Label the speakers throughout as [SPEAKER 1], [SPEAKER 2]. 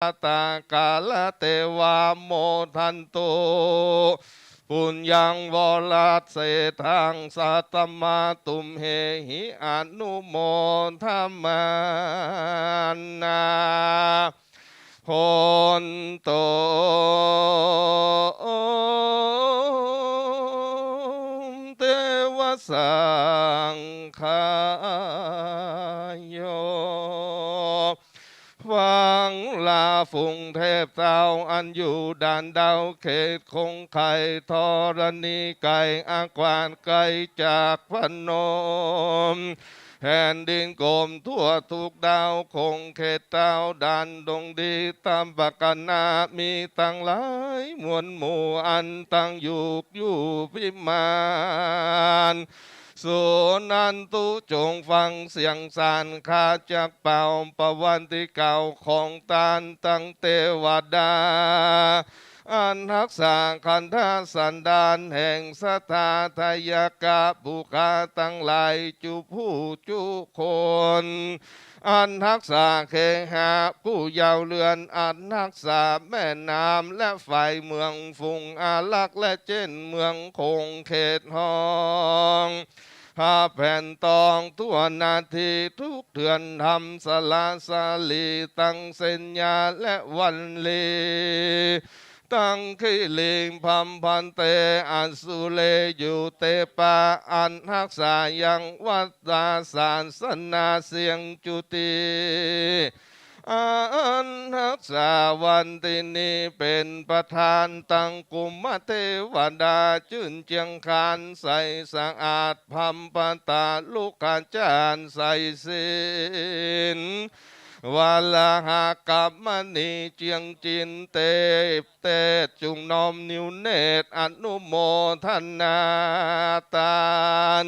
[SPEAKER 1] ตากาลเตวาโมทันโตปุญญังวรัสเสทังสัตตมาตุมเหหิอนุโมทมานาโหนโตเทวสังขโยฟังลาฟุงเทพเจ้าอันอยู่ด่านดาวเขตคงไข่ธรณีไก่อากวานไกลจากพนมแผ่นดินกลมทั่วทุกดาวคงเขตดาวด่านดงดีตามปากนามีตั้งหลายมวลหมู่อันตั้งอยู่พิมานสุนันตุจงฟังเสียงสานข้าจากเป่าประวันที่เก่าของตานตั้งเทวดาอันรักษาคันธสันดานแห่งสถาทายกะบุคาตั้งหลายจุผู้จุคนอันรักษาเคหะผู้ยาวเรือนอันรักษาแม่น้ำและฝ่ายเมืองฟุงอาลักษ์และเจนเมืองคงเขตห้องผ้าแผ่นตองทั่วนาทีทุกเดือนทำสลาสาลีตั้งเส้นยาและวันลีตั้งขีลิงพัมพันเตอันสุเลอยู่เตปาอันรักษายังวัดตาศาสนาเสียงจุติอันรักษาวันที่นี้เป็นประธานตั้งกุมเทวดาจื่นเจียงคานใสสะอาดพัมปตาลูกอาจารย์ใสศีลวาลาหากับมณีเจียงจินเตเตจุงนอมนิวเนตอนุโมทนาตาน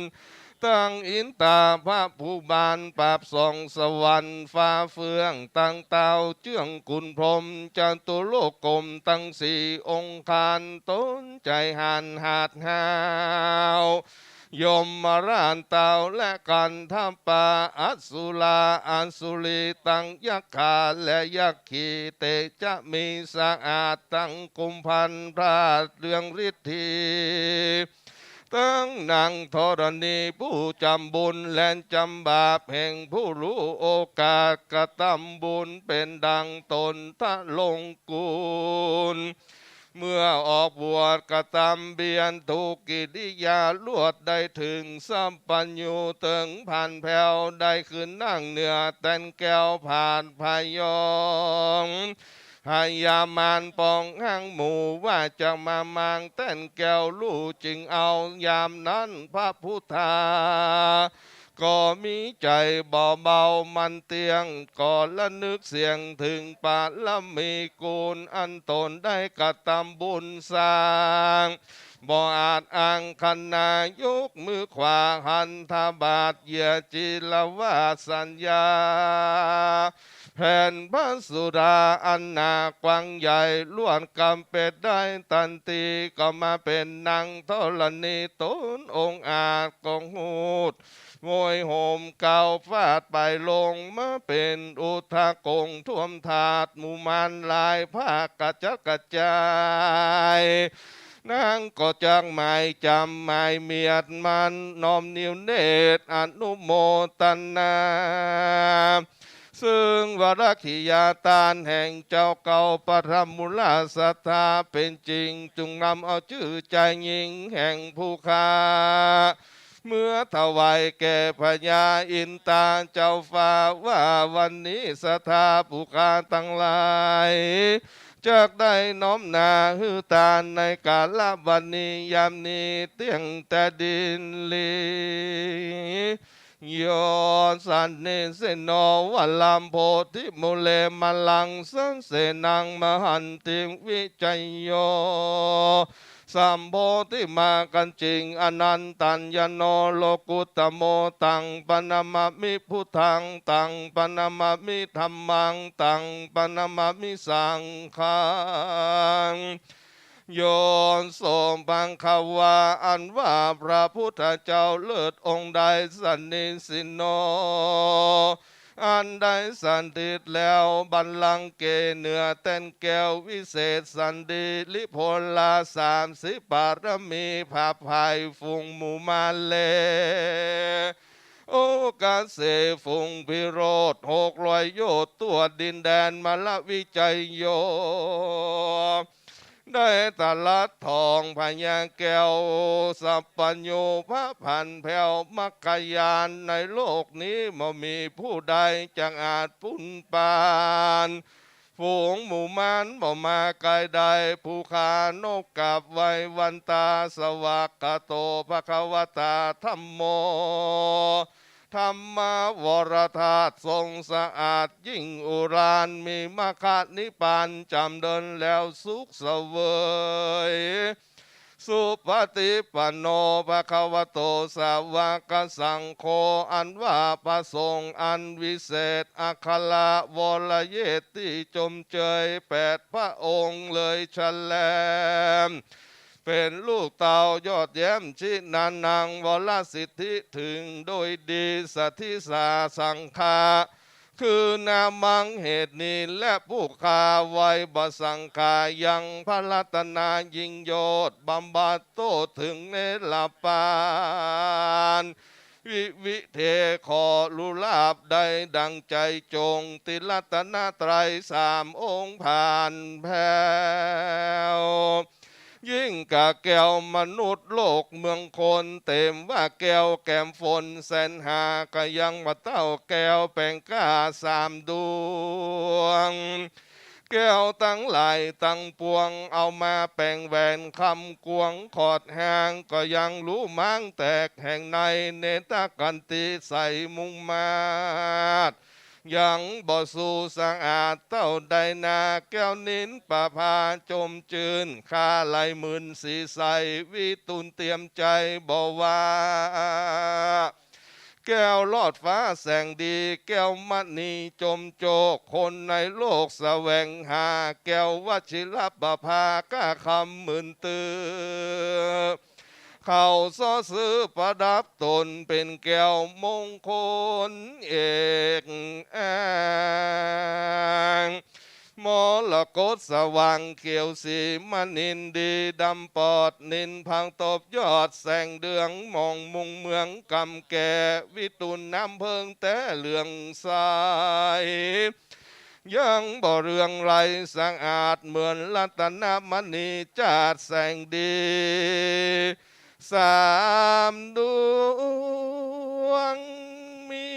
[SPEAKER 1] ตั้งอินตาพระผู้บานปราบส่องสวรรค์ฟ้าเฟืองตั้งเตาเจื่องกุลพรมจันตุโลกกลมตั้งสี่องค์คานต้นใจหันหาดหาวยมมารานเตาและกันทัปาอัสุลาอันสุลีตั้งยักขาและยักขีเตจะมีสะอาดตั้งกุมพันพระเรื่องฤทธีตั้งนางธรณีผู้จำบุญและจำบาปแห่งผู้รู้โอกาสกระทำบุญเป็นดังตนทะลงกุลเมื่อออกบวชกระทำเบียนทุกกิริยาลวดได้ถึงสัมปัญญูถึงผ่านแผ่วได้ขึ้นนั่งเหนือแตนแก้วผ่านพายองพยามานปองห้างหมู่ว่าจะมามางเต้นแก้วลู่จึงเอายามนั้นพระพุทธาก็มีใจเบามันเตียงก่อนละนึกเสียงถึงปาละมีกูลอันตนได้กระทำบุญสร้างบ่อาจอ้างคันนายกมือขวาหันทบาทเยียจิลวาสัญญาแผ่นพระสุดาอันนากว้างใหญ่ล้วนกำเป็ดได้ตันตีก็มาเป็นนางธรณีตนองค์อาจกองหูดโวยโหมเก่าฟาดไปลงมาเป็นอุทากงท่วมถาดหมู่มันลายผ้ากระจัดกระจายนางก็จังไม่จำไม่เมียดมันน้อมนิ้วเนตรอนุโมทนาซึ่งวรคิยาตานแห่งเจ้าเก่าปรมุลาศรัทธาเป็นจริงจงนำเอาชื่อใจหญิงแห่งผู้ค้าเมื่อถวายแก่พญาอินตาเจ้าฟ้าว่าวันนี้สถาผู้ค้าทั้งหลายจากได้น้อมนาหือตานในกาลวันนี้ยามนี้เตียงแต่ดินลีโยสันนิเสโนวัลลัมโพธิมุเลมลังสันเสนังมหันติวิจัยโยสัมโพธิมากันจริงอนันตัญญโนโลกุตโมตังปนามามิพุทธังตังปนามามิธัมมังตังปนามามิสังฆังโยนสมบังคาวาอันว่าพระพุทธเจ้าเลิศองค์ใดสันนิสิโน อันใดสันติดแล้วบัลลังก์เกเหนือเต้นแก้ววิเศษสันดีลิพลา30 ปารมีภาภัยฟุงหมู่มาเลโอกาสเสฟุงพิโรธ600 โยชน์ตัวดินแดนมลวิจัยโยได้ตลัดทองพญาแก้วสัพพัญโยพระพันแผ่วมักกะยานในโลกนี้ไม่มีผู้ใดจักอาจปุ้นปานฝูงหมู่มานบ่มาไกลใดผู้ขานกกับไว้วันตาสวากขาโตภควตาธัมโมธรรมวรธาตุทรงสะอาดยิ่งอุรานมีมรรคนิพพานจำเดินแล้วสุขเสวยสุปฏิปันโนภะคะวะโตสาวกสังโฆอันว่าประสงค์อันวิเศษอัคละวรเยติจมเจย8 พระองค์เลยฉลมเป็นลูกเต่ายอดแย้มชินันนางวรสิทธิถึงโดยดีสัทธิสาสังฆาคือนามังเหตุนี้และผู้คาไว้บสังกายังพระรัตนายิ่งโยศบำบัดโตถึงเนลปานวิเทขอลุลาบใดดังใจจงติรัตนตรัย3 องค์ผ่านแผ่วยิ่งกะแก้วมนุษย์โลกเมืองคนเต็มว่าแก้วแก้มฝนแสนหาก็ยังมาเต้าแก้วแป่งกล้า3 ดวงแก้วตั้งหลายตั้งปวงเอามาแป่งแหวนคำกวงขอดแหงก็ยังรู้มั้งแตกแห่งในเนตกันติใส่มุงมาดยังบ่สู่สะอาดเต้าใดนาแก้วนินประพาจมจืนข้าไหลมื่นสีใสวิตุนเตรียมใจบ่ว่าแก้วลอดฟ้าแสงดีแก้วมณีจมโจกคนในโลกแสวงหาแก้ววชิรประภาก้าคำหมื่นตือเขาซ้อซื้อประดับตนเป็นแก้วมงคลเอกมรกตสว่างเขียวสีมนินดีดำปอดนินพังตบยอดแสงเดืองมองมุงเมืองกำแก่วิตุนน้ำเพิงแต่เหลืองใสยังบ่เรืองไรสะอาดเหมือนรัตนมณีจาดแสงดี3 ดวงมี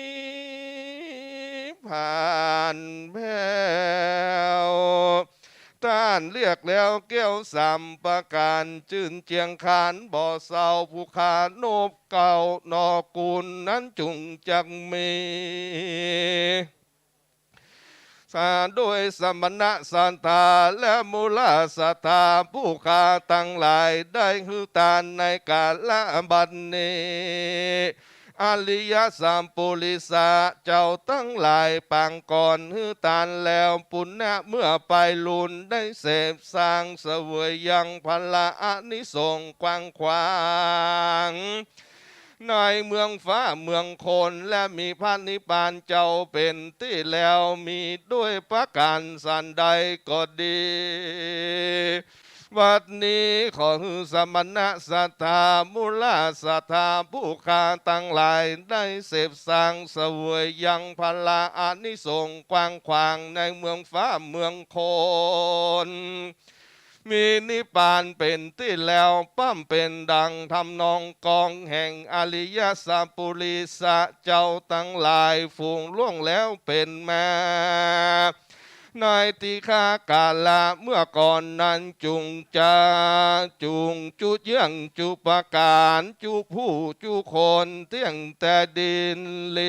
[SPEAKER 1] ผ่านแผ่วต้านเรียกแล้วแก้ว3 ประการจื่นเจียงคานบ่อเศร้าผู้ขานบเก่านอกุลนั้นจุงจักมีด้วยสมณะสันตาและมูลสัทธาผู้ข้าตั้งหลายได้ฮือตานในกาลบัดนี้อริยสัมปุริสาเจ้าตั้งหลายปางก่อนฮือตานแล้วปุณณะเมื่อไปลุนได้เสพสร้างเสวยยังพละอานิสงส์กว้างขวางในเมืองฟ้าเมืองคนและมีพระนิพพานเจ้าเป็นที่แล้วมีด้วยประการสันใดก็ดีวัดนี้ขอฮือสมณะสัทธามุลาสัทธาผู้ข้าตั้งหลายได้เสพสร้างเสวยยังพละอานิสงส์กว้างขวางในเมืองฟ้าเมืองคนมีนิพพานเป็นที่แล้วปั้มเป็นดังทำนองกองแห่งอริยสัพปุริสะเจ้าตั้งหลายฝูงล่วงแล้วเป็นมาในติฆากาละเมื่อก่อนนั้นจุงจุเยื่องจุปการจุผู้จุคนเที่ยงแต่ดินเล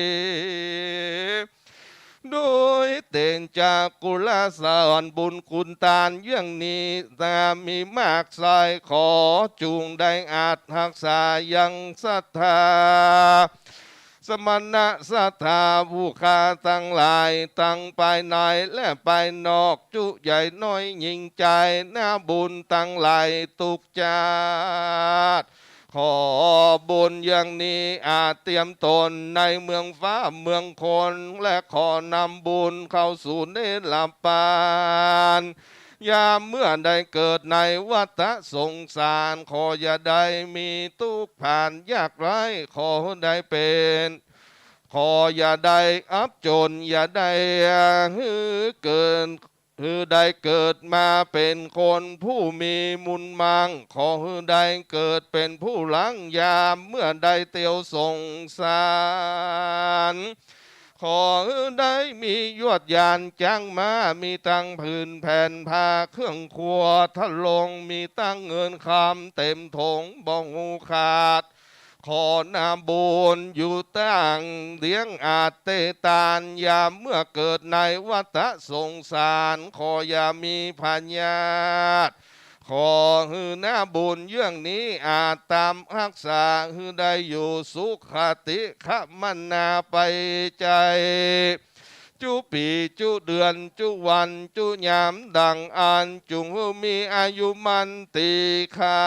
[SPEAKER 1] โดยเต่นจากกุลาสอนบุญคุณตานเยื่องนี้แต่มีมากสายขอจูงได้อาจหักษายังศรัทธาสมณะสัทธาผู้ข้าตั้งหลายตั้งไปในและไปนอกจุใหญ่น้อยยิ่งใจหน้าบุญตั้งหลายตุกจาดข ขอบุญอย่างนี้อาจเตรียมตนในเมืองฟ้าเมืองคนและขอนำบุญเข้าสู่เนรปานยามเมื่อได้เกิดในวัฏสงสารขออย่าได้มีทุกข์ผ่านยากไร้ขอได้เป็นขออย่าได้อับจนอย่าได้เกินได้เกิดมาเป็นคนผู้มีมุนมังขอได้เกิดเป็นผู้ล้างยามเมื่อได้เตียวสงสารขอได้มียวดยานจังมามีตั้งพื้นแผ่นผ้าเครื่องครัวทะลงมีตั้งเงินคำเต็มถงบ่งูขาดขอนามบุญอยู่ตั้งเลี้ยงอาจเตตานยามเมื่อเกิดในวัฏสงสารขออย่ามีพญาตขอฮือหน้าบุญเยื่องนี้อาจตามรักษาฮือได้อยู่สุขติขมันนาไปใจจุปีจุเดือนจุวันจุยามดังอ่านจุงมีอายุมันตีคา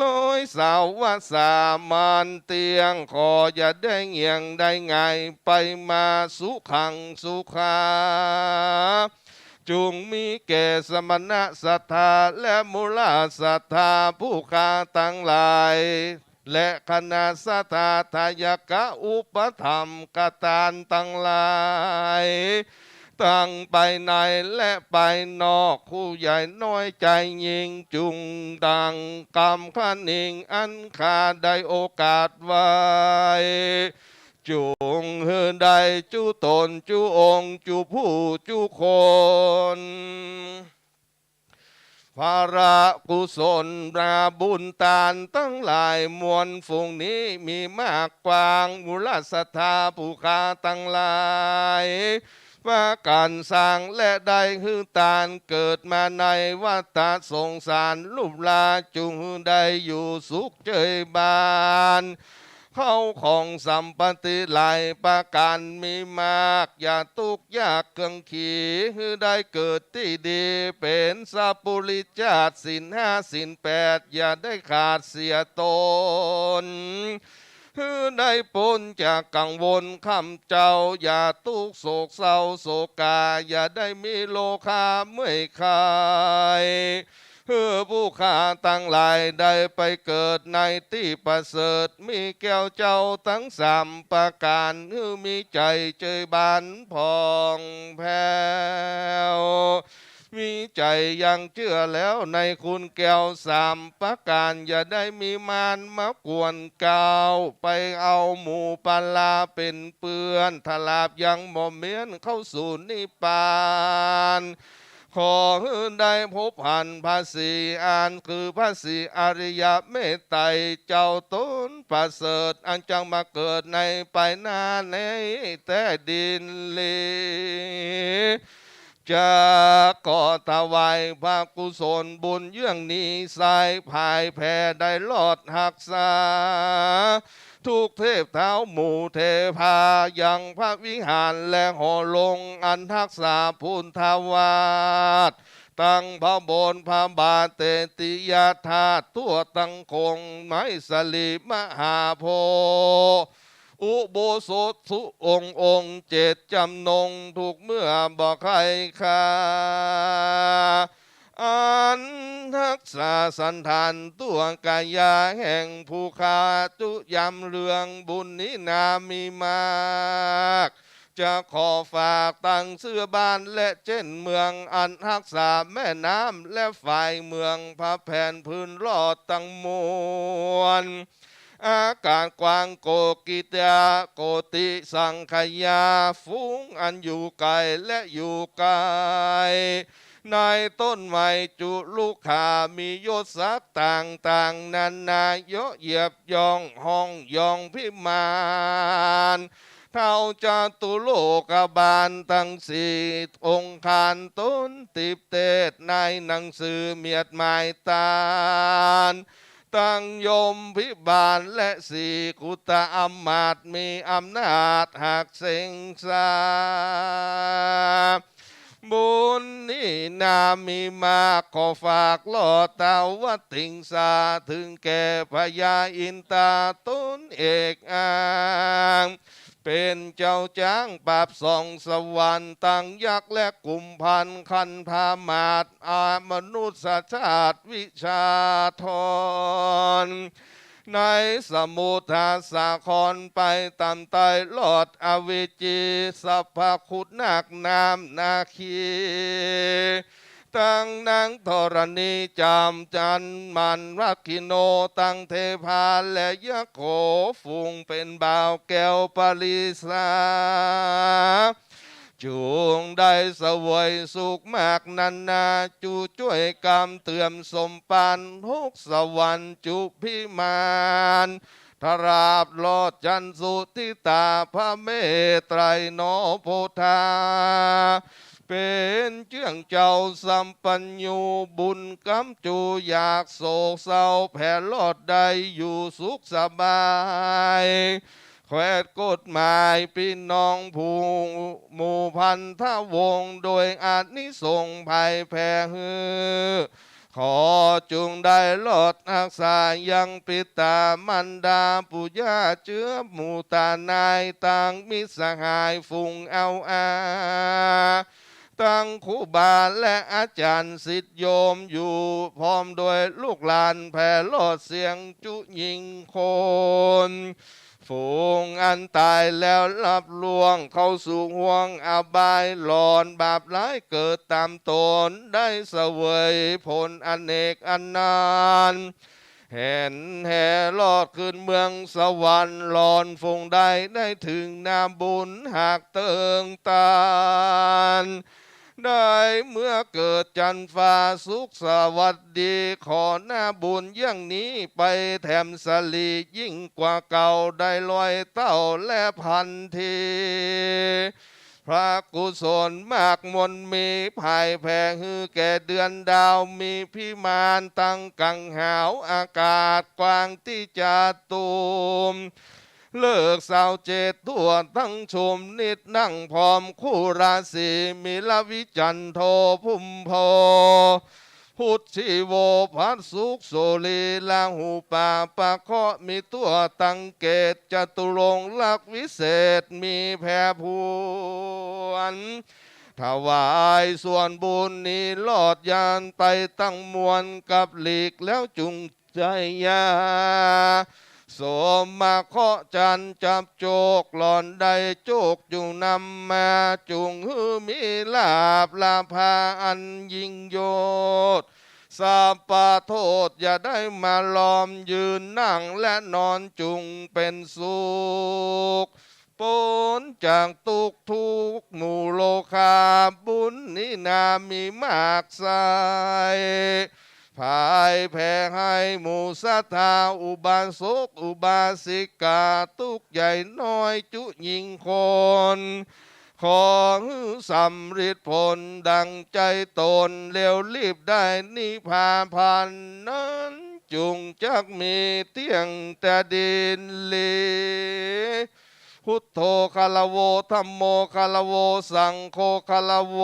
[SPEAKER 1] ลอยสาวว่าสามานเตียงขออย่าได้เงียงได้ไงไปมาสุขังสุขาจุงมีแก่สมณะศรัทธาและมูลศรัทธาผู้ค้าทั้งหลายและคณะสัทธาทายกะอุปธรรมกตานทั้งหลายตั้งไปในและไปนอกผู้ใหญ่น้อยใจยิงจุงดังกรรมขันอิงอันขาดได้โอกาสไว้จุงเฮือใดจุตนจุองค์จุผู้จุคนภาระกุศลราบุญตานตั้งหลายมวลฝูงนี้มีมากกว้างมูลศรัทธาผู้ค้าตั้งหลายว่าการสร้างและได้ฮือตานเกิดมาในวัฏสงสารรูปลาจุงได้อยู่สุขเจยบานเข้าของสัมปติหลายประการมีมากอย่าทุกข์ยากเกืองขีคือได้เกิดที่ดีเป็นสัพปุริจาตศีลห้าศีลแปดอย่าได้ขาดเสียตนคือได้พ้นจากกังวลคำเจ้าอย่าทุกข์โศกเศร้าโศกาอย่าได้มีโลคาเมื่อยคายเพื่อผู้ข้าตั้งหลายได้ไปเกิดในที่ประเสริฐมีแก้วเจ้าทั้งสามประการคือมีใจเจยบานพองแผ้วมีใจยังเชื่อแล้วในคุณแก้วสามประการอย่าได้มีมารมากวนกาวไปเอาหมู่ปลาเป็นเปื้อนทลาบยังหม่อมเมียนเข้าสู่นิพพานขอได้พบผ่านภาษีอ่านคือภาษีอริยเมตไตรเจ้าตนประเสริฐอันจังมาเกิดในไปหน้าในแต่ดินเลจะก่อถวายพระกุศลบุญเยื่องนี้สายภายแผ่ได้ลอดหักษาทุกเทพเท้าหมู่เทพายังพระวิหารและหอลงอันทักษาพุทธวาสตั้งพระบนพระบาทเตติยาธาตุตัวตั้งคงไม้สลีมหาโพธิ์อุโบสถทุองค์เจ็ดจำนงถูกเมื่อบอกใครคาอันทักษาสันทานตัวกายาแห่งภูคาตุยำเรืองบุญนี้นามีมากจะขอฝากตั้งเสื้อบ้านและเช่นเมืองอันทักษาแม่น้ำและฝ่ายเมืองพระแผ่นพื้นรอดตั้งมวลอากาศกว้างโกกิตาโกติสังขยาฟุ้งอันอยู่ไกลและอยู่ไกลในต้นไม้จุลูกขามียศศักดิ์ต่างๆนานาเยอะเหยียบย่องห้องยองพิมานเท่าจาตุโลกบาลตั้งสี่องค์คานต้นติบเตศในหนังสือเมียดหมายตาลตั้งยมพิบาลและสี่กุตอำมาตย์มีอำนาจหักเสงสา บุญนี่นามีมาขอฝากลอดตาวัดติงสาถึงแก่พญาอินตาตุนเอกอางเป็นเจ้าจ้างปราบส่องสวรรค์ตั้งยักษ์และกลุ่มพันคันพามาตอามนุษย์ชาติวิชาธรในสมุทรสาครไปตามไตลอดอเวจีสัพพคุดนักนามนาคีตั้งนางธรณีจำจันมันรักกิโนตั้งเทพาและยะโขฟุงเป็นบ่าวแก้วปริสาจูงได้เสวยสุขมากนันนาจูช่วยกรรมเตื่อมสมปานทุกสวรรค์จุพิมานทราบลอดจันสุทิตาพระเมตไตรโนโพธาเป็นเจื่องเจ้าสัมปัญญูบุญกำจูอยากโศกเศร้าแผ่ลอดใดอยู่สุขสบายแควดกฎหมายพี่น้องผู้หมู่พันธวงศ์โดยอานิสงส์ภัยแผ่ฮือขอจุงได้ลอดรักษายังปิตามันดาปุญญาเชื้อหมู่ตานายต่างมิตรสหายฟุงเอาอาตั้งครูบาและอาจารย์ศิษย์โยมอยู่พร้อมโดยลูกหลานแผ่ลอดเสียงจุยิงโคนฝูงอันตายแล้วรับลวงเข้าสู่ห่วงอบายหลอนบาปร้ายเกิดตามตนได้เสวยผลอเนกอันนานเห็นแห่ลอดขึ้นเมืองสวรรค์หลอนฟงได้ถึงนามบุญหากเติงตานได้เมื่อเกิดจันฟ้าสุขสวัสดีขอหน้าบุญอย่างนี้ไปแถมสลียิ่งกว่าเก่าได้ลอยเต้าและพันทีพระกุศลมากมนมีภายแผ่ฮือแก่เดือนดาวมีพิมานตั้งกังหาวอากาศกว้างที่จะตูมเลิกสาวเจตทั่วทั้งชมนิดนั่งพร้อมคู่ราศีมีลวิจันโทพุ่มโพพุทธิโวพัสสุขโสลีลาหูป่าปะเคาะมีตัวตังเกตจตุรงค์ลักวิเศษมีแผ่พวนถวายส่วนบุญนี้ลอดยานไปตั้งมวลกับหลีกแล้วจุงใจยาสมมาเคาะจันจับโจกหลอนได้โจกจุงนำมาจุงฮือมีลาบลาภาอันยิ่งโยธสาปาโทษอย่าได้มาล้อมยืนนั่งและนอนจุงเป็นสุขปนจากทุกหมู่โลคาบุญนี้นามีมากสายภายแผ่ให้หมู่สัทธาอุบาสกอุบาสิกาทุกใหญ่น้อยจุยิงคนขอสำฤทธิ์ผลดังใจตนเร็วรีบได้นิพพานพันนั้นจุงจักมีเตียงแต่ดินลีพุทโธคาลโวธัมโมคาลโวสังโฆคาลโว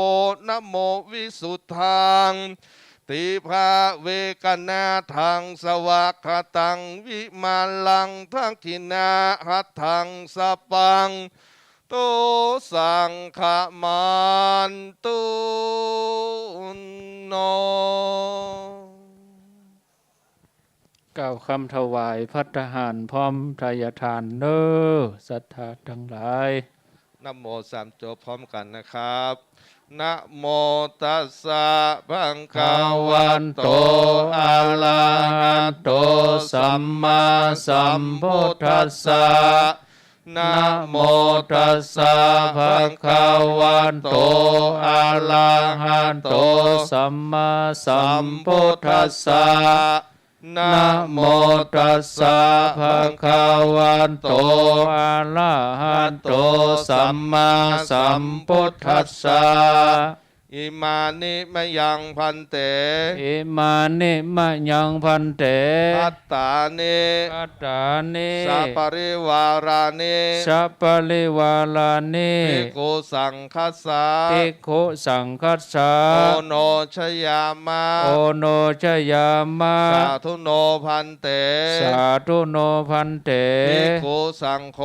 [SPEAKER 1] นะโมวิสุทธังติภาเวกนาทังสวากขาตังวิมาลังทักขินาหัตถังสปังโตสังขมันตุโน
[SPEAKER 2] กล่าวคำถวายภัตตาหารพร้อมทายทานเนอศรัทธาทั้งหลาย
[SPEAKER 1] นะโมสามจบพร้อมกันนะครับนะโมตัสสะภะคะวันโตอะระหะโตสัมมาสัมพุทธัสสะนะโมตัสสะภะคะวันโตอะระหะโต
[SPEAKER 2] สัมมาสัมพุทธัสสะ
[SPEAKER 1] นะโมตัสสะภะคะวันโต
[SPEAKER 2] อะระหะโตสัมมาสัมพุทธัสสะ
[SPEAKER 1] อิมานิมะยังพันเต
[SPEAKER 2] อิมานิมะยังพันเต
[SPEAKER 1] พัตตานิ
[SPEAKER 2] ปัตตานิ
[SPEAKER 1] สัปริวารานิ
[SPEAKER 2] สัพพะลิวาลานิ
[SPEAKER 1] ภิกขุสังคัสสะ
[SPEAKER 2] ภิกขุสังคัสสะ
[SPEAKER 1] โอโนชยามะ
[SPEAKER 2] โอโนชยามะ
[SPEAKER 1] สาธุโนพันเต
[SPEAKER 2] สาธุโนพันเต
[SPEAKER 1] ภิกขุสังโฆ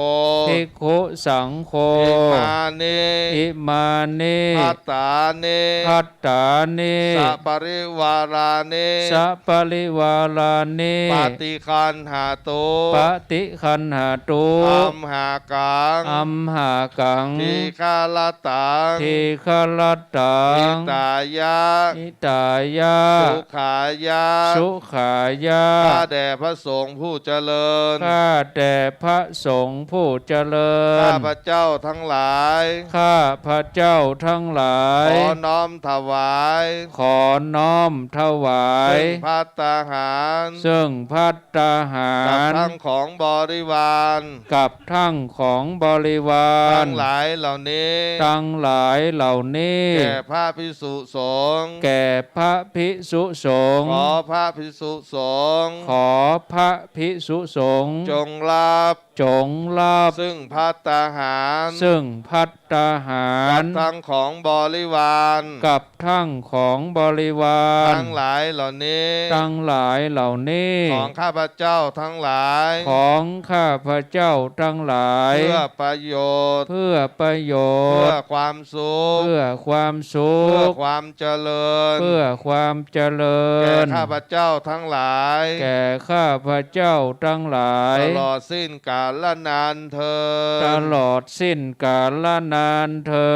[SPEAKER 2] ภิกขุสังโฆ
[SPEAKER 1] อิมานิ
[SPEAKER 2] อิมานิ
[SPEAKER 1] พัตตานิ
[SPEAKER 2] พัตตานิ
[SPEAKER 1] สัปริวารานิ
[SPEAKER 2] สัพพะลิวาลานิ
[SPEAKER 1] ปฏิคันหาตุ
[SPEAKER 2] ปฏิคันหาตุ
[SPEAKER 1] อัมหากัง
[SPEAKER 2] อัมหากัง
[SPEAKER 1] ทีฆาลตัง
[SPEAKER 2] ทีฆลตั
[SPEAKER 1] อิ
[SPEAKER 2] ง
[SPEAKER 1] ตายะ
[SPEAKER 2] อิตายะ
[SPEAKER 1] สุขายะ
[SPEAKER 2] สุขายะ
[SPEAKER 1] ข้าแด่พระสงฆ์ผู้เจริญ
[SPEAKER 2] ข้าแต่พระสงฆ์ผู้เจริญ
[SPEAKER 1] ข้าพระเจ้าทั้งหลาย
[SPEAKER 2] ข้าพระเจ้าทั้งหลา
[SPEAKER 1] ข
[SPEAKER 2] ย
[SPEAKER 1] อน้อมถวาย
[SPEAKER 2] ขอน้อมถวาย
[SPEAKER 1] ซึ่งภัตตาหาร
[SPEAKER 2] ซึ่งภัตตาหา
[SPEAKER 1] กับ
[SPEAKER 2] ร
[SPEAKER 1] ทั้งของบริวาร
[SPEAKER 2] กับทั้งของบริวาร
[SPEAKER 1] ทั้งหลายเหล่านี้
[SPEAKER 2] ทั้งหลายเหล่านี้
[SPEAKER 1] แก่พระภิกษุสงฆ์
[SPEAKER 2] แก่พระภิกษุสงฆ์
[SPEAKER 1] ขอพระภิกษุสงฆ์
[SPEAKER 2] ขอพระภิกษุสงฆ์
[SPEAKER 1] จงรับ
[SPEAKER 2] จงรับ
[SPEAKER 1] ซึ่งภัตตาหาร
[SPEAKER 2] ซึ่งภัตตาหา
[SPEAKER 1] กั
[SPEAKER 2] ร
[SPEAKER 1] บทั้งของบริวาร
[SPEAKER 2] กับทั้งของบริวาร
[SPEAKER 1] ทั้งหลายเหล่านี้
[SPEAKER 2] ทั้งหลายเหล่านี้
[SPEAKER 1] ของข้าพเจ้าทั้งหลาย
[SPEAKER 2] ของข้าพระเจ้าทั้งหลาย
[SPEAKER 1] เพื่อประโยชน์
[SPEAKER 2] เพื่อประโย
[SPEAKER 1] เพื่อ
[SPEAKER 2] ชน์
[SPEAKER 1] ความสุข
[SPEAKER 2] เพื่อความสุ
[SPEAKER 1] เพื่อ
[SPEAKER 2] ข
[SPEAKER 1] ความเจริญ
[SPEAKER 2] เพื่อความเจริ
[SPEAKER 1] แก่
[SPEAKER 2] ญ
[SPEAKER 1] ข้าพเจ้าทั้งหลาย
[SPEAKER 2] แก่ข้าพระเจ้าทั้งหลาย
[SPEAKER 1] ตลอดสิ้นกาลนานเธอญ
[SPEAKER 2] ตลอดสิ้นกาลนานเทิ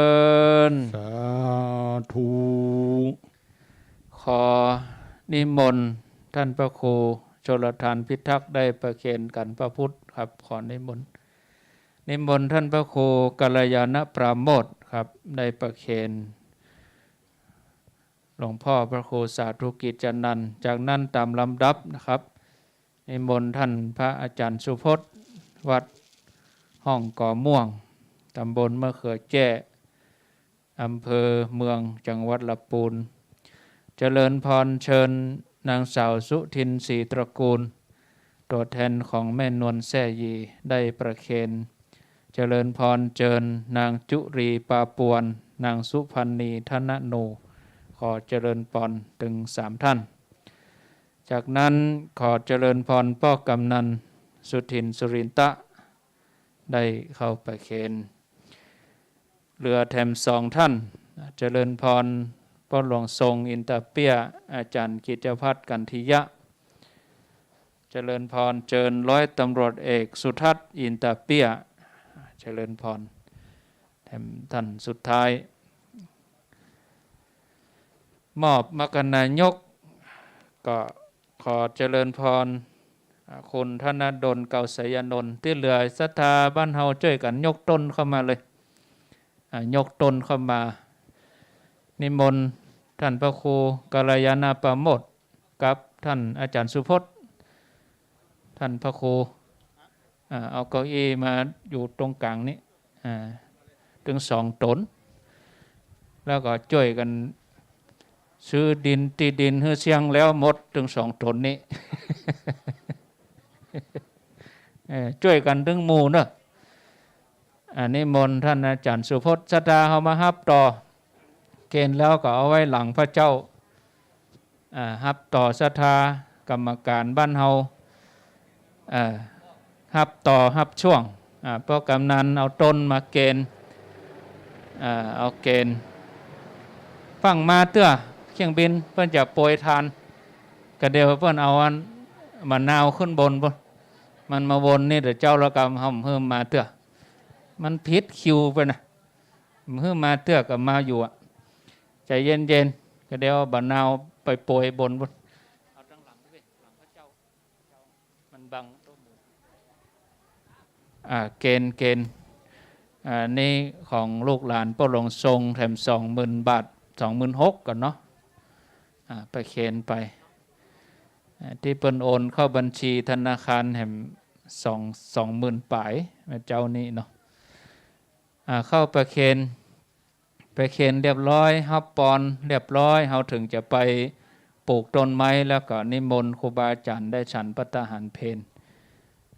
[SPEAKER 2] น
[SPEAKER 3] สาธุ
[SPEAKER 2] ขอนิมนต์ท่านพระครูชลทานพิทักษ์ได้ประเคนกันพระพุทธครับขอนิมนต์ท่านพระครูกัลยาณปราโมทย์ครับได้ประเคนหลวงพ่อพระครูสาธุกิจจนันท์จากนั้นตามลำดับนะครับนิมนต์ท่านพระอาจารย์สุพจน์วัดห้องก่อม่วงตำบลมะเขือแจ้อำเภอเมืองจังหวัดลำพูนเจริญพรเชิญนางสาวสุทินศรีตระกูลตัวแทนของแม่นวลแซ่ยีได้ประเคนเจริญพรเชิญนางจุรีปาปวนนางสุพันนีธนโนขอเจริญพรถึง3ท่านจากนั้นขอเจริญพรพ่อกำนันสุทินสุรินตะได้เข้าประเคนเรือแถม2ท่านเจริญพรพ่อหลวงทรงอินตาเปียอาจารย์กิจพัฒน์กันทิยะเจริญพรเจิญร้อยตำรวจเอกสุทัศน์อินตาเปียเจริญพรแถมท่านสุดท้ายมอบมกนายกก็ขอเจริญพรคุณธนดลเกาสยนนท์ที่เหลือศรัทธาบ้านเฮาช่วยกันยกต้นเข้ามาเลยยกต้นเข้ามานิมนต์ท่านพระครูกัลยาณปราโมทย์กับท่านอาจารย์สุพจน์ท่านพระครูเอาเก้าอี้มาอยู่ตรงกลางนี้ถึง2 ตนแล้วก็ช่วยกันซื้อดินตีดินเฮือเสียงแล้วหมดถึง2 ตนนี้ ช่วยกันถึงหมู่เนอะนิมนต์ท่านอาจารย์สุพจน์ศรัทธาเขามาฮับต่อเกณฑ์แล้วก็เอาไว้หลังพระเจ้าฮับต่อศรัทธากรรมการบ้านเฮาฮับต่อฮับช่วงเพราะกำนันเอาต้นมาเกณฑ์เอาเกณฑ์ฟังมาเตื้อเครื่องบินเพิ่นจะโปรยทานกระเดียวเพิ่นเอาอันมะนาวขึ้นบนพุ่นมันมาวนนี่เดี๋ยวเจ้าละกรรมเพิ่มมาเตื้อมันผิดคิวไปนะเพิ่มมาเตื้อกับมาอยู่ใจเย็นๆก็เดี๋ยวบะนาวไปโปรยบนเอาตั้งหลังด้วยหลังพระเจ้ามันบังต้นหมูเกณฑ์นี่ของลูกหลานพ่อหลวงทรงแถม20,000 บาท 26,000ก่อนเนาะไปเคนไปที่เปิ้นโอนเข้าบัญชีธนาคารแห่ง20,000 ปลายเจ้านี้เนาะเข้าประเคน ไปเข็นเรียบร้อยฮับปอนเรียบร้อยเฮาถึงจะไปปลูกต้นไม้แล้วก็นิมนต์ครูบาอาจารย์ได้ฉันภัตตาหารเพล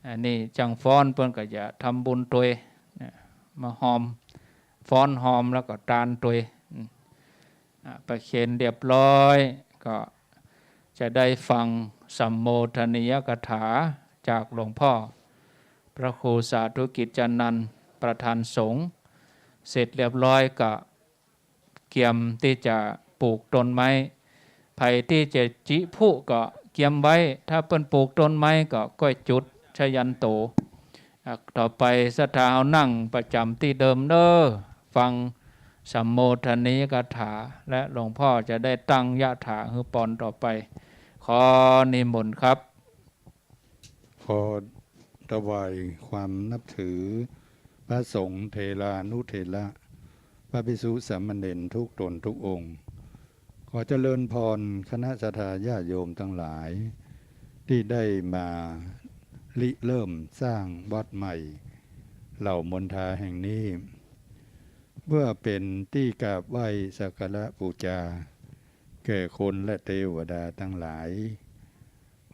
[SPEAKER 2] อันนี้จังฟ้อนเพิ่นก็จะทำบุญตัวยมาหอมฟ้อนหอมแล้วก็ตานตัวยไปเข็นเรียบร้อยก็จะได้ฟังสัมโมทนียกถาจากหลวงพ่อพระครูสาธุกิจจนันท์ประธานสงฆ์เสร็จเรียบร้อยก็เกียมที่จะปลูกต้นไม้ไผ่ที่จะจิผู้ก็เกียมไว้ถ้าเปิ้นปลูกต้นไม้ก็ก้อยจุดชยันโตต่อไปศรัทธาเอานั่งประจำที่เดิมเด้อฟังสัมโมทนียกถาและหลวงพ่อจะได้ตั้งยะถาฮือปอนต่อไปขอนิมนต์ครับ
[SPEAKER 3] ขอถวายความนับถือพระสงฆ์เทรานุเทระพระภิกษุสามเณรทุกตนทุกองค์ขอเจริญพรคณะสัทธาญาติโยมทั้งหลายที่ได้มาริเริ่มสร้างวัดใหม่เหล่ามณฑาแห่งนี้เพื่อเป็นที่กราบไหว้สักการะบูชาแก่คนและเทวดาทั้งหลาย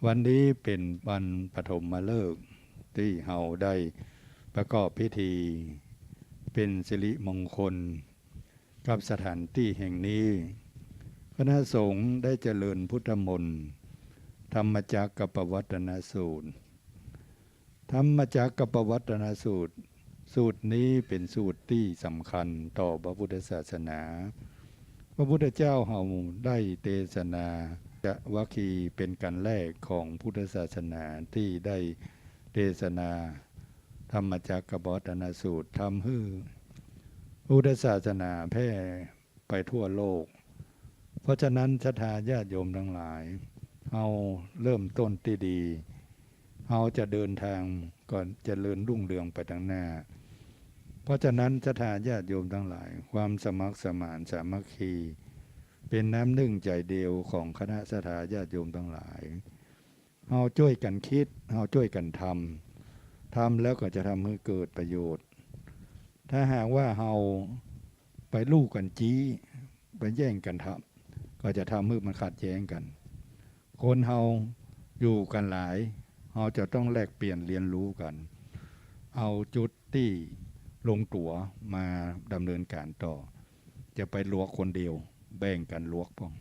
[SPEAKER 3] วันนี้เป็นวันปฐมฤกษ์ที่เฮาได้ประกอบพิธีเป็นสิริมงคลกับสถานที่แห่งนี้คณะสงฆ์ได้เจริญพุทธมนต์ธรรมจักรกับปวัตนสูตรธรรมจักรกับปวัตนสูตรสูตรนี้เป็นสูตรที่สำคัญต่อพระพุทธศาสนาพระพุทธเจ้าเฮาได้เทศนาจะวคีเป็นกันแรกของพุทธศาสนาที่ได้เทศนาธรรมจักรกับปวัตนสูตรทำให้พุทธศาสนาแพร่ไปทั่วโลกเพราะฉะนั้นศรัทธาญาติโยมทั้งหลายเอาเริ่มต้นที่ดีเอาจะเดินทางก่อนจะเจริญรุ่งเรืองไปทางหน้าเพราะฉะนั้นศรัทธาญาติโยมทั้งหลายความสมัครสมานสามัคคีเป็นน้ำหนึ่งใจเดียวของคณะศรัทธาญาติโยมทั้งหลายเอาช่วยกันคิดเอาช่วยกันทำแล้วก็จะทำให้เกิดประโยชน์ถ้าหากว่าเราไปลู่กันจี้ไปแย่งกันทำก็จะทำให้มันขัดแย้งกันคนเราอยู่กันหลายเราจะต้องแลกเปลี่ยนเรียนรู้กันเอาจุดที่ลงตัวมาดำเนินการต่อจะไปลวกคนเดียวแบ่งกันลวกพ้อง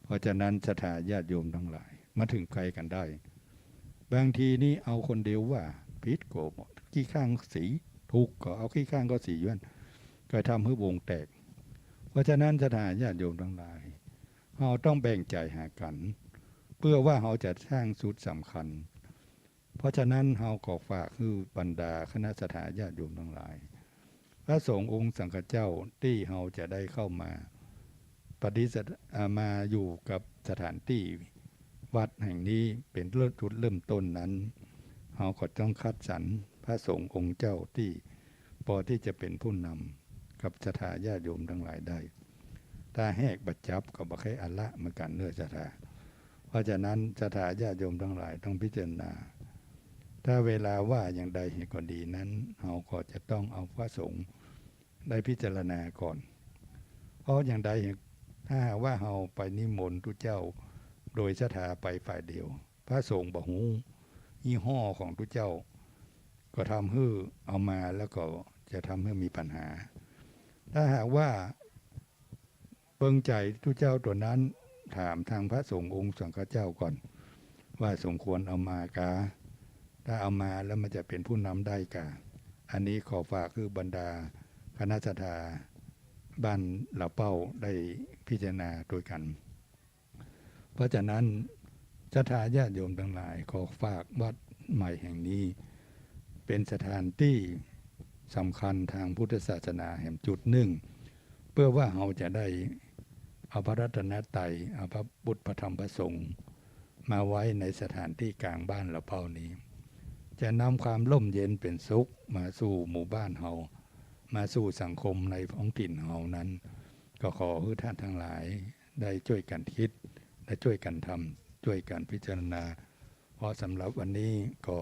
[SPEAKER 3] เพราะฉะนั้นศรัทธาญาติโยมทั้งหลายมาถึงใครกันได้บางทีนี่เอาคนเดียวว่าพิษโกบขี้ข้างสีถูกก็เอาขี้ข้างก็สีย้วนก็ทำให้วงแตกเพราะฉะนั้นศรัทธาญาติโยมทั้งหลายเราต้องแบ่งใจหากันเพื่อว่าเราจะสร้างสุดสำคัญเพราะฉะนั้นเราขอฝากคือบรรดาคณะศรัทธาญาติโยมทั้งหลายพระสงฆ์องค์สังฆเจ้าที่เราจะได้เข้ามาปฏิสัทมาอยู่กับสถานที่วัดแห่งนี้เป็นจุดเริ่มต้นนั้นเราก็ต้องคัดสรรพระสงฆ์องค์เจ้าที่พอที่จะเป็นผู้นำกับศรัทธาญาติโยมทั้งหลายได้ถ้าแหกบัดจับก็บ่ใครอัลละเหมือนกันเนื้อศรัทธาเพราะฉะนั้นศรัทธาญาติโยมทั้งหลายต้องพิจารณาถ้าเวลาว่าอย่างใดเหตุก็ดีนั้นเราก็จะต้องเอาพระสงฆ์ได้พิจารณาก่อนเพราะอย่างใดถ้าว่าเราไปนิมนต์ทุกเจ้าโดยศรัทธาไปฝ่ายเดียวพระสงฆ์บ่ฮู้ยี่ห้อของทุกเจ้าก็ทำให้เอามาแล้วก็จะทำให้มีปัญหาถ้าหากว่าเบิ่งใจทุกเจ้าตัวนั้นถามทางพระสงฆ์องค์สังฆเจ้าก่อนว่าสมควรเอามากาถ้าเอามาแล้วมันจะเป็นผู้นำได้กาอันนี้ขอฝากคือบรรดาคณะศรัทธาบ้านเหล่าเป้าได้พิจารณาโดยกันเพราะฉะนั้นศรัทธาญาติโยมทั้งหลายขอฝากวัดใหม่แห่งนี้เป็นสถานที่สำคัญทางพุทธศาสนาแห่งจุดหนึ่งเพื่อว่าเราจะได้เอาพระรัตนตรัยเอาพระพุทธพระธรรมพระสงฆ์มาไว้ในสถานที่กลางบ้านเราเป้านี้จะนำความร่มเย็นเป็นสุขมาสู่หมู่บ้านเรามาสู่สังคมในท้องถิ่นเรานั้นก็ขอให้ท่านทั้งหลายได้ช่วยกันคิดและช่วยกันทำช่วยกันพิจารณาเพราะสำหรับวันนี้ก็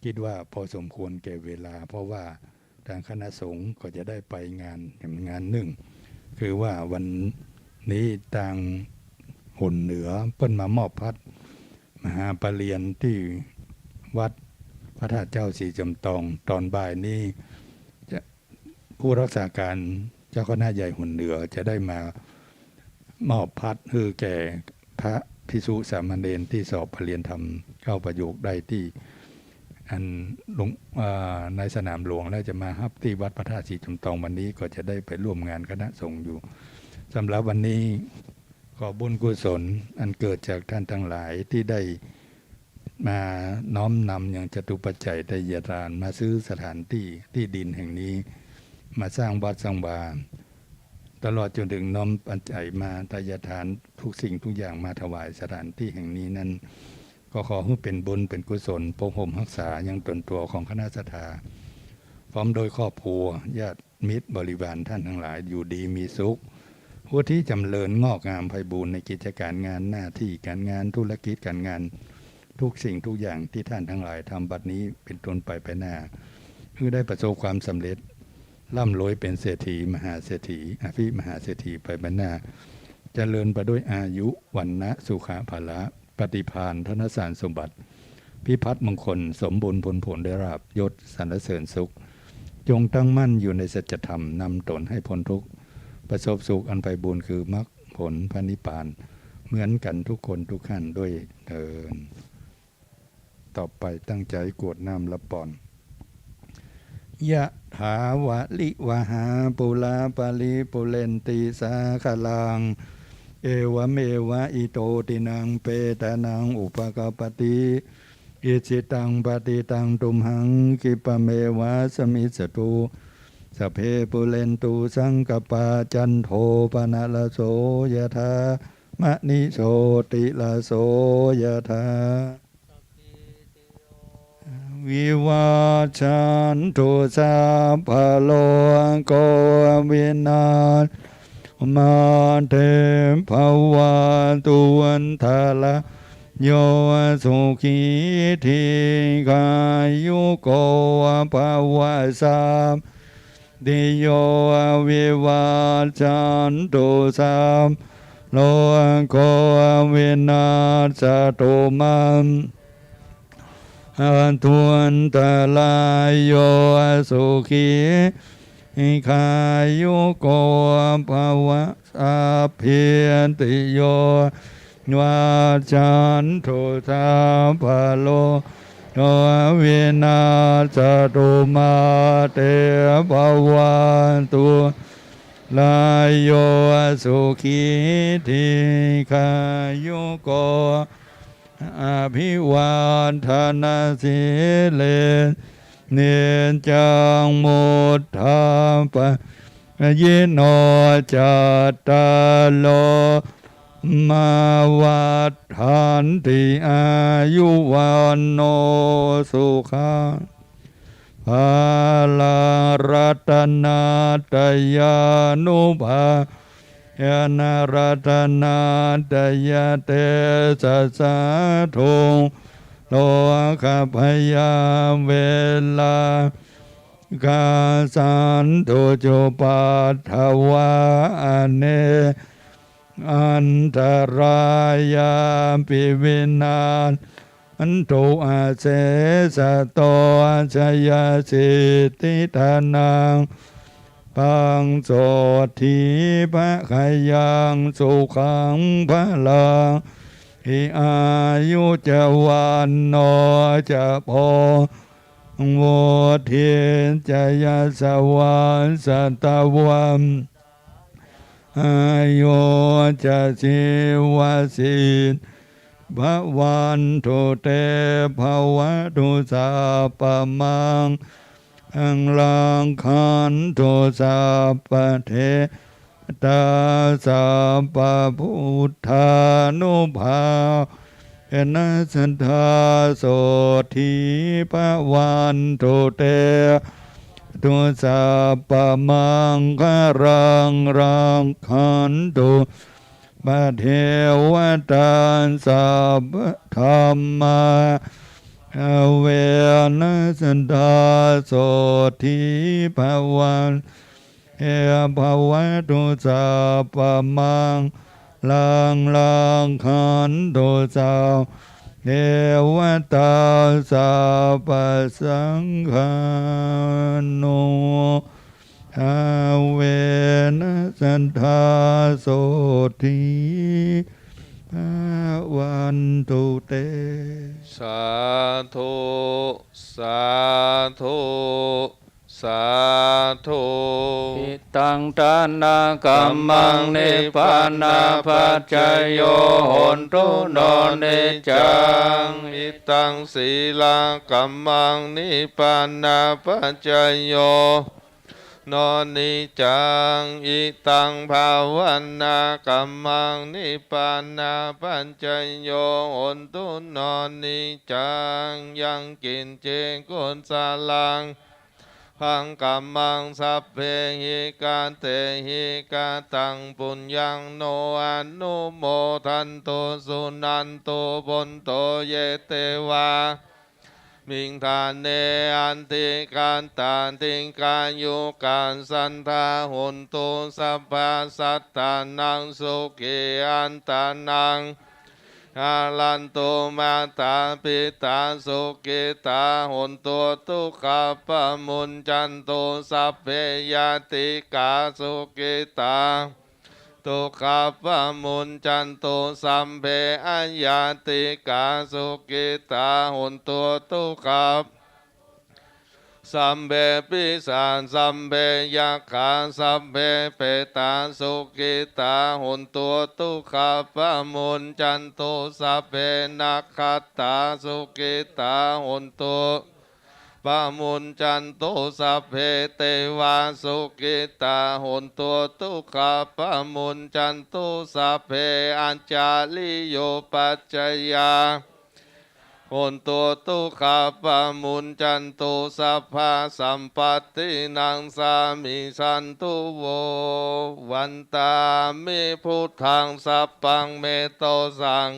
[SPEAKER 3] คิดว่าพอสมควรแก่เวลาเพราะว่าทางคณะสงฆ์ก็จะได้ไปงานหนึ่ง คือว่าวันนี้ทางหุ่นเหนือเปิ้นมามอบพัดมหาปรริญญาที่วัดพระธาตุเจ้าศรีจำตองตอนบ่ายนี้จะผู้รักษาการเจ้าคณะใหญ่หุ่นเหนือจะได้มามอบพัดคือแก่พระภิกษุสามเณรที่สอบปรริญญาธรรมเข้าประโยคได้ที่อันในสนามหลวงแล้วจะมาฮับที่วัดพระธาตุศรีจำตองวันนี้ก็จะได้ไปร่วมงานคณะสงฆ์อยู่สำหรับวันนี้ขอบุญกุศลอันเกิดจากท่านทั้งหลายที่ได้มาน้อมนำอย่างจตุปัจจัยไตรยทานมาซื้อสถานที่ดินแห่งนี้มาสร้างวัดสร้างวาตลอดจนถึงน้อมปัจจัยมาไตรยทานทุกสิ่งทุกอย่างมาถวายสถานที่แห่งนี้นั้นก็ขอให้เป็นบุญเป็นกุศลปกห่มรักษาอย่างตนตัวของคณะศรัทธาพร้อมโดยครอบครัวญาติมิตรบริวารท่านทั้งหลายอยู่ดีมีสุขผู้ที่จำเริญงอกงามไพบูรณ์ในกิจการงานหน้าที่การงานธุรกิจการงานทุกสิ่งทุกอย่างที่ท่านทั้งหลายทำบัดนี้เป็นต้นไปหน้าเพื่อได้ประสบความสำเร็จร่ำรวยเป็นเศรษฐีมหาเศรษฐีอภิมหาเศรษฐีไปหน้าเจริญไปด้วยอายุวันนะสุขภาละปฏิภาณธนสารสมบัติพิพัฒน์มงคลสมบูรณ์ผลได้ราบยศสรรเสริญสุขจงตั้งมั่นอยู่ในสัจธรรมนำตนให้พ้นทุกข์ประสบสุขอันไพบูรณ์คือมรรคผลพระนิพพานเหมือนกันทุกคนทุกขั้นด้วยเถิดต่อไปตั้งใจกรวดน้ำละปอนยะถาวะลิวหาปุลาปาลิปุเรนติสาคลังเอวเมวะอิโตตินังเปตานังอุปกปติอิจิตังปฏิตังตุมหังกิปะเมวะสมิสตุสัพเพปุเรนตุสังกปาจันโทปนะละโสยะถามะนิโสติละโสยะถาวิวาชันตุสัพพะโลกวินาศมาเตภวะตุวันทาละโยสุขีทีกายุโกภวะสามดิโยวิวาชันตุสัพโลกวินาศตุมังอันทวนตะลายโยสุขีคายุโกภวะสัพเพติโยวาจันตุสัพพะโลกวินาศตุมาเตภวันตุลายโยสุขีทีคายุโกอภิวาทนาสิเลเนจังมุทธาปะยิโนจัตตาโลมาวัฏฐานติอายุวันโนสุขังภาลารัตนาตยานุภายานารัตนาตยาเตสัสสะทุงโลกพยาเวลากาสันตุจุปัฏฐวะเนอันตรายาปิวินาศอันตุอาเสสะโตชยสิทธิธนังปังโสทีภะขยังสุขังพลังอิอายุจะวันโนจะโพโวเทียนจะยาสวันสัตวัมอายุจะชีวสิทธิภวันตุเตภวะตุสัพพมังอังลังคันตุสัพพเทตาสัพพพุทธานุภาเอนะสัทธาโสธีภวันตุเตตุสัพพมังคารังคันตุปะเทวตาสัพพธรรมาเวนะสันทาโสธีภวัน เอภวะตุสัพพมังลังคันตุสาเทวตาสัพพสังฆานุอาเวนะสันทาโสทิภาวันตุเต
[SPEAKER 1] สาธุสาธุสาธุ
[SPEAKER 2] อิตังทานากัมมังนิพพานาปัจจยโยโหนตุโนนิจัง
[SPEAKER 1] อิตังศีลากัมมังนิพพานาปัจจยโยโนนิจังอิตังภาวันนากัมมังนิพพานาปัจจยโยโหนตุโนนิจังยังกินเจกุนสาลังพังกัมมังสัพเพหิกาเตหิกาตังปุญญังโนอนุโมทันโตสุนันโตบนโตเยเตวามิงทานเนอันติการตานติการยุการสันทาหุนตุสัพพะสัตตานังสุขีอันตานังอาลันตุมาตาปิตาสุกิตาหุนตัวทุกขปะมุนจันตุสัพเพยติกาสุกิตาทุกขปะมุนจันตุสัมเพอัญญาติกาสุกิตาหุนตัวทุกขสัมเบปิสานสัมเบยักขาสัมเบเปตาสุกิตาหุนตัวทุกขปะมุนจันตุสัพเพนักขัตตาสุกิตาหุนตัวปะมุนจันตุสัพเพเทวาสุกิตาหุนตัวทุกขปะมุนจันตุสัพเพอัญจาลิโยปัจจยาหุนตัวทุกขปะมุนจันตุสัพพะสัมปัตตินังสามิสันตุโววันตามิพุทธังสัพพังเมโตสัง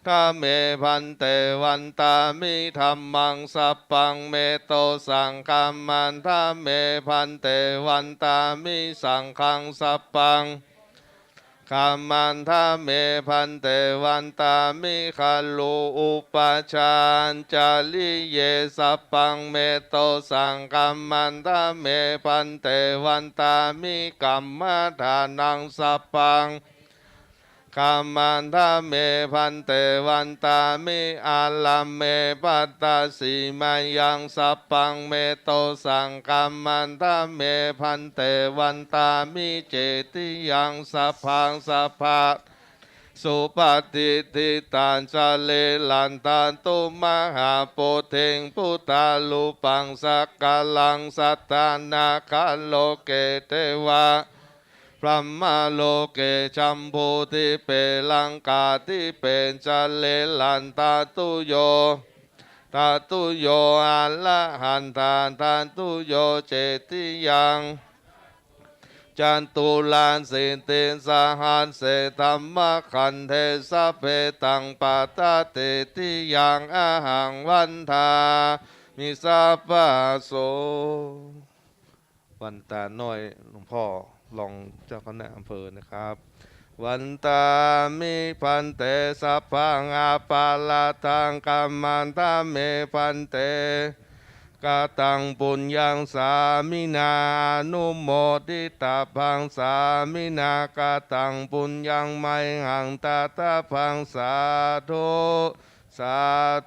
[SPEAKER 1] ฆาเมพันเตวันตามิธัมมังสัพพังเมโตสังฆามันทาเมพันเตวันตามิสังฆังสัพพังขามมันทาเมพันเตวันตามิคัลลูอุปชาญจาลิเยสัพพังเมโตสังฆามันทาเมพันเตวันตามิกัมมทานังสัพพังขามมันทาเมพันเตวันตามิอาลัมเมปัตตาสีมายังสัพพังเมโตสังฆามันทาเมพันเตวันตามิเจติยังสัพพังสัพพะสุปฏิทิตันชะเลลันตันตุมหาโพเทงพุทธาลุปังสักกาลังสัตตานาคาโลเกเทวาพระมโลเกชัมพูทิเปลังกาทิเป็นจะเลลันตาตุโยตาตุโยอัลละหันตาตาตุโยเจติยังจันตุลานสินติสหันเสธรรมขันเทสะเพตังปาตาเตติยังอาหังวันทามิสัพพะโสวันตาน้อยหลวงพ่อรองเจ้าคณะอำเภอนะครับวันตามิพันเตสัพพังอาปาลาทังกัมมันตาเมพันเตกาตังปุญญังสามินานุโมทิตาพังสามินากาตังปุญญังไมหังตาตาพังสาธุสา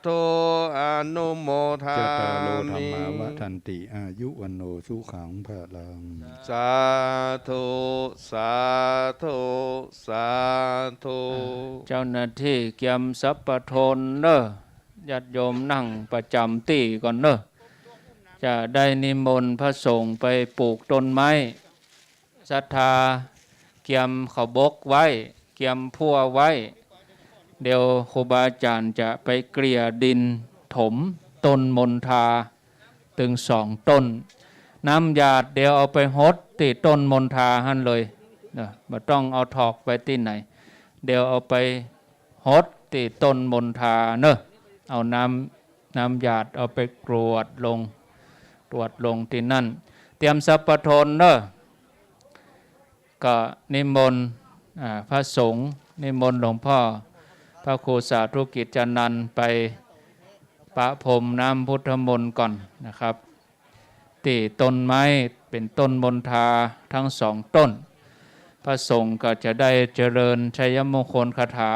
[SPEAKER 1] ธุอนุโมทา
[SPEAKER 3] จตารโลธรร
[SPEAKER 1] มิ
[SPEAKER 3] มาวทันติอายุวันโนสุขังพลัง
[SPEAKER 1] สาธุสาธุสาธุ
[SPEAKER 2] เจ้าหน้าที่เกียมสัพพทนเนอะญาติโยมนั่งประจำที่ก่อนเนอะจะได้นิมนต์พระสงฆ์ไปปลูกต้นไม้ศรัทธาเกียมเขาบกไว้เกียมพั่วไว้เดี๋ยวครูบาอาจารย์จะไปเกลี่ยดินถมต้นมณฑาถึง2 ต้นน้ำหยาดเดี๋ยวเอาไปฮดที่ต้นมณฑาหั่นเลยนะไม่ต้องเอาถอกไปที่ไหนเดี๋ยวเอาไปฮดที่ต้นมณฑาเนอะเอาน้ำหยาดเอาไปกรวดลงที่นั่นเตรียมสัพพทนเนอะ ก็นิมนต์พระสงฆ์นิมนต์หลวงพ่อพระครูสาธุกิจจนันท์ไปประพรมน้ำพุทธมนต์ก่อนนะครับที่ต้นไม้เป็นต้นมณฑาทั้งสองต้นพระสงฆ์ก็จะได้เจริญชัยมงคลคาถา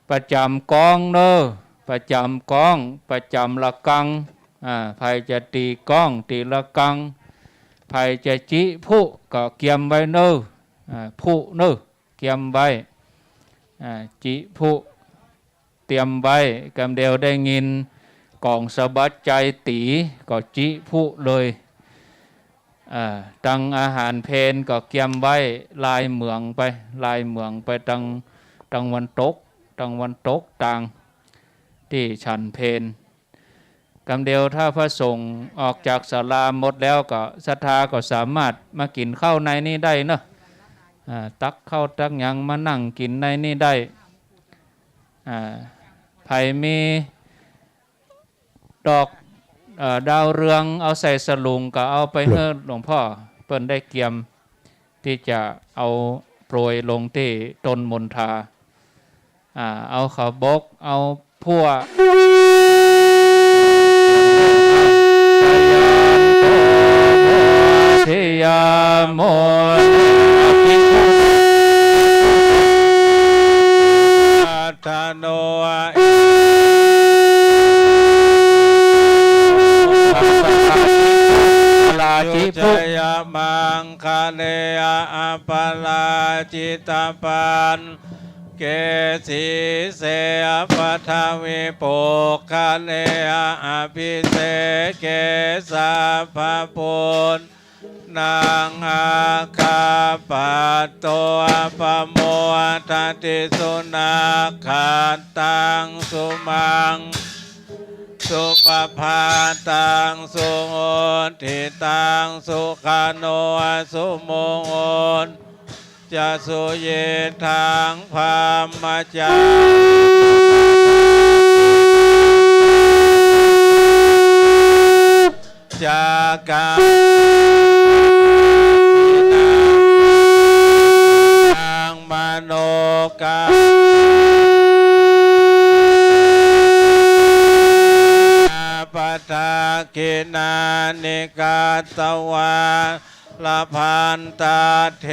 [SPEAKER 2] ประจำกองเนอประจำกองประจำละกังใครจะตีกองตีละกังใครจะจิผู้ก็เกียมไว้เนอผู้เนอเกียมไว้จิผู้เตรียมไว้กำเดียวได้ยินกองสะบัดใจตีก็จิผู้เลยตังอาหารเพนก็เกียมไว้ลายเมืองไปตังวันตกต่างที่ฉันเพนกำเดียวถ้าพระสงฆ์ออกจากศาลาหมดแล้วก็ศรัทธาก็สามารถมากินข้าวในนี้ได้เนอะตักข้าวตักหยังมานั่งกินในนี้ได้ไผ่มีดอกดาวเรืองเอาใส่สลุงก็เอาไปให้หลวงพ่อเปิ้นได้เกียมที่จะเอาโปรยลงที่ต้นมณฑาเอาขาวบกเอาพั่วทิยามนตาโนจิจยมังคาเนอปลาจิตาปันเกสีเสปทาวิปุคาเนอภิเสเกสาภาปุณนางอาคาปัตโตปโมทัติสุนาขาตังสุมังสุปภาตังสุโหติตังสุขาโนสุโมโหจะสุเยทางพามจาจากางมโนกาปัตตากินานิกาตวาลพันตาเท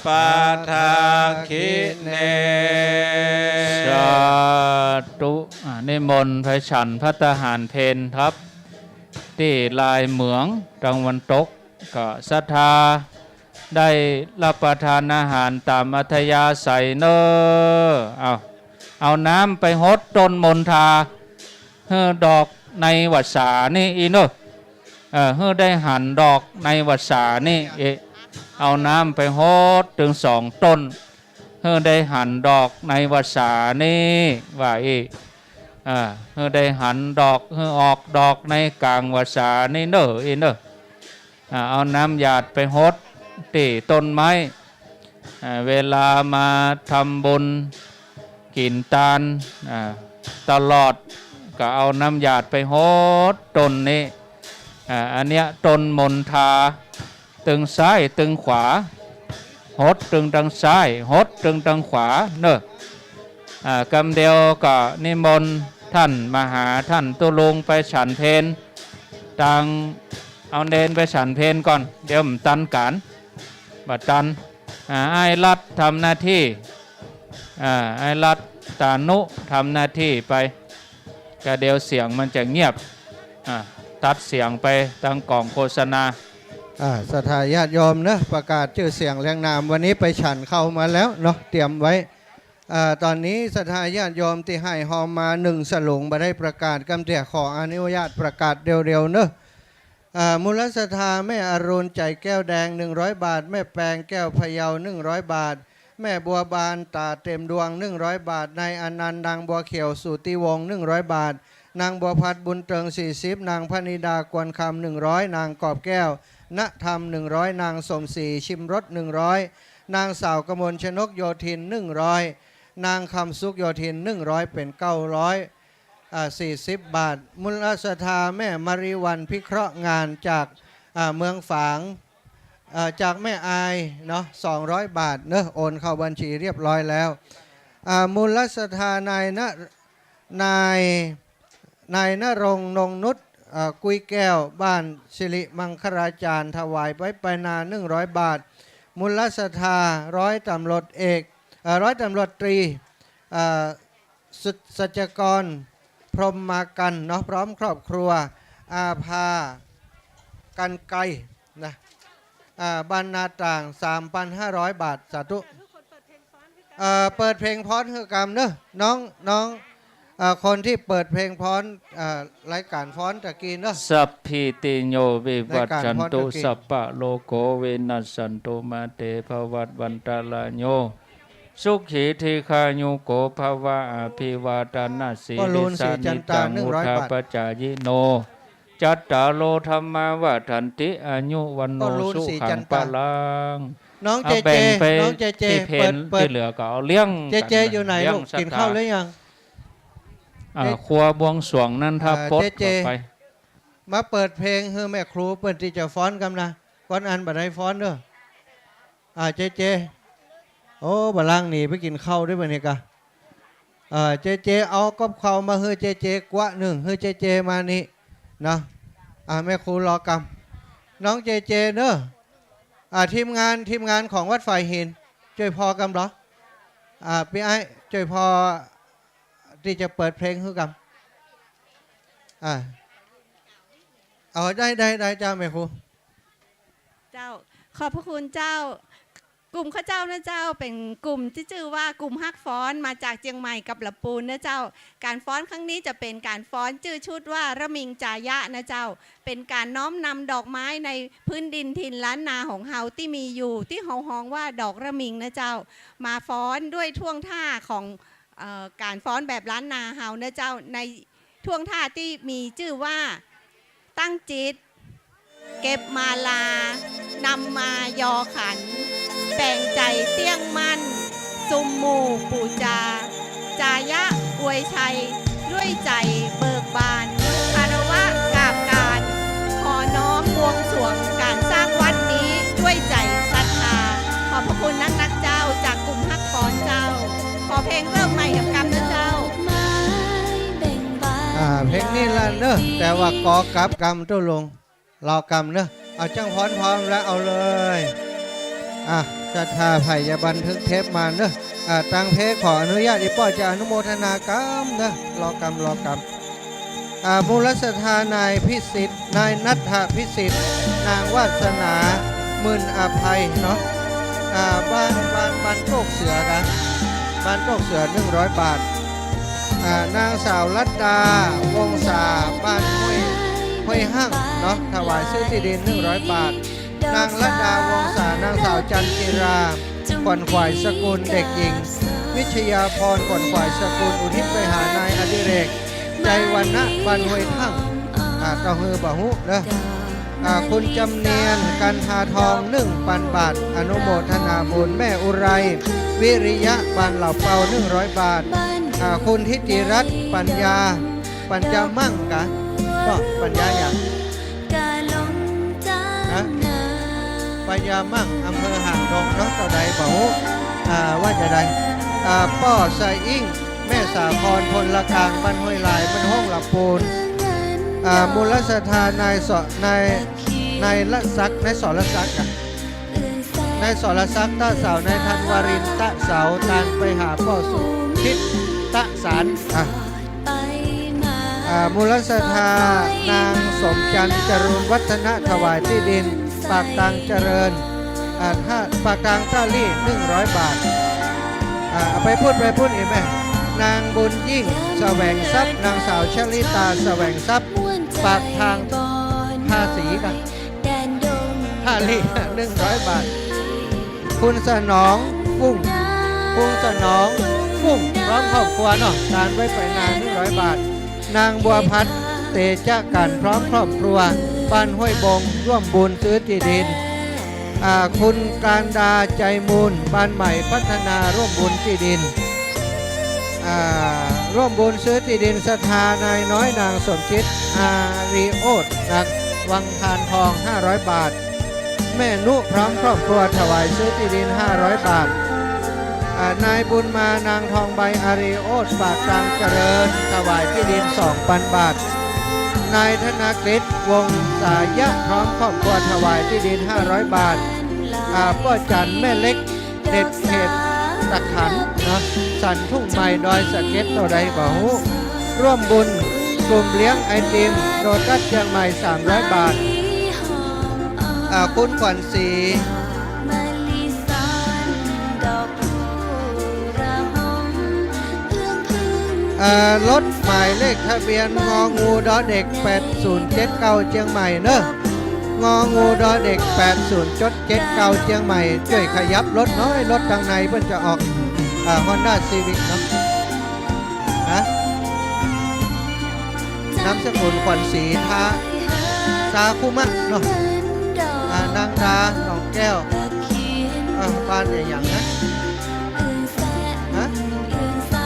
[SPEAKER 2] ปัทธาคิเนสาธุนิมนต์พระฉันพระทหารเพนครับที่ลายเหมืองตะวันตกก็ศรัทธาได้รับประทานอาหารตามอัธยาศัยเนอเอาน้ำไปหดต้นมณฑาเฮือดอกในวัดสานี่อีเนเฮือได้หั่นดอกในวัดสานี่เอาน้ำไปหดถึง2 ต้นเฮือได้หั่นดอกในวัดสานี่ว่าเฮือได้หั่นดอกเฮือออกดอกในกลางวัดสานี่เนอเอาน้ำหยาดไปหดที่ต้นไม้เวลามาทำบุญกินตาลตลอดก็เอาน้ำหยาดไปหดต้นนี้อันเนี้ยต้นมณฑาตึงซ้ายตึงขวาหดตึงทางซ้ายหดตึงทางขวาเนอะกำเดียวก็นิมนต์ท่านมหาท่านตุลุงไปฉันเพลตังเอาเดินไปฉันเพลก่อนเดี๋ยวมันตันการบัดตันไอ้รัดทำหน้าที่ไอ้รัดตานุทำหน้าที่ไปก็เดี๋ยวเสียงมันจะเงียบตัดเสียงไปทางกล่องโฆษณา
[SPEAKER 4] ศรัทธาญาติโยมนะประกาศชื่อเสียงแรงนามวันนี้ไปฉันเข้ามาแล้วเนาะเตรียมไว้ตอนนี้ศรัทธาญาติโยมที่ให้หอมมา1 สลุงมาได้ประกาศกำเตียขออนุญาตประกาศเร็วๆเนอะมูลศรัทธาแม่อรุณใจแก้วแดง100 บาทแม่แปงแก้วพะเยา100 บาทแม่บัวบานตาเต็มดวง100 บาทนายอนันต์นางบัวเขียวสุติวงศ์100 บาทนางบัวพัดบุญเติง40นางพนิดากวนคำ100นางกอบแก้วณธรรม100นางสมศรีชิมรส100นางสาวกมลชนกโยธิน100นางคำสุกโยธิน100เป็น940 บาทมูลศรัทธาแม่มาริวันพิเคราะห์งานจากเมืองฝาง จากแม่อายเนาะ200 บาทเนอะโอนเข้าบัญชีเรียบร้อยแล้วมูลศรัทธานายณรงค์นงนุชกุยแก้วบ้านสิริมังคลาจารย์ถวายไว้ไปนา100 บาทมูลศรัทธาร้อยตำรวจเอกร้อยตำรวจตรีสัจกรพรหมมากันเนาะพร้อมครอบครัวอาภากันไกนะบ้านนาต่าง 3,500 บาทสาธุเปิดเพลงพรคือกรรมเนอะน้องคนที่เปิดเพลงพรรายการพรตะกี้เนอะ
[SPEAKER 2] สัพพิติโยวิวัตชันตุ
[SPEAKER 4] ในการพรตะกี้
[SPEAKER 2] สัพพะโลโกวินัสสันตุมาเตภวัตวันตาลโยสุขีทีคายุโกภวะอภิวาทนาสี
[SPEAKER 4] ก็ลู
[SPEAKER 2] ริ
[SPEAKER 4] น
[SPEAKER 2] สา
[SPEAKER 4] สีจั
[SPEAKER 2] นิ
[SPEAKER 4] นตา
[SPEAKER 2] จังอุ
[SPEAKER 4] 100
[SPEAKER 2] ทา
[SPEAKER 4] บาท
[SPEAKER 2] ปจายิโนจัตตาโลธรรมาวาทันติอายุวันโน
[SPEAKER 4] ก็ลูน
[SPEAKER 2] สุ
[SPEAKER 4] สี
[SPEAKER 2] ขั
[SPEAKER 4] จั
[SPEAKER 2] ง
[SPEAKER 4] น
[SPEAKER 2] ปะ
[SPEAKER 4] ตา
[SPEAKER 2] ลัง
[SPEAKER 4] น้องเจ
[SPEAKER 2] เอา
[SPEAKER 4] เจ
[SPEAKER 2] แบ่งไป
[SPEAKER 4] น้องเจเจ
[SPEAKER 2] ที่เพ
[SPEAKER 4] เปิ
[SPEAKER 2] น
[SPEAKER 4] ดเปิ
[SPEAKER 2] ที่
[SPEAKER 4] ด
[SPEAKER 2] เหลือก็เอาเลี้ยง
[SPEAKER 4] เจเจอยู่ไหน
[SPEAKER 2] เลี้
[SPEAKER 4] ลูก
[SPEAKER 2] ศรัทธ
[SPEAKER 4] กินข้าวหรือยัง
[SPEAKER 2] ครัวบวงสรวงนั่นถ้าปลด
[SPEAKER 4] เจ
[SPEAKER 2] ต่อไป
[SPEAKER 4] มาเปิดเพลงเฮ้แม่ครูเปิดที่จะฟ้อนกันนะก้อนอันบัดไดฟ้อนเด้อเจเจโอ้บลังหนีไปกินข้าวด้วยบัดนี้กะเจเจเอากับข้าวมาเฮ้เจเจกวะหนึ่งเฮ้เจเจมานี่นะแม่ครูรอกำน้องเจเจเนอะทีมงานของวัดฝ่ายหินช่วยพอกำเหรอพี่ไอ้ช่วยพอที่จะเปิดเพลงให้กำได้เจ้าแม่ครู
[SPEAKER 5] เจ้าขอบพระคุณเจ้า กลุ่มข้าเจ้านะเจ้าเป็นกลุ่มที่ชื่อว่ากลุ่มฮักฟ้อนมาจากเชียงใหม่กับละปูนนะเจ้าการฟ้อนครั้งนี้จะเป็นการฟ้อนชื่อชุดว่าระมิงจายะนะเจ้าเป็นการน้อมนำดอกไม้ในพื้นดินถิ่นล้านนาของเฮาที่มีอยู่ที่เฮาฮ้องว่าดอกระมิงนะเจ้ามาฟ้อนด้วยท่วงท่าของการฟ้อนแบบล้านนาเฮานะเจ้าในท่วงท่าที่มีชื่อว่าตั้งจิตเก็บมาลานำมายอขันแป่งใจเตี้ยงมั่นซุมหมู่ปูจาจายะอวยชัยด้วยใจเบิกบานคารวะกราบการขอน้อมบวงสรวงการสร้างวัดนี้ด้วยใจศรัทธาขอบพระคุณนักเจ้าจากกลุ่มฮักฟ้อนเจ้าขอเพลงเริ่มใหม่กับกรรมนะเจ้า
[SPEAKER 4] เพลงนี้ละเนอะแต่ว่ากอกับกำตัวลงรอกำเนอะเอาจังพร้อมแล้วเอาเลยศรัทธาไผ่ยาบันทึกเทปมาเนอะตังเพขออนุญาตอีป้อจะอนุโมทนากรรมเนอะรอกำมูลศรัทธานายพิสิทธิ์นายนัทธพิสิทธิ์นางวาสนาหมื่นอภัยเนาะบ้านโคกเสือนะบ้านโคกเสือ100 บาทนางสาวรัตดาวงศาบ้านห้วยห้างเนาะถวายซื้อที่ดิน100 บาทนางรัตดาวงศานางสาวจันจิราขวัญขวายสกุลเด็กหญิงวิชยาพรขวัญขวายสกุลอุทิศไปหานายอดิเรกใจวันนะบ้านห้วยทั้งเต้าฮือบะฮุเด้อคุณจำเนียนกันทาทอง1,000 บาทอนุโมทนาบุญแม่อุไรวิริยะบ้านเหล่าเปา100 บาทคุณทิติรัตน์ปัญญามั่งกะก็ปัญญาอย่างนะปัญญามั่งอำเภอหางดงเนาะเจ้าใดบอกว่าจะใดป้อใส่อิ่งแม่สาครพลละกลางบ้านห้วยลายบ้านห้องลำปูนมูลศรัทธานายละซักนายสรศักดิ์นายสรศักดิ์ตาเสานายธันวารินตะเสาตานไปหาพ่อสุทิศตะสารมูลศรัทธานางสมจันทร์จรูนวัฒนะถวายที่ดินปากตังเจริญปากตังท่าลี่100 บาทเอาไปพูดอีกไหมนางบุญยิ่งแสวงทรัพย์นางสาวชลิตาแสวงทรัพย์ปากทางภาษีกันท่าลี่100 บาทคุณสนองฟุ้งสนองฟุ้งพร้อมครอบครัวเนาะทานไว้ไปนาน100 บาทนางบัวพัฒน์เตชะกันพร้อมครอบครัวบ้านห้วยบงร่วมบุญซื้อที่ดินคุณการดาใจมูลบ้านใหม่พัฒนาร่วมบุญที่ดินร่วมบุญซื้อที่ดินศรัทธานายน้อยนางสมจิตอาริโอตนักวังทานทอง500 บาท แม่นุพร้อมครอบครัวถวายซื้อที่ดิน500 บาทนายบุญมานางทองใบอาริโอสปากกลางเจริญถวายที่ดิน 2,000 บาทนายธนกฤษวงศ์สายะพร้อมครอบครัวถวายที่ดิน500 บาทพ่อจันแม่เล็กเด็ดเขตตะขันนะสันทุ่งใหม่ดอยสะเก็ดต่อใดบ่ฮู้ร่วมบุญกลุ่มเลี้ยงไอติมโรตัสเชียงใหม่300 บาทคุณขวัญศรีรถหมายเลขทะเบียนงองูดอเด็ก8079เชียงใหม่เนอะงองูดอเด็ก8079เชียงใหม่ช่วยขยับรถน้อยรถทางในเพื่อนจะออกHonda Civic เนาะนะนามสกุลขวัญศรีตาคุมะเนาะนางดาหนองแก้วบ้านอย่างนะ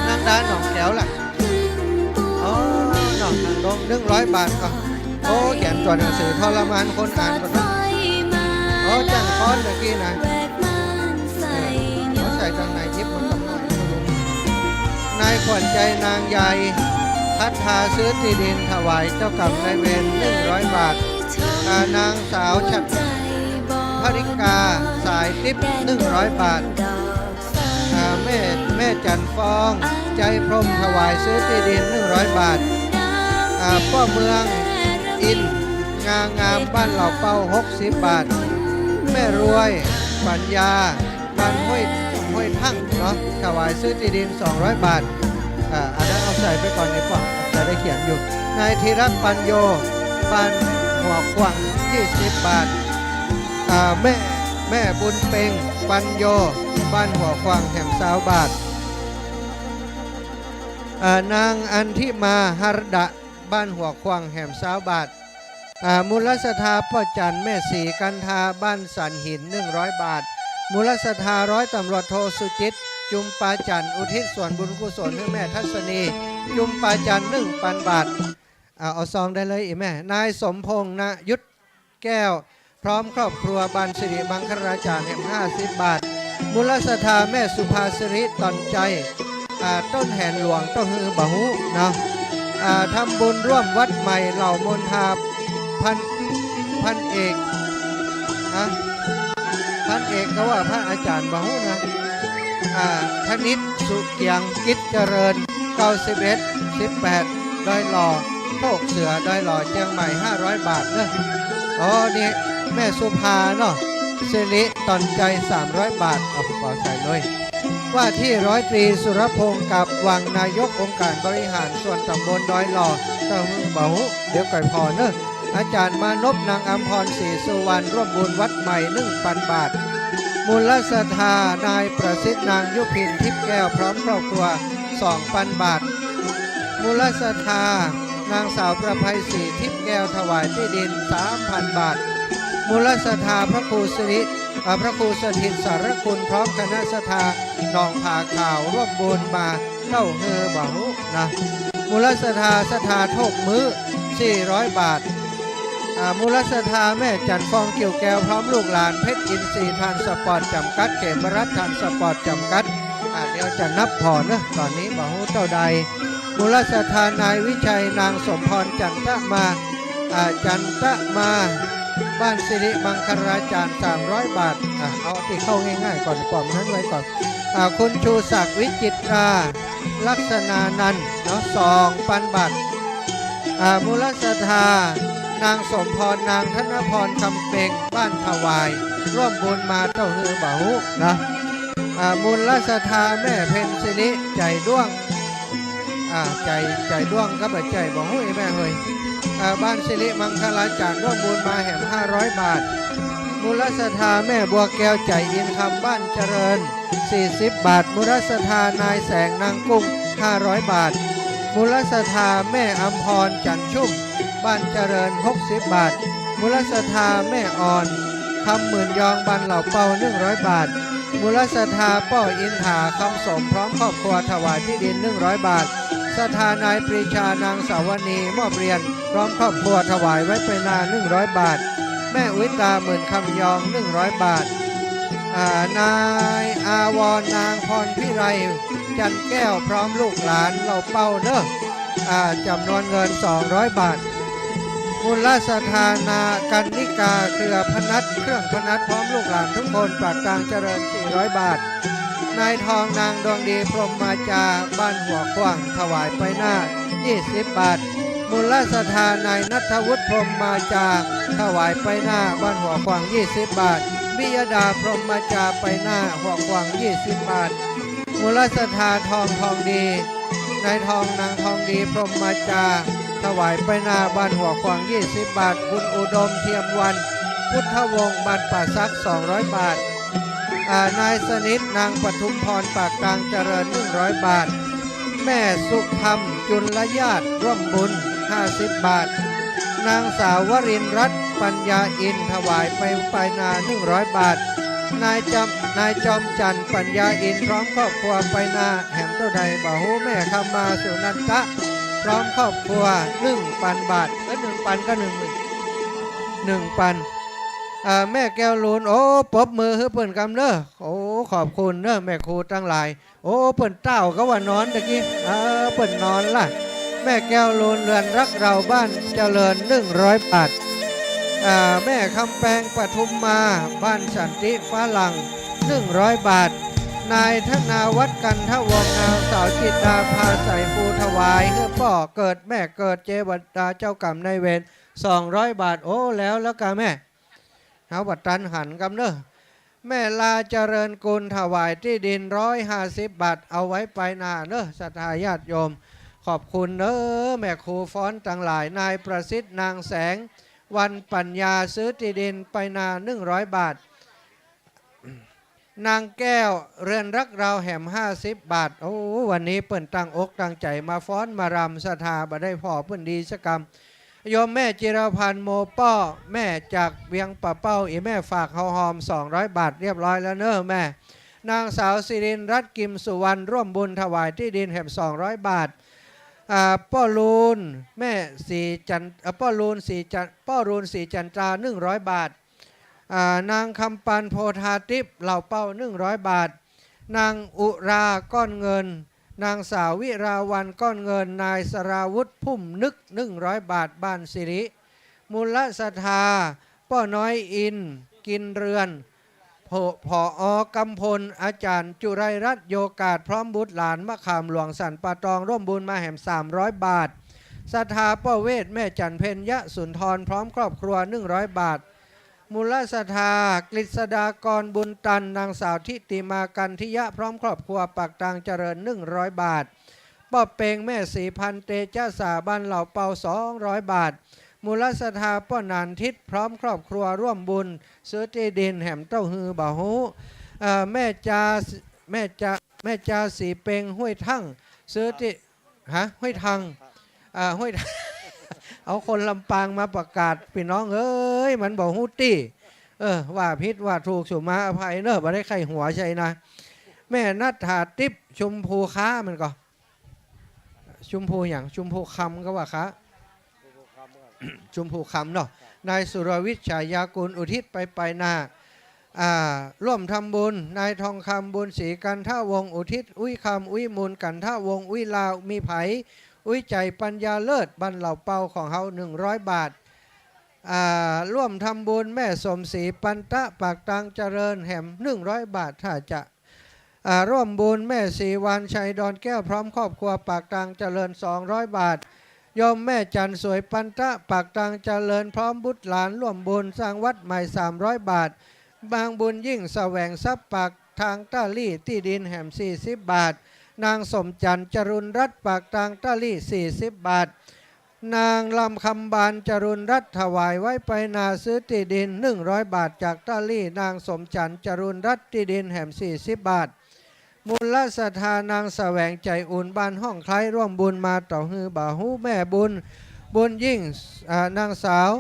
[SPEAKER 4] นางดาหนองแก้วล่ะอ๋อหนองลง100 บาทก็โอ้เขียนตัวหนังสือทรมานคนอ่านก็ต้องโอ้จังคอนเมื่อกี้นะเขาใส่ทางไหนยิบมันทำหน่อยนายขวัญใจนางใหญ่ทัดทาซื้อที่ดินถวายเจ้ากรรมนายเวร100 บาทนางสาวชัดภริกาสายทิพย์100 บาทแม่จันฟองใจพรมถวายซื้อที่ดิน100 บาทพ่อเมืองอินงามบ้านเหล่าเป้า60 บาทแม่รวยปัญญาบ้านห้วยทั้งเนาะถวายซื้อที่ดิน200 บาทอันนั้นเอาใส่ไปก่อนในกล่องจะได้เขียนอยู่นายธีรปัญโยบ้านหัวขวาง20 บาทแม่บุญเพ็งปัญโยบ้านหัวขวางแห่ม20 บาทนางอันทิมาหรดะบ้านหัวขวางแห่ม20 บาทมูลสถาพ่อจันแม่สีกันทาบ้านสันหิน100 บาทมูลสถาร้อยตำรวจโทสุจิตจุมปาจันอุทิศส่วนบุญกุศลให้แม่ทัศนีจุมปาจัน1,000 บาทเอาซองได้เลยอีแม่นายสมพงษ์นะยุทธแก้วพร้อมครอบครัวบานสิริมังคลาจารย์แห่ง50 บาทมูลสถาแม่สุภาสิริตอนใจต้นแห่นหลวงต้นฮือบะฮุเนาะทำบุญร่วมวัดใหม่เหล่ามนทาพันเอกพันเอกก็ว่าพระอาจารย์บะฮุนะธนิตสุเกียงกิจเจริญ91 18ดอยหล่อโชคเสือดอยหล่อเชียงใหม่500 บาทเนอะอ๋อนี่แม่สุภาเนาะสิริตอนใจ300 บาทเอากระเป๋าใส่เลยว่าที่100 ตรีสุรพงศ์กับวังนายกองค์การบริหารส่วนตำบลดอยหล่อตำบลบ่าหุเดี๋ยวก่อยพอเนอะอาจารย์มานพนางอัมพรศรีสุวรรณร่วมบุญวัดใหม่ 1,000 บาทมูลศรัทธานายประสิทธิ์นางยุพินทิพย์แก้วพร้อมครอบครัว 2,000 บาทมูลศรัทธานางสาวประภัยศรีทิพย์แก้วถวายที่ดิน 3,000 บาทมูลศรัทธาพระครูสิริพระครูสถิตสารคุณพร้อมคณะศรัทธาหนองผาข่าวร่วมบุญมาเต้าเฮอบ่าหุนะมูลศรัทธาศรัทธาโทกมื้อ400 บาทมูลศรัทธาแม่จันฟองเกี่ยวแก้วพร้อมลูกหลานเพชรอินทรีย์ทานสปอร์ตจำกัดเขมรัฐทานสปอร์ตจำกัดเดี๋ยวจะนับพอนะตอนนี้บ่าหุเต้าใดมูลศรัทธานายวิชัยนางสมพรจันทมาบ้านสิริมังคลาจารย์300 บาทเอาที่เข้าง่ายๆก่อนปล่อมนั้นไว้ก่อนคุณชูศักดิ์วิจิตราลักษณานันท์เนาะ2,000 บาทมูลศรัทธานางสมพรนางธนพรคำเปงบ้านถวายร่วมบุญมาเต้าฮือบ่าหุนะมูลศรัทธาแม่เพ็ญสิริใจด้วงใจด้วงก็แบบใจบ่าหุแม่เฮ้ยบ้านสิริมังคลาจารย์ร่วมบุญมาแห่ม500 บาทมูลศรัทธาแม่บัวแก้วใจอินคำบ้านเจริญ40 บาทมูลศรัทธานายแสงนางกุ้ง500 บาทมูลศรัทธาแม่อัมพรจันชุ่มบ้านเจริญ60 บาทมูลศรัทธาแม่อ่อนคำหมื่นยองบ้านเหล่าเป่า100 บาทมูลศรัทธาป้ออินถาคำสมพร้อมครอบครัวถวายที่ดิน100 บาทศรัทธานายปรีชานางสาวณีมอบเรียนพร้อมครอบครัวถวายไว้เป็นนา100 บาท แม่อุยตาหมื่นคำยอง100 บาทนายอาวรนางพรพิไรจันแก้วพร้อมลูกหลานเหล่าเป้าเนอะจำนวนเงิน200 บาทมูลสถานากันนิกาเครือพนัสเครื่องพนัสพร้อมลูกหลานทุกคนปากกลางเจริญ400 บาทนายทองนางดวงดีพรหมมาจาบ้านหัวขว้างถวายไปหน้า20 บาทมูลสถานายนัทวุฒิพรหมมาจาถวายไปหน้าบ้านหัวขว้าง20 บาทบิยดาพรหมมาจาไปหน้าหัวขว้าง20 บาทมูลสถาทองดีนายทองนางทองดีพรหมมาจาถวายไปหน้าบ้านหัวขวาง20 บาทบุญอุดมเทียมวันพุทธวงศ์บ้านป่าซัก200 บาทนายสนิทนางปทุมพรปากกลางเจริญ100 บาทแม่สุธรรมจุลญาติร่วมบุญ50 บาทนางสาววรินทร์รัตน์ปัญญาอินถวายไปนา100 บาทนายจอมจันทร์ปัญญาอินพร้อมครอบครัวไปนาแห่งเต้าใดบ่ฮู้แม่คำมาสุนันทะพร้อมครอบครัว1,000 บาท1,000ก็1,000แม่แก้วลูนโอ้ปรบมือให้เปิ่นกำเน้อโอ้ขอบคุณเน้อแม่ครูตั้งหลายโอ้เปิ่นเต้าก็ว่านอนตะกี้เปิ่นนอนล่ะแม่แก้วลูนเรือนรักเราบ้านเจริญ100 บาทแม่คำแปงปทุมมาบ้านสันติฟ้าหลัง100 บาทนายธนาวัฒน์กันทวงนางสาวจิตดาพาใส่ภูถวายเพื่อพ่อเกิดแม่เกิดเจวัตตาเจ้ากรรมนายเวร200 บาทโอ้แล้วกันแม่เอาบัตรตันหันกำเนอะแม่ลาเจริญกุลถวายที่ดิน150 บาทเอาไว้ไปนาเนอะศรัทธาญาติโยมขอบคุณเนอะแม่ครูฟ้อนต่างหลายนายประสิทธิ์นางแสงวันปัญญาซื้อที่ดินไปนา100 บาทนางแก้วเรือนรักเราแหม50 บาทโอ้วันนี้เปิ่นตั้งอกตั้งใจมาฟ้อนมารำศรัทธาบ่ได้พอเปิ่นดีสกรรมโยมแม่จิรพันธ์โมป้อแม่จากเวียงป่าเป้าอีแม่ฝากเฮาหอม200 บาทเรียบร้อยแล้วเนอะแม่นางสาวสิรินรัตน์กิมสุวรรณร่วมบุญถวายที่ดินแหม200 บาทป้อลูนแม่สีจันป้อลูนสีจันตรา100 บาทนางคำปันโพธาทิพย์เหล่าเป้า100 บาทนางอุราก้อนเงินนางสาววิราวันก้อนเงินนายสราวุธพุ่มนึก100 บาทบ้านสิริมูลศรัทธาป้อน้อยอินกินเรือนผอกำพลอาจารย์จุไรรัตน์โยกาศพร้อมบุตรหลานมะขามหลวงสันปะตองร่วมบุญมาแห่ม300 บาทศรัทธาป้อเวทแม่จันเพ็ญยะสุนทรพร้อมครอบครัว100 บาทมูลศรัทธากฤษฎากรบุญตันนางสาวทิติมากันทิยะพร้อมครอบครัวปากตางเจริญ100 บาทป้อเปงแม่สีพันเตจ้าสาบ้านเหล่าเปา200 บาทมูลศรัทธาป้อนานทิศพร้อมครอบครัวร่วมบุญซื้อที่ดินแหมเต้าฮือบ่าหูแม่จาสีเปงห้วยทั่งซื้อที่ห้วยทังห้วยเอาคนลำปางมาประกาศพี่น้องเอ้ยมันบอกฮู้ตี้ว่าพิษว่าถูกสุมาอภัยเนอะบ่ได้ไข่หัวใช่นะแม่นัทธาทิพย์ชุมพูค้ามันก็ชุมพูอย่างชุมพูคำก็ว่าค้าชุมพูคำเนาะนายสุรวิทย์ฉายากุลอุทิศไปนาร่วมทำบุญนายทองคำบุญศรีกันท่าวงอุทิศอุ้ยคำอุ้ยมูลกันท่าวงอุ้ยลาวมีไผอุ้ยใจปัญญาเลิศบันเหล่าเปาของเขา100 บาทร่วมทำบุญแม่สมศรีปันตะปากตังเจริญแหม100 บาทถ้าจะร่วมบุญแม่ศรีวันชัยดอนแก้วพร้อมครอบครัวปากตังเจริญ200 บาทโยมแม่จันสวยปันตะปากตังเจริญพร้อมบุตรหลานร่วมบุญสร้างวัดใหม่300 บาทบางบุญยิ่งแสวงทรัพย์ปากทางต้าลี่ที่ดินแหม40 บาทนางสมจันทร์จรุนรัตน์ปากทางต้าลี่40 บาทนางลำคำบานจรุนรัตน์ถวายไว้ไปนาซื้อที่ดิน100 บาทจากต้าลี่นางสมจันทร์จรุนรัตน์ที่ดินแหม40 บาทมูลศรัทธานางแสวงใจอุ่นบ้านห้องคล้ายร่วมบุญมาต่อฮือบ่าหูแม่บุญยิ่งนางสาว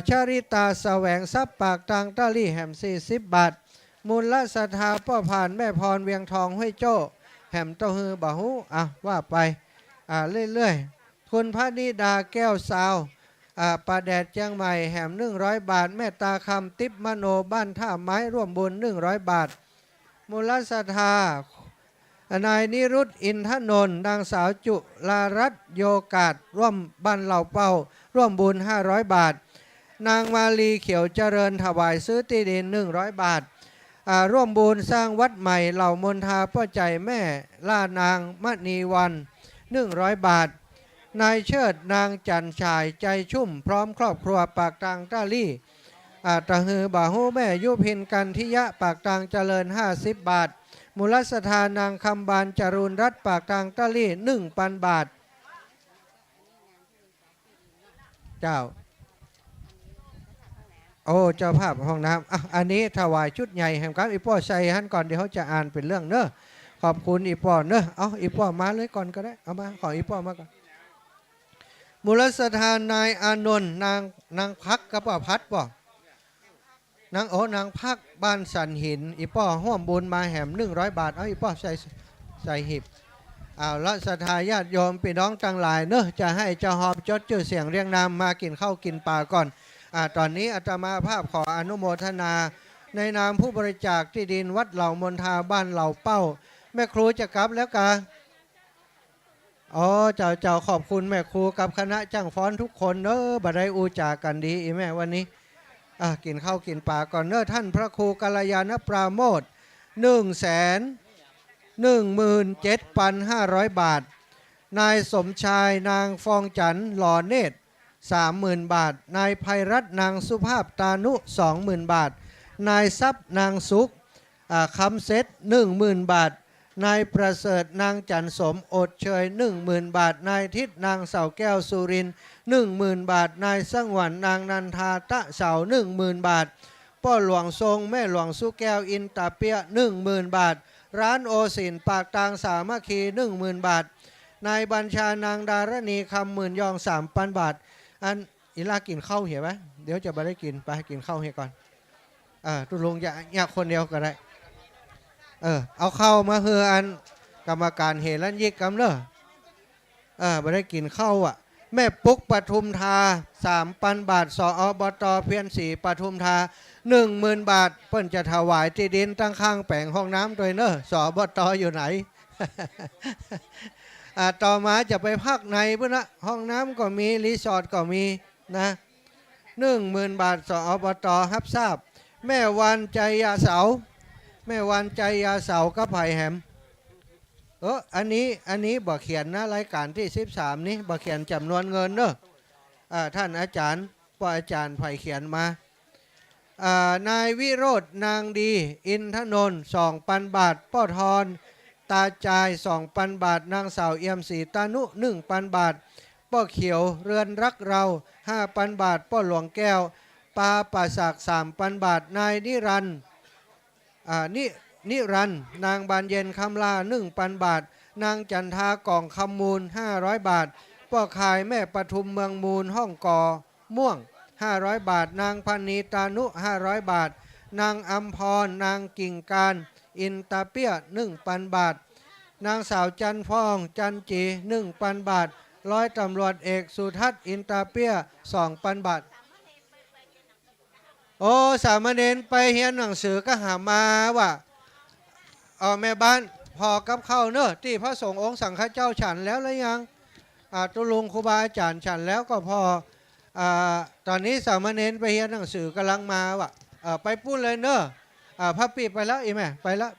[SPEAKER 4] ชาริตาแสวงทรัพย์ปากทางต้าลี่แหม40 บาทมูลศรัทธาป้อผ่านแม่พรเวียงทองห้วยโจ้แหมเต้าฮือบ่าหูว่าไปเรื่อยๆคุณพระนิดาแก้วสาว ป่าแดดเชียงใหม่แหม100 บาทแม่ตาคำติ๊บมโนบ้านท่าไม้ร่วมบุญ100 บาทมูลศรัทธานายนิรุตอินทนนท์นางสาวจุลารัตน์โยกาศร่วมบ้านเหล่าเป้าร่วมบุญ500 บาทนางมาลีเขียวเจริญถวายซื้อที่ดิน100 บาทร่วมบุญสร้างวัดใหม่เหล่ามนทาพ่อใจแม่ล่านางมณีวัน100 บาทนายเชิดนางจันฉายใจชุ่มพร้อมครอบครัวปากตางต้าลี่ตะฮือบาฮูแม่ยุพินกันทิยะปากตางเจริญ50 บาทมูลสถานางคำบานจรุณรัตน์ปากตางต้าลี่1,000 บาทเจ้าโอ้เจ้าภาพห้องน้ำอันนี้ถวายชุดใหญ่แห่งการอีป้อใส่ฮันก่อนเดี๋ยวเขาจะอ่านเป็นเรื่องเนอะขอบคุณอีป้อเนอะเอาอีป้อมาเลยก่อนก็ได้เอามาขออีป้อมาก่อนมูลสถานนายอานนท์นางพักกระป๋อพัดป่อนางพักบ้านสันหินอีป้อห่วมบุญมาแหม100 บาทเอาอีป้อใส่หิบละศรัทธาญาติโยมพี่น้องต่างหลายเนอะจะให้เจ้าหอบจดชื่อเสียงเรียงนามมากินข้าวกินปลาก่อนตอนนี้อาตมาภาพขออนุโมทนาในนามผู้บริจาคที่ดินวัดเหล่ามนทาบ้านเหล่าเป้าแม่ครูจะกลับแล้วกะเจ้าขอบคุณแม่ครูกับคณะจ้างฟ้อนทุกคนเนอะบัดได้อูจากันดีอีแม่วันนี้กินข้าวกินปลาก่อนเนอะท่านพระครูกัลยาณปราโมท117,500 บาทนายสมชายนางฟองจันทร์หล่อเนตร30,000 บาทนายภัยรัตน์นางสุภาพตานุ 20,000 บาทนายทรัพย์นางสุขคำเซ็ต10,000 บาทนายประเสริฐนางจันสมอดเชย10,000 บาทนายทิศนางเสาแก้วสุรินทร์10,000 บาทนายสังวรรค์นางนันทาตะเสา10,000 บาทพ่อหลวงทรงแม่หลวงสุแก้วอินตาเปีย10,000 บาทร้านโอสินปากตางสามัคคี 10,000 บาทนายบัญชานางดารณีคำหมื่นยอง 3,000 บาทอันอีลากินข้าวเห็นไหมเดี๋ยวจะไปได้กินไปกินข้าวให้ก่อนตุลุงอยากคนเดียวก็ได้เอาเข้ามาเฮืออันกรรมการเฮลันยิกกำเนอะไปได้กินข้าวแม่ปุ๊กปทุมทา 3,000 บาทสอบตเพียรศรีปทุมทา 10,000 บาทเพิ่นจะถวายที่ดินตั้งข้างแปลงห้องน้ำโดยเนอะสอบตอยู่ไหน ต่อมาจะไปพักในเพื่อนนะห้องน้ำก็มีรีสอร์ทก็มีนะ10,000 บาทสอบตรับทราบแม่วันใจยาเสาแม่วันใจยาเสาก็ไผ่แหมอันนี้บอกเขียนนะรายการที่13นี้บอกเขียนจำนวนเงินเนอะท่านอาจารย์ป้ออาจารย์ไผ่เขียนมานายวิโรจน์นางดีอินทนนท์ 2,000 บาทป้อทรตาจาย 2,000 บาทนางสาวเอี่ยมศรีตานุ 1,000 บาทป้อเขียวเรือนรักเรา 5,000 บาทป้อหลวงแก้วปาป่าศัก 3,000 บาทนายนิรันดร์นิรันดร์นางบานเย็นคำลา 1,000 บาทนางจันทากล่องคำมูล500 บาทป้อขายแม่ปทุมเมืองมูลห้องกอม่วง500 บาทนางพันนีตานุ500 บาทนางอัมพรนางกิ่งการอินตาเปีย 1,000 บาทนางสาวจันฟองจันจี 1,000 บาทร้อยตำรวจเอกสุทัศน์อินตาเปีย 2,000 บาทสามเณรไปเรียนหนังสือก็หามาว่าแม่บ้านพอกับเข้าเนอะที่พระสงฆ์องค์สังฆเจ้าฉันแล้วหรือยังตุลุงครูบาอาจารย์ฉันแล้วก็พอตอนนี้สามเณรไปเรียนหนังสือกำลังมาว่ะไปพูดเลยเนอะพระปีไปแล้วอีแม่ไปแล้ว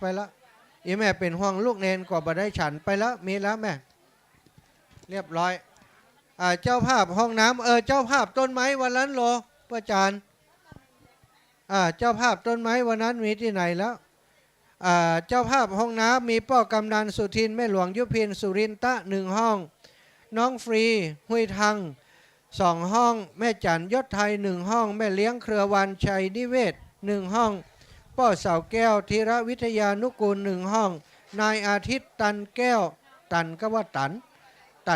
[SPEAKER 4] อีแม่เป็นห่วงลูกเนนกว่าบ่ได้ฉันไปแล้วมีแล้วแม่เรียบร้อยเจ้าภาพห้องน้ำเจ้าภาพต้นไม้วันนั้นโลพระอาจารย์เจ้าภาพต้นไม้วันนั้นมีที่ไหนแล้วเจ้าภาพห้องน้ำมีป้อกำนันสุทินแม่หลวงยุพินสุรินตะ1 ห้องน้องฟรีห้วยทัง2 ห้องแม่จันยศไทย1 ห้องแม่เลี้ยงเครือวันชัยนิเวศ1 ห้องป้อเสาแก้วธีรวิทยานุกูล1 ห้องนายอาทิตย์ตันแก้วตันก็ว่าตั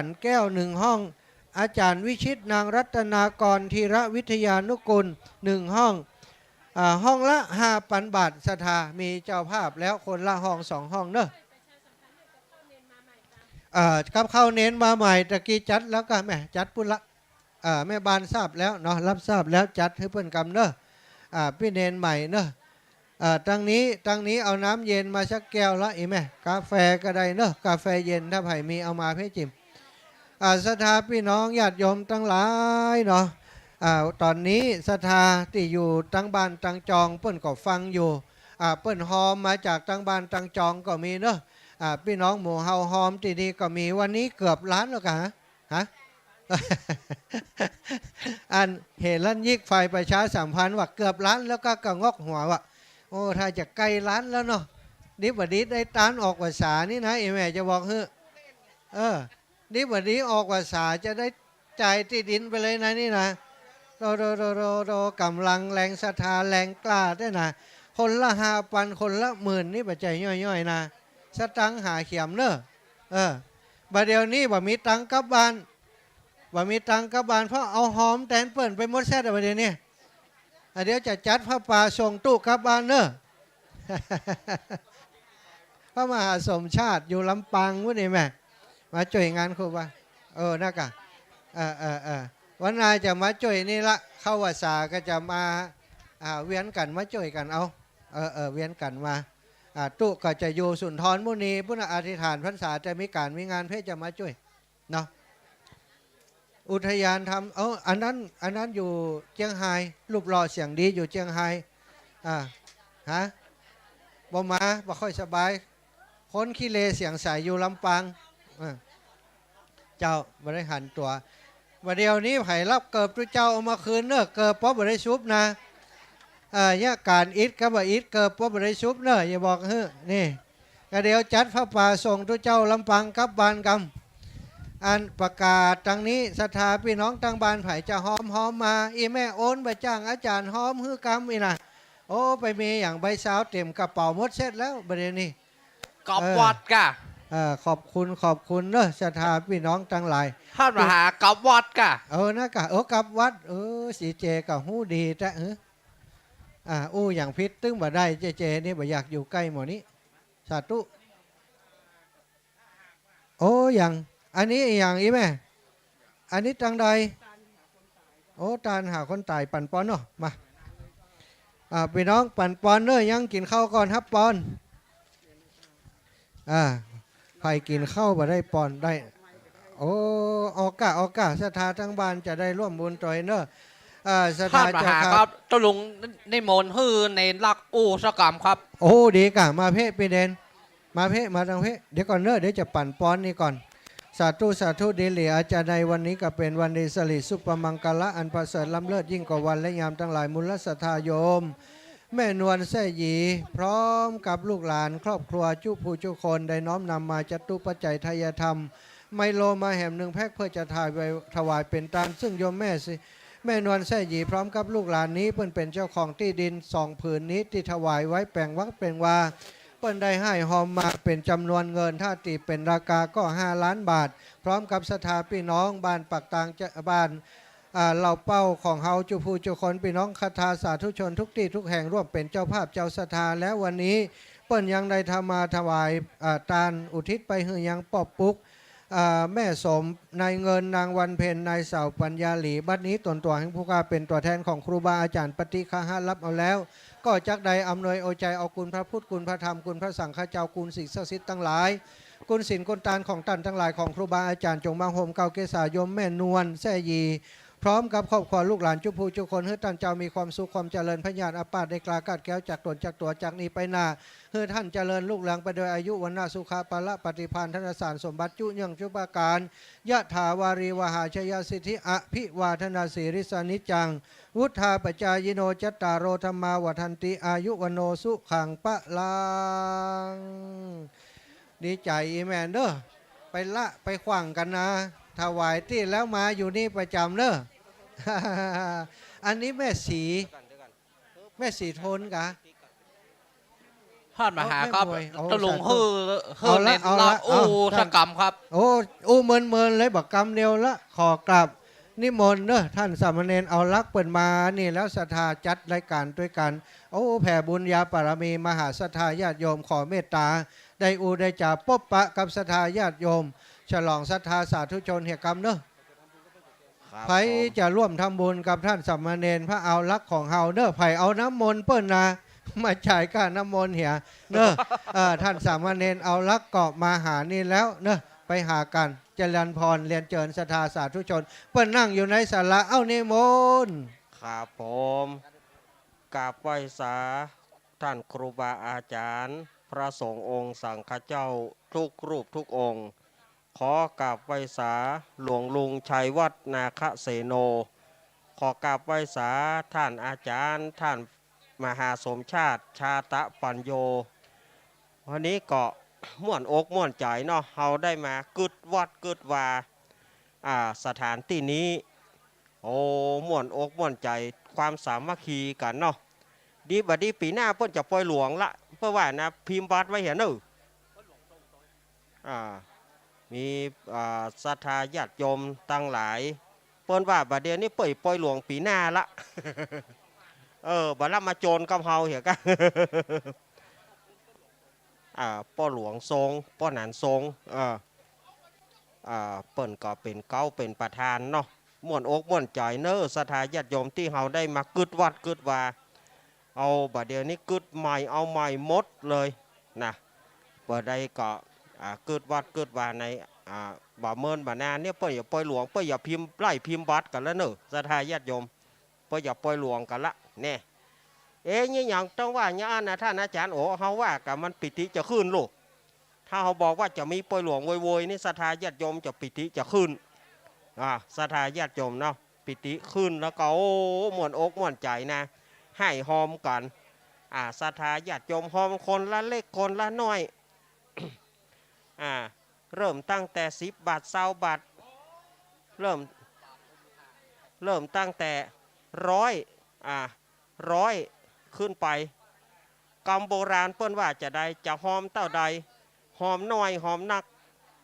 [SPEAKER 4] นแก้ว1 ห้องอาจารย์วิชิตนางรัตนากรธีรวิทยานุกูล1 ห้องห้องละ 5,000 บาทศรัทธามีเจ้าภาพแล้วคนละห้อง2 ห้องเนอะกับเข้าเน้นมาใหม่ตะกี้จัดแล้วก็แม่จัดปุ่นละ แม่บ้านทราบแล้วเนาะรับทราบแล้วจัดให้เพิ่นกำเนอะพี่เนนใหม่เนอะตั้งนี้เอาน้ำเย็นมาสักแก้วละอีแม่กาแฟก็ได้เนอะกาแฟเย็นถ้าไผ่มีเอามาเพื่อจิมศรัทธาพี่น้องญาติโยมตั้งหลายเนาะตอนนี้ศรัทธาที่อยู่ตั้งบ้านตั้งจองเปิ้นก็ฟังอยู่เปิ้นหอมมาจากตั้งบ้านตั้งจองก็มีเนอะพี่น้องหมู่เฮาหอมที่นี่ก็มีวันนี้เกือบล้านแล้วกะฮะ อันเหตุลั่นยิกไฟประชาสัมพันธ์ว่าเกือบล้านแล้วก็กระงอกหัวว่าโอ้ถ้าจะใกล้ล้านแล้วเนาะดิบดีได้ตานออกภาษานี่นะแม่จะบอกเฮ้ดิบดีออกภาษาจะได้จ่ายที่ดินไปเลยนะนี่นะโดกำลังแรงศรัทธาแรงกล้าได้นะคนละ5,000คนละ10,000นี่ปัจจัยย่อยๆนะสตังหาเขียมเนอะบัดเดี๋ยวนี้บ่มีตังกลับบ้านว่ามีตังกบาลเพราะเอาหอมแตนเปิ่นไปหมดแซ่ดประเดี๋ยวนี้เดี๋ยวจะจัดพระป่าส่งตู้กบาลเนอะ พระมหาสมชาติอยู่ลำปางวุ้นี่แม่มาจ่วยงานครูป่ะนักะวันนายจะมาจ่วยนี่ละเข้าวัษาก็จะมาเวียนกันมาจ่วยกันเอาเวียนกันมาตู้ก็จะอยู่สุนทรมุนีพุทธอธิษฐานพรรษาจะมีการมีงานเพื่อจะมาจ่วยเนาะอุทยานทำอันนั้นอยู่เจียงไฮ้รูปหล่อเสียงดีอยู่เจียงไฮ้บ่มาบ่ค่อยสบายคนขี้เลเสียงใสอยู่ลำปางเจ้าบริหารตัววันเดียวนี้ไผ่รับเกิบตัวเจ้าเอามาคืนเนอะเกิบป๊อบบริชุบนะยาการอิดกับอิดเกิบป๊อบบริชุบเนอะอย่าบอกเฮ้นี่ก็เดี๋ยวจัดพระป่าส่งตัวเจ้าลำปางกับบานกำอันประกาศตั้งนี้ศรัทธาพี่น้องตั้งบ้านไผ่จะหอมมาอีแม่โอนไปจ้างอาจารย์หอมฮือกรรมอีนะโอ้ไปมีอย่างใบสาวเต็มกระเป๋าหมดเสร็จแล้วประเดี๋ยวนี้
[SPEAKER 6] กอบวัดกะ
[SPEAKER 4] ขอบคุณเนอะศรัทธาพี่น้องตั้งหลาย
[SPEAKER 6] ท่านมหากอบวัดกะ
[SPEAKER 4] นะกะกับวัดสีเจกับหูดีแต่อย่างพิษตึ้งบ่ได้เจนี่บ่อยากอยู่ใกล้หมอนี้สาธุอย่างอันนี้อย่างอีแม่อันนี้จังใดตานหาคนตายปั่นปอนเนาะมาพี่น้องปั่นปอนเนอะยังกินข้าวก่อนครับปอนใครกินข้าวมาได้ปอนได้ออกกะศรัทธาทั้งบ้านจะได้ร่วมบุญต่อยเนอะ
[SPEAKER 6] ศรัทธาเจ้าครับตลุงในมนฮือในลักอูสกรรมครับ
[SPEAKER 4] ดีกะมาเพ่ไปเดนมาเพ่มาทางเพ่เดี๋ยวก่อนเนอะเดี๋ยวจะปั่นปอนนี่ก่อนสาธุดีเหลียอาจารย์ในวันนี้ก็เป็นวันดีสลิสุปมังกละอันประเสริฐล้ำเลิศยิ่งกว่าวันและยามทั้งหลายมูลศรัทธาโยมแม่นวลแซ่หยีพร้อมกับลูกหลานครอบครัวจุผู้จุคนได้น้อมนำมาจตุปัจจัยทายธรรมไมโลมาแห่ม1 แพ็คเพื่อจะถวายเป็นตามซึ่งโยมแม่นวลแซ่หยีพร้อมกับลูกหลานนี้เพิ่นเป็นเจ้าของที่ดิน2 ผืนนี้ที่ถวายไว้แปลงวักเป็นว่าเปิ้นได้ให้หอมมาเป็นจำนวนเงินถ้าตีเป็นราคาก็5 ล้านบาทพร้อมกับศรัทธาพี่น้องบ้านปักตางบ้านเหล่าเป้าของเฮาจุผู้จุคนพี่น้องคาถาสาธุชนทุกที่ทุกแห่งร่วมเป็นเจ้าภาพเจ้าศรัทธาและวันนี้เปิ้นยังได้ทำมาถวายทานอุทิศไปให้ยังปอบปุกแม่สมนายเงินนางวันเพ็ญนายเสาปัญญาหลีบัดนี้ตนตัวแห่งผู้กาเป็นตัวแทนของครูบาอาจารย์ปฏิฆาหะรับเอาแล้วก็จักใดอำนวยโอใจเอาคุณพระพุทธคุณพระธรรมคุณพระสังฆเจ้าคุณสิ่งศักดิ์สิทธิ์ทั้งหลายคุณศีลคุณทานของท่านทั้งหลายของครูบาอาจารย์จงมาโฮมเกาเกษายมแม่นวลแซ่ยีพร้อมกับครอบครัวลูกหลานจุผู้จุคนให้ท่านเจ้ามีความสุขความเจริญพญานอปาได้กลากาดแก้วจากตนจากตัวจากนี้ไปหน้าให้ท่านเจริญลูกหลานไปโดยอายุวันนาสุขภาละปฏิภาณธนสารสมบัติจุยังจุปการยะถาวารีวหาชยสิทธิอภิวาทนาสีริสานิจังวุธาปจายโนจัตตารโรธรรมาวัฏันติอายุวโนสุขังปะลังดีใจอีแมนเด้อไปขว่างกันนะถวายที่แล้วมาอยู่นี่ประจำเนอะ อันนี้แม่สีทนกะ
[SPEAKER 6] ท่านมหาครับตลุงฮือในลักอูสกรรมครับ
[SPEAKER 4] เมินเลยบอกกรรมเดียวละขอกลับนิมนต์เนอะท่านสามเณรเอาลักเปิดมานี่แล้วศรัทธาจัดรายการด้วยกันแผ่บุญญาปรมีมหาศรัทธาญาติโยมขอเมตตาได้จ่าปบปะกับศรัทธาญาติโยมฉลองศรัทธาสาธุชนเหตุกรรมเนอะ
[SPEAKER 6] ค ครับ
[SPEAKER 4] ไผจะร่วมทำบุญกับท่านสามเณรพระเอาลักษณ์ของเฮาเนอะไผเอาน้ำมนต์เปิ้นนะมาจ่ายค่าน้ำมนต์เหียเนอะท่านสามเณรเอาลักษณ์เกาะมาหานี่แล้วเนอะไปหากันเจริญพรเรียนเจิญศรัทธาสาธุชน เปิ้นนั่งอยู่ในศาลาเอ้านิมนต์
[SPEAKER 7] ครับผมกราบไหว้สาท่านครูบาอาจารย์ พระสงฆ์องค์สังฆเจ้าทุกรูปทุกองค์ ขอกราบไหว้สาหลวงลุงชัยวัฒนาคเสโน ขอกราบไหว้สาท่านอาจารย์ท่านมหาสมชาติชาตะปัญโยวันนี้ก็ม่วนอกม่วนใจเนาะเฮาได้มากึดวัดกึดวาสถานที่นี้โอ้ม่วนอกม่วนใจความสามัคคีกันเนาะดีบัดดีปีหน้าเพิ่นจะปล่อยหลวงละเพราะว่านะพิมพ์บัตรไว้เห็นเนอะมีศรัทธาญาติโยมตั้งหลายเปิ้นว่าบัดเดี๋ยวนี้เปิดปล่อยหลวงปีหน้าละ บัดละมาโจรกับเฮาเหี่ยกะ ป้อหลวงทรงป้อหนานทรงเปิ้นก็เป็นเก้าเป็นประธานเนาะม่วนอกม่วนใจเนอะศรัทธาญาติโยมที่เฮาได้มากึดวัดกึดว่าเอาบัดเดี๋ยวนี้กึดใหม่เอาใหม่หมดเลยนะเปิดได้ก็กึดวัดกึดว่าในบ่เมินบ่นานเนี่ยเปิ้นอย่าปล่อยหลวงเปิ้นอย่าพิมพ์ไล่พิมพ์บัตรกันแล้วเนอะศรัทธาญาติโยมเปิ้นอย่าปล่อยหลวงกันละเนี่ยนี่อย่างต้องว่าอย่างนั้นนะท่านอาจารย์โอ้เฮาว่ากับมันปิติจะขึ้นลูกถ้าเขาบอกว่าจะมีปล่อยหลวงโวยๆนี่ศรัทธาญาติโยมจะปิติจะขึ้นศรัทธาญาติโยมเนาะปิติขึ้นแล้วก็โอ้ม่วนอกม่วนใจนะให้หอมกันศรัทธาญาติโยมหอมคนละเล็กคนละน้อย เริ่มตั้งแต่10 บาท20 บาทเริ่มตั้งแต่100ขึ้นไปกรรมโบราณเปิ้นว่าจะได้จะหอมเต้าใดหอมน้อยหอมนัก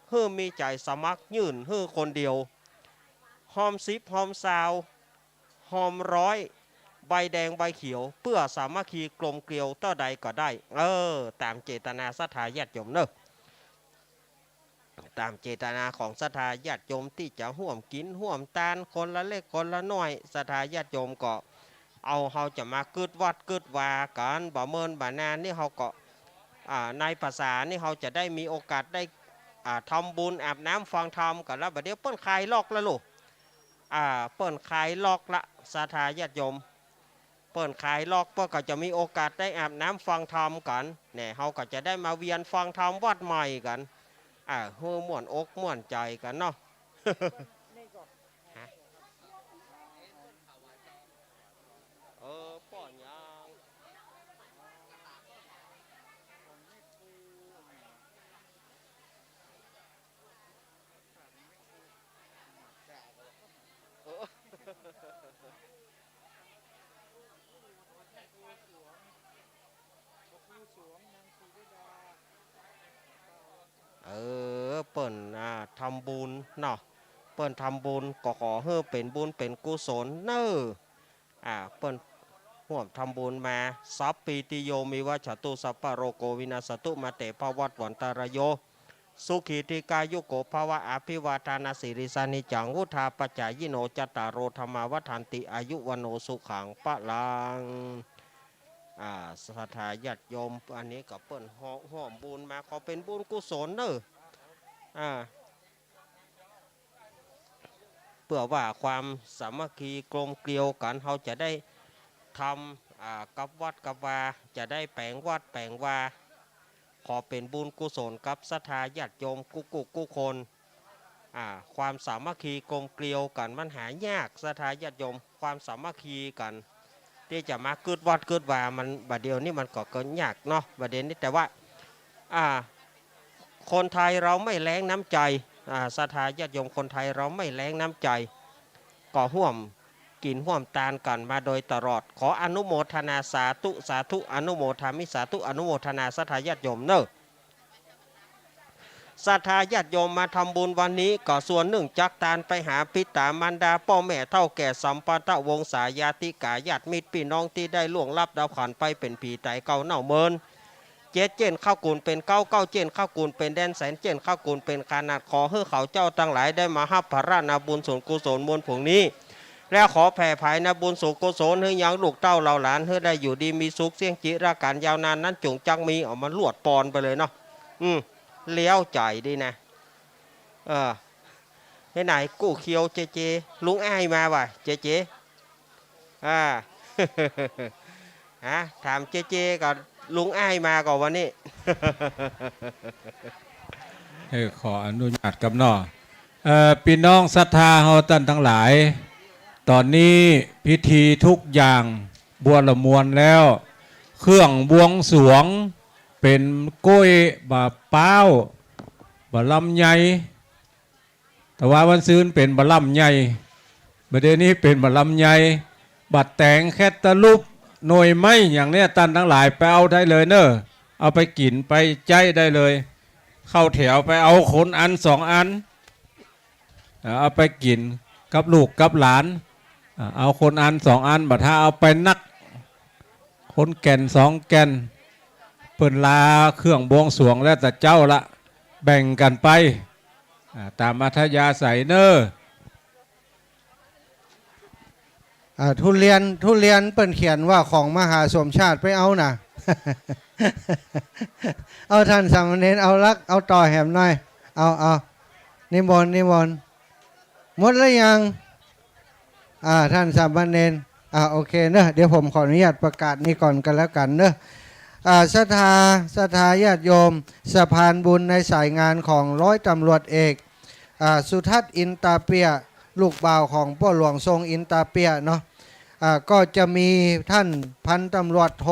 [SPEAKER 7] เฮือมีใจสมัครยื่นเฮือคนเดียวหอม10หอม20หอม100ใบแดงใบเขียวเพื่อสามัคคีกลมเกลียวเต้าใดก็ได้ตามเจตนาศรัทธาญาติโยมเนอะตามเจตนาของศรัทธาญาติโยมที่จะห่วมกินห่วมทานคนละเล็กคนละน้อยศรัทธาญาติโยมก็เอาเฮาจะมากึดวัดกึดวากันบ่เมินบ่นานนี่เฮาก็ในภาษานี่เฮาจะได้มีโอกาสได้ทำบุญอาบน้ำฟังธรรมกันแล้วบัดเดี๋ยวเปิ้นคลายล็อกแล้วลูกเปิ้นคลายล็อกละศรัทธาญาติโยมเปิ้นคลายล็อกเปิ้นก็จะมีโอกาสได้อาบน้ำฟังธรรมกันเนี่ยเฮาก็จะได้มาเวียนฟังธรรมวัดใหม่กันฮือม่วนอกม่วนใจกันเนาะ ป้อนยางเปิ้นทำบุญเนาะเปิ้นทำบุญก็ขอให้เป็นบุญเป็นกุศลเนอะเปิ้นห่วมทำบุญมาสัพปีติโยมิวัชตุสัพพะโรโกวินาสตุมาเตภวัตวันตารโยสุขีติกายุโกภวะอภิวาทานาสิริสานิจังวุธาปัจจายิโนจัตตารโรธรรมาวัฏันติอายุวโนสุขังปะลังศรัทธาญาติโยมอันนี้ก็เปิ้นห่วมบุญมาขอเป็นบุญกุศลเนอะเพื่อว่าความสามัคคีกลมเกลียวกันเขาจะได้ทำกับวัดกับวาจะได้แปลงวัดแปลงวาขอเป็นบุญกุศลกับศรัทธาญาติโยมกุคนความสามัคคีกลมเกลียวกันมันหายากศรัทธาญาติโยมความสามัคคีกันที่จะมาเกิดวัดเกิดวามันบัดเดียวนี่มันก็เกินยากเนาะบัดเดียวนี้แต่ว่าคนไทยเราไม่แรงน้ำใจศรัทธาญาติโยมคนไทยเราไม่แรงน้ำใจก็ห่วมกินห่วมตานกันมาโดยตลอดขออนุโมทนาสาธุสาธุอนุโมทามิสาธุอนุโมทนาศรัทธาญาติโยมเนอะศรัทธาญาติโยมมาทำบุญวันนี้ก็ส่วนหนึ่งจักตานไปหาปิตามารดาพ่อแม่เท่าแก่สัมปัตวงศาญาติกาญาติมิตรพี่น้องที่ได้ล่วงลับดาวขันไปเป็นผีไตเก่าเน่าเมิน เจ็ดเจนข้าวกูลเป็นเก้าเก้าเจนข้าวกูลเป็นแดนแสนเจนข้าวกูลเป็นขนาดขอให้เขาเจ้าทั้งหลายได้มาฮับพระราชนาบุญส่วนกุศลมวลผงนี้แล้วขอแผ่ภายนาบุญสุกุศลให้ยังลูกเต้าเราหลานให้ได้อยู่ดีมีสุขเสี่ยงจิราการยาวนานนั้นจงจังมีออกมาลวดปอนไปเลยเนาะเลี้ยวใจดีนะไหนกู้เคียวเจเจลุงอ้ายมาว่ะเจเจถามเจเจก่อนลุงอ้ายมาก่อนวันนี้
[SPEAKER 8] ขออนุญาตกับน้อพี่น้องศรัทธาเฮาท่านทั้งหลายตอนนี้พิธีทุกอย่างบวชละมวลแล้ว เครื่องบวงสรวงเป็นกล้วยบะเป้าบะลำใหญ่แต่ว่าวันซื้นเป็นบะลำใหญ่ประเดี๋ยวนี้เป็นบะลำใหญ่บัดแต่งแคตตาลูปหน่วยไม้อย่างเนี้ยท่านทั้งหลายไปเอาได้เลยเนอะเอาไปกินไปใจได้เลยเข้าแถวไปเอาคนอันสองอันเอาไปกินกับลูกกับหลานเอาคนอันสองอันบัดถ้าเอาไปนักคนแก่นสองแก่นเปิ่นลาเครื่องบวงสรวงแล้วแต่เจ้าละแบ่งกันไปตามอัธยาศัยเนอะ
[SPEAKER 4] ทุเรียนเปิ้นเขียนว่าของมหาสมชาติไปเอาน่ะ เอาท่านสามเณรเอาลักเอาต่อแหมหน่อยเอานิมนต์หมดแล้วยังท่านสามเณรโอเคเนอะเดี๋ยวผมขออนุญาตประกาศนี้ก่อนกันแล้วกันเนอะศรัทธาญาติโยมสะพานบุญในสายงานของร้อยตำรวจเอกสุทัศน์อินตาเปียลูกบ่าวของพ่อหลวงทรงอินตาเปียเนาะก็จะมีท่านพันตำรวจโท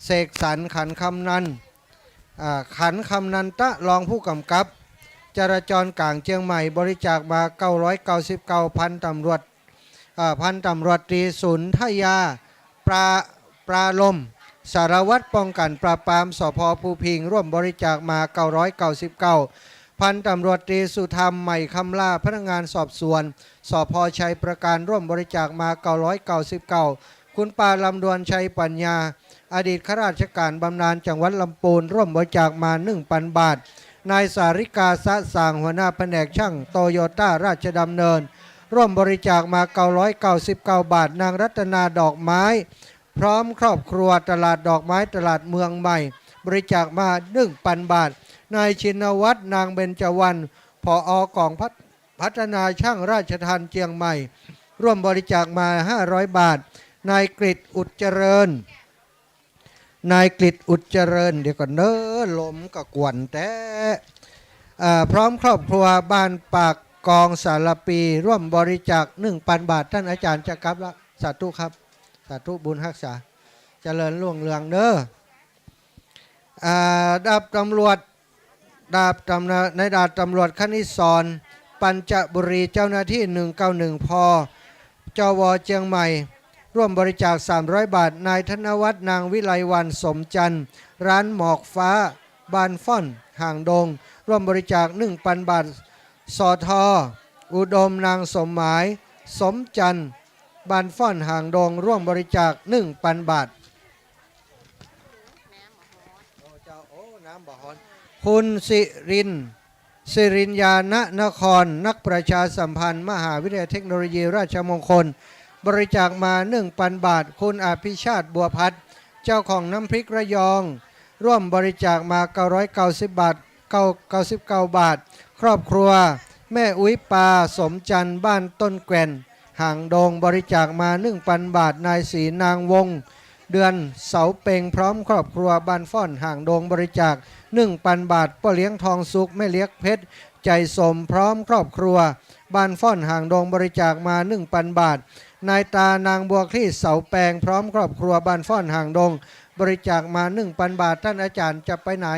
[SPEAKER 4] เสกสรรขันคำนันตะรองผู้กำกับจราจรกลางเชียงใหม่บริจาคมา999พันตำรวจตรีสุนทยาปราลมสารวัตรป้องกันปราบปรามสพภูพิงร่วมบริจาคมา999พันตำรวจตรีสุธรรมใหม่คำล่าพนักงานสอบสวนสพชัยประการร่วมบริจาคมา999คุณปาลำดวนชัยปัญญาอดีตข้าราชการบำนาญจังหวัดลำพูนร่วมบริจาคมา 1,000 บาทนายสาริกาสะสางหัวหน้าแผนกช่างโตโยต้าราชดำเนินร่วมบริจาคมา999 บาทนางรัตนาดอกไม้พร้อมครอบครัวตลาดดอกไม้ตลาดเมืองใหม่บริจาคมา 1,000 บาทนายชินวัฒน์นางเบญจวรรณผอกองพัฒนาช่างราชทัณฑ์เชียงใหม่ร่วมบริจาคมา500 บาทนายกฤษอุดเจริญเดี๋ยวก่อนเน้อลมก็กวนแต่พร้อมครอบครัวบ้านปากกองสารปีร่วมบริจาค 1,000 บาทท่านอาจารย์จะกลับละสาธุครับสาธุบุญรักษาเจริญรุ่งเรืองเด้อดาบตำรวจคณิศรปัญจบุรีเจ้าหน้าที่191พจวเชียงใหม่ร่วมบริจาค300 บาทนายธนวัฒน์นางวิไลวรรณสมจันทร์ร้านหมอกฟ้าบานฟ่อนห่างดงร่วมบริจาค 1,000 บาทสทอุดมนางสมหมายสมจันทร์บานฟ่อนห่างดงร่วมบริจาค 1,000 บาทคุณสิรินยานนครนักประชาสัมพันธ์มหาวิทยาลัยเทคโนโลยีราชมงคลบริจาคมา 1,000 บาทคุณอภิชาติบัวพัฒน์เจ้าของน้ำพริกระยองร่วมบริจาคมา990 บาท99 บาทครอบครัวแม่อุ้ยปาสมจันทร์บ้านต้นแก่นห่างดงบริจาคมา 1,000 บาทนายศรีนางวงเดือนเสาเปงพร้อมครอบครัวบ้านฟ่อนห่างดงบริจาค 1,000 บาทพ่อเลี้ยงทองสุขแม่เลี้ยงเพชรใจสมพร้อมครอบครัวบ้านฟ่อนห่างดงบริจาคมา 1,000 บาทนายตานางบัวคลี่เสาแปงพร้อมครอบครัวบ้านฟ่อนห่างดงบริจาคมา 1,000 บาทท่านอาจารย์จะไปไหน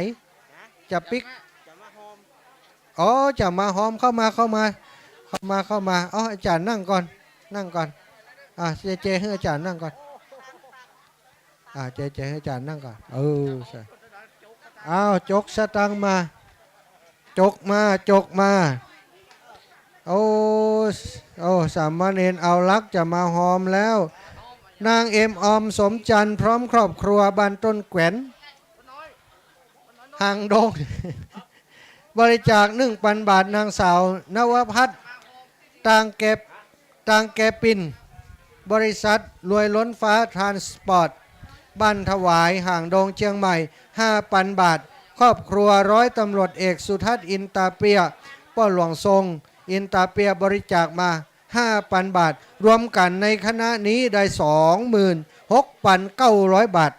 [SPEAKER 4] จะปิกจะมาหอมเข้ามาอ๋ออาจารย์นั่งก่อนเจให้อาจารย์นั่งก่อนเจให้อาจารย์นั่งก่อนใช่จกสตังมาจกมาสามเณรเอาลักจะมาหอมแล้วนางเอ็มออมสมจันทร์พร้อมครอบครัวบ้านต้นแก่น หางดง บริจาค1,000 บาทนางสาวนวพัฒน์ต่างแกปินบริษัทรวยล้นฟ้าทรานสปอร์ตบ้านถวายห่างดงเชียงใหม่ 5,000 บาทครอบครัวร้อยตำรวจเอกสุทัศน์อินตาเปียป้อหลวงทรงอินตาเปียบริจาคมา 5,000 บาทรวมกันในคณะนี้ได้ 26,900 บาท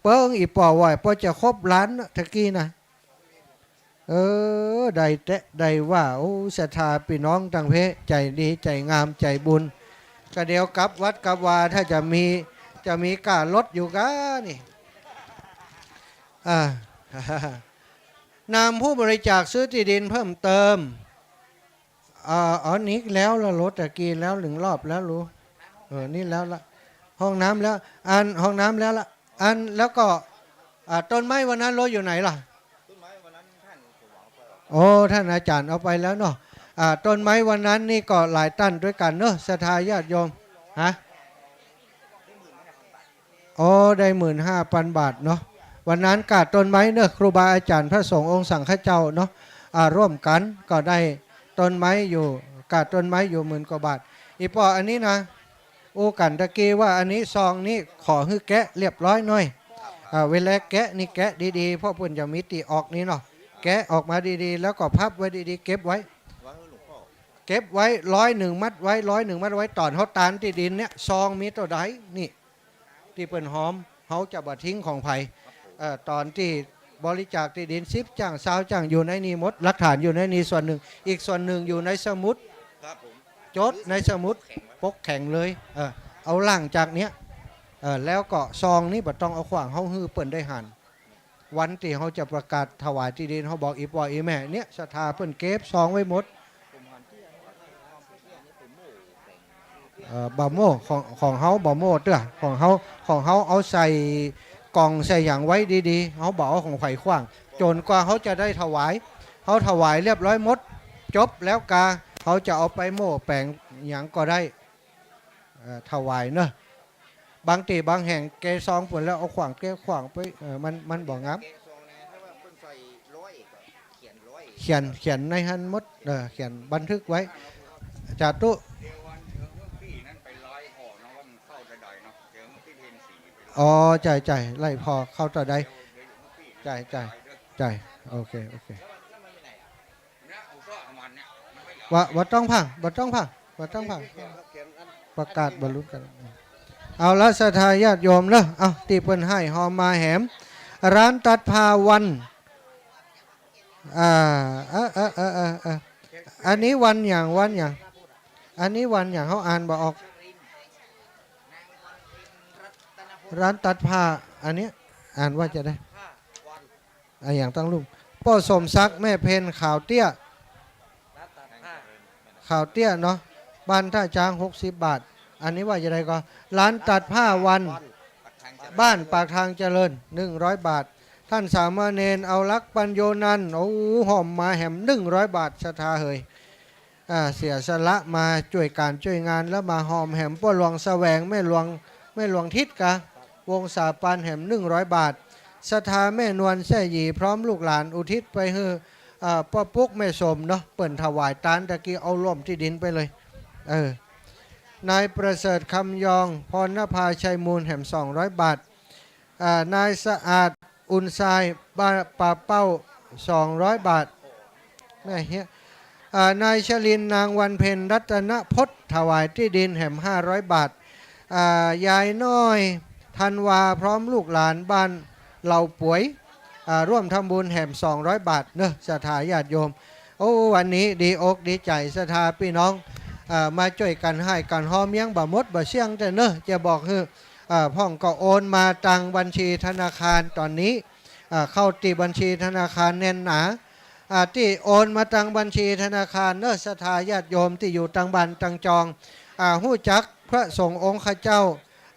[SPEAKER 4] เปิ้งอีป่อไหวป่อจะครบล้านตะกี้นะได้แตะได้ว่าโอ้ศรัทธาพี่น้องต่างเพศใจดีใจงามใจบุญก็เดียวกับวัดกับวาถ้าจะมีการลดอยู่กะนี่นำผู้บริจาคซื้อที่ดินเพิ่มเติมนี้แล้วละรถตะกี้แล้ว1 รอบแล้วรู้นี่แล้วละห้องน้ำแล้วห้องน้ำแล้วละแล้วก็ต้นไม้วันนั้นรถอยู่ไหนล่ะโอ้ท่านอาจารย์เอาไปแล้วเนาะต้นไม้วันนั้นนี่ก็หลายตันด้วยกันเนาะศรัทธาญาติโยมฮะโอ้ได้15,000 บาทเนาะวันนั้นกาดต้นไม้เนอะครูบาอาจารย์พระสงฆ์องค์สังฆเจ้าเนาะร่วมกันก็ได้ต้นไม้อยู่กาดต้นไม้อยู่10,000 กว่าบาทอีปออันนี้นะโอ้กันตะกี้ว่าอันนี้ซองนี้ขอให้แกะเรียบร้อยหน่อยเวลาแกะนี่แกะดีๆเพราะเพิ่นจะมีติออกนี้เนาะแกะออกมาดีๆแล้วก็พับไว้ดีๆเก็บไว้100มัดไว้100มัดไว้ตอนเขาตานที่ดินเนี่ยซองมีตัวใดนี่ที่เปิ้นหอมเขาจะบ่ทิ้งของไผตอนที่บริจาคที่ดิน10จ้าง20จ้างอยู่ในนี้หมดหลักฐานอยู่ในนี้ส่วนหนึ่งอีกส่วนหนึ่งอยู่ในสมุดจดในสมุดปกแข็งเลยเอาล่างจากเนี้ยแล้วก็ซองนี้บ่ต้องเอาขวางเฮาฮื้อเปิ้นได้หันวันที่เขาจะประกาศถวายที่ดินเขาบอกอีปออีแม่เนี่ยศรัทธาเปิ้นเก็บซองไว้หมดบะโม่ของเขาบะโม่เด้อของเขาเอาใส่กล่องใส่อย่างไว้ดีๆเขาบอกของไข่ขว้างจนกว่าเขาจะได้ถวายเขาถวายเรียบร้อยหมดจบแล้วกาเขาจะเอาไปโม่แปลงอย่างก็ได้ถวายเนอะบางตีบางแห่งเกซองผลแล้วเอาขวางเกขวางไปมันบอกงับเขียนในหันมดเขียนบันทึกไว้จาตุอ๋อใจไล่พอเข้าต่อได้ใจโอเคว่าต้องพังประกาศบรรลุกันเอาละศรัทธาญาติโยมเนอะเอาตีเปิ้นให้หอมมาแหมร้านตัดผ้าวันอันนี้วันอย่างอันนี้วันอย่างเขาอ่านบอกออกร้านตัดผ้าอันนี้อ่านว่าจะได้อย่างตั้งลุงพ่อสมศักดิ์แม่เพนข่าวเตี้ยเนาะบ้านท่าช้าง60 บาทอันนี้ว่าจะได้ก็ร้านตัดผ้าวันบ้านปากทางเจริญ100 บาทท่านสามเณรเอาลักปัญโยนันโอ้หอมมาแหม100 บาทศรัทธาเฮยเสียสละมาช่วยการช่วยงานแล้วมาหอมแหมป้อหลวงแสวงแม่หลวงทิศกะวงสาปานแหม100 บาทศรัทธาแม่นวลแซ่หยีพร้อมลูกหลานอุทิศไปให้ป้าปุ๊กแม่สมเนาะเปิ่นถวายตานตะกี้เอาล่มที่ดินไปเลยนายประเสริฐคำยองพรณภาชัยมูลแหม200 บาทนายสะอาดอุ่นทรายป่าเป้า200 บาทแม่เฮียนายชลินนางวันเพ็ญรัตนพจน์ถวายที่ดินแหม500 บาทยายน้อยธันวาพร้อมลูกหลานบ้านเหล่าป่วยร่วมทำบุญแหม200 บาทเนอะศรัทธาญาติโยมโอ้วันนี้ดีอกดีใจศรัทธาพี่น้องมาช่วยกันให้กันหอมยังบ่มดบ่เสี่ยงแต่เนอะจะบอกคือพ่องก็โอนมาตังบัญชีธนาคารตอนนี้เข้าตีบัญชีธนาคารแน่นหนาที่โอนมาตังบัญชีธนาคารเนอะศรัทธาญาติโยมที่อยู่ตังบันตังจองหู้จักพระสงฆ์องค์ข้าเจ้า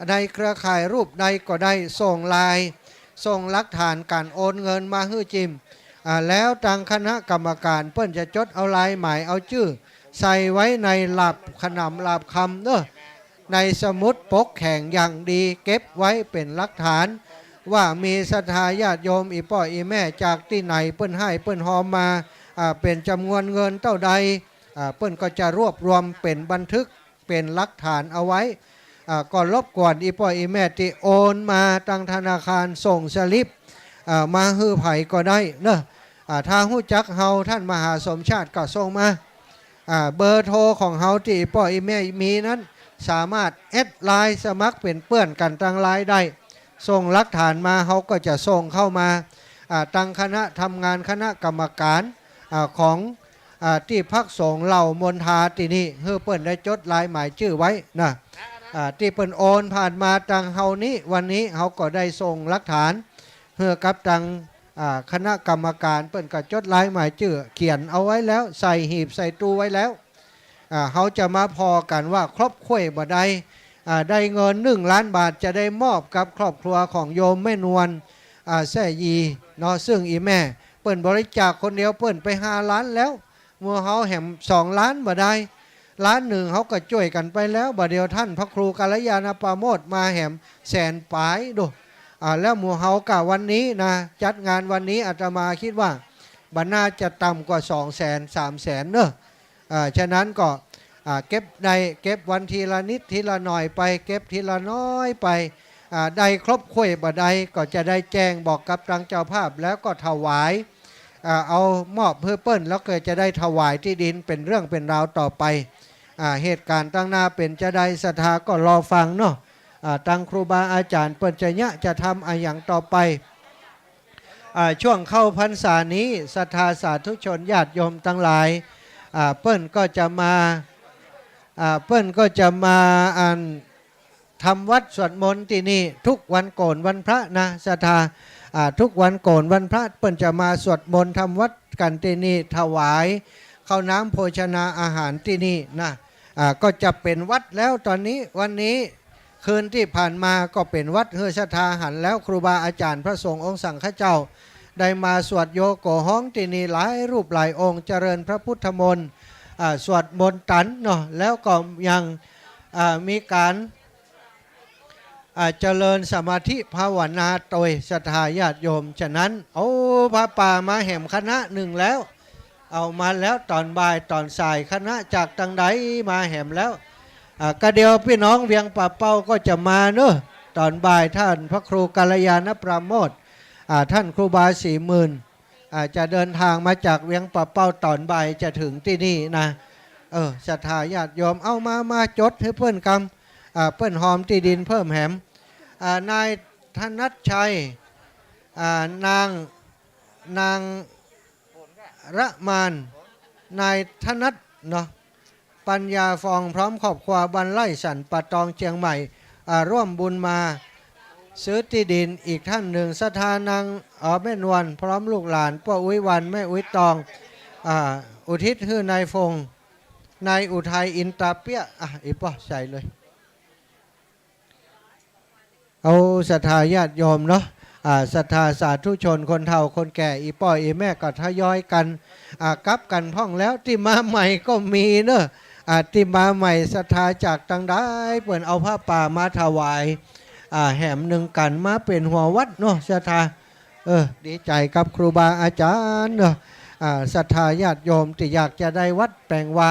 [SPEAKER 4] ในเครือข่ายรูปใดก็ได้ส่งไลน์ส่งหลักฐานการโอนเงินมาให้จิมแล้วทางคณะกรรมการเพิ่นจะจดเอาลายหมายเอาชื่อใส่ไว้ในหลับขนำหลับคำเนอะในสมุดปกแข็งอย่างดีเก็บไว้เป็นหลักฐาน ว่ามีศรัทธาญาติโยมอีพ่ออีแม่จากที่ไหนเปิ้นให้เปิ้นหอมมาเป็นจำนวนเงินเท่าใดเปิ้นก็จะรวบรวมเป็นบันทึกเป็นหลักฐานเอาไว้ก็รบกวนอีพ่ออีแม่ที่โอนมาทางธนาคารส่งสลิปมาฮื้อไผ่ก็ได้เนอะถ้าหู้จักเฮาท่านมหาสมชาติก็ส่งมาเบอร์โทรของเฮาที่อีพ่ออีแม่มีนั้นสามารถแอดไลน์สมัครเป็นเพื่อนกันทางไลน์ได้ส่งหลักฐานมาเขาก็จะส่งเข้ามาตั้งคณะทำงานคณะกรรมการของที่พักสงฆ์เหล่ามนทาที่นี่เพื่อเปิ้นได้จดลายหมายชื่อไว้นะที่เปิ้นโอนผ่านมาตังเฮานี้วันนี้เขาก็ได้ส่งหลักฐานเพื่อกับตังคณะกรรมการเปิ้นก็จดลายหมายชื่อเขียนเอาไว้แล้วใส่หีบใส่ตู้ไว้แล้วเขาจะมาพอกันว่าครอบครัวบ่ได้ได้เงิน1 ล้านบาทจะได้มอบกับครอบครัวของโยมแม่นวลแซ่ยีเนาะซึ่งอีแม่เปิ้นบริจาคคนเดียวเปิ้นไป5 ล้านแล้วมัวเขาแหม2 ล้านบ่ได้ล้านหนึ่งเขาก็ช่วยกันไปแล้วบ่เดียวท่านพระครูกัลยาณปราโมทมาแหมแสนปลายดูแล้วมัวเขากะวันนี้นะจัดงานวันนี้อาตมาคิดว่าบรรณาจะต่ำกว่า200,000 300,000เนอะฉะนั้นก็เก็บได้เก็บวันทีละนิดทีละหน่อยไปเก็บทีละน้อยไปได้ครบคุยบ่ได้ก็จะได้แจ้งบอกกับทางเจ้าภาพแล้วก็ถวายเอามอบเพื่อเปิ้ลแล้วก็จะได้ถวายที่ดินเป็นเรื่องเป็นราวต่อไปเหตุการณ์ตั้งหน้าเป็นจะได้ศรัทธาก็รอฟังเนาะตั้งครูบาอาจารย์เปิ้ลจะทำอย่างต่อไปช่วงเข้าพรรษานี้ศรัทธาสาธุชนญาติโยมทั้งหลายเปิ้ลก็จะมาทำวัดสวดมนต์ที่นี่ทุกวันโกนวันพระนะศรัทธาทุกวันโกนวันพระเปิ้ลจะมาสวดมนต์ทำวัดกันที่นี่ถวายข้าวน้ำโภชนาอาหารที่นี่นะก็จะเป็นวัดแล้วตอนนี้วันนี้คืนที่ผ่านมาก็เป็นวัดเฮือศรัทธาหันแล้วครูบาอาจารย์พระสงฆ์องค์สังฆเจ้าได้มาสวดโยโกห้องที่นี่หลายรูปหลายองค์เจริญพระพุทธมนต์สวดมนต์ตันเนาะแล้วก็ยังมีการเจริญสมาธิภาวนาโดยศรัทธาญาติโยมฉะนั้นพระป่ามาแห่มคณะหนึ่งแล้วเอามาแล้วตอนบ่ายตอนสายคณะจากตังใดมาแห่มแล้วก็เดียวพี่น้องเวียงป่าเป้าก็จะมาเนอะตอนบ่ายท่านพระครูกัลยาณปราโมทท่านครูบา40,000จะเดินทางมาจากเวียงป่าเป้าตอนบ่ายจะถึงที่นี่นะศรัทธาญาติโยมเอามาจดให้เพื่อนกำเพื่อนหอมที่ดินเพิ่มแหมนายธนัชชัยนางระมานนายธนัทเนาะปัญญาฟองพร้อมครอบครัวบันไล่สันปัตตองเชียงใหม่ร่วมบุญมาซื้อที่ดินอีกท่านหนึ่งศรัทธานางแม่นวลพร้อมลูกหลานป้าอุ้ยวันแม่อุ้ยตองอุทิศคือนายฟงนายอุทัยอินตาเปียอีป้อใส่เลยเอาศรัทธาญาติโยมเนาะศรัทธาสาธุชนคนเฒ่าคนแก่อีป้ออีแม่ก็ทยอยกันกลับกันพ่องแล้วที่มาใหม่ก็มีเนอะที่มาใหม่ศรัทธาจากตังได้เปิ่นเอาผ้าป่ามาถวายแหมหนึ่งกันมาเป็นหัววัดเนาะศรัทธาดีใจกับครูบาอาจารย์เนาะศรัทธาญาติโยมที่อยากจะได้วัดแปลงวา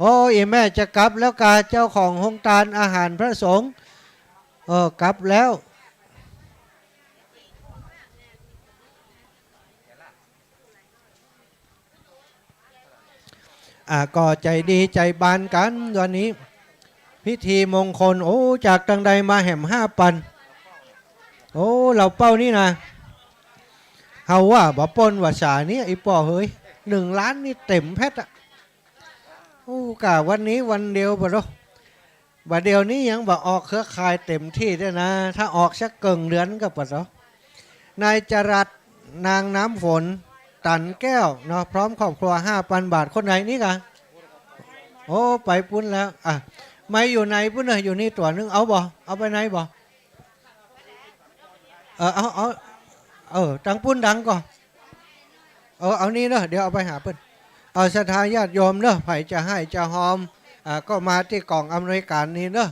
[SPEAKER 4] โอ้อีแม่จะกลับแล้วกาเจ้าของโรงทานอาหารพระสงฆ์กลับแล้วก็ใจดีใจบานกันวันนี้พิธีมงคลจากตังใดมาแห่ม5 ปันเราเป้านี่นะเฮาว่าบ่ปนว่าสานี้ไอ้ป่อเฮ้ย1 ล้านนี่เต็มเพชรกะวันนี้วันเดียวบ่ดอกบ่เดียวนี้ยังบ่ออกเครือข่ายเต็มที่ด้วยนะถ้าออกสักเกิงเดือนก็บ่ดอกนายจรัสนางน้ำฝนตันแก้วเนาะพร้อมครอบครัว 5,000 บาทคนไหนนี่กะไปปุ้นแล้วไม่อยู่ไหนปุ้นเลยอยู่นี่ตัวนึงเอาบ่เอาไปไหนบ่เอาตังปุ้นดังก่อนเอานี่เนาะเดี๋ยวเอาไปหาเพิ่นเอาศรัทธาญาติโยมเนาะไผจะให้จะหอมก็มาที่กล่องอำนวยการนี้เนาะ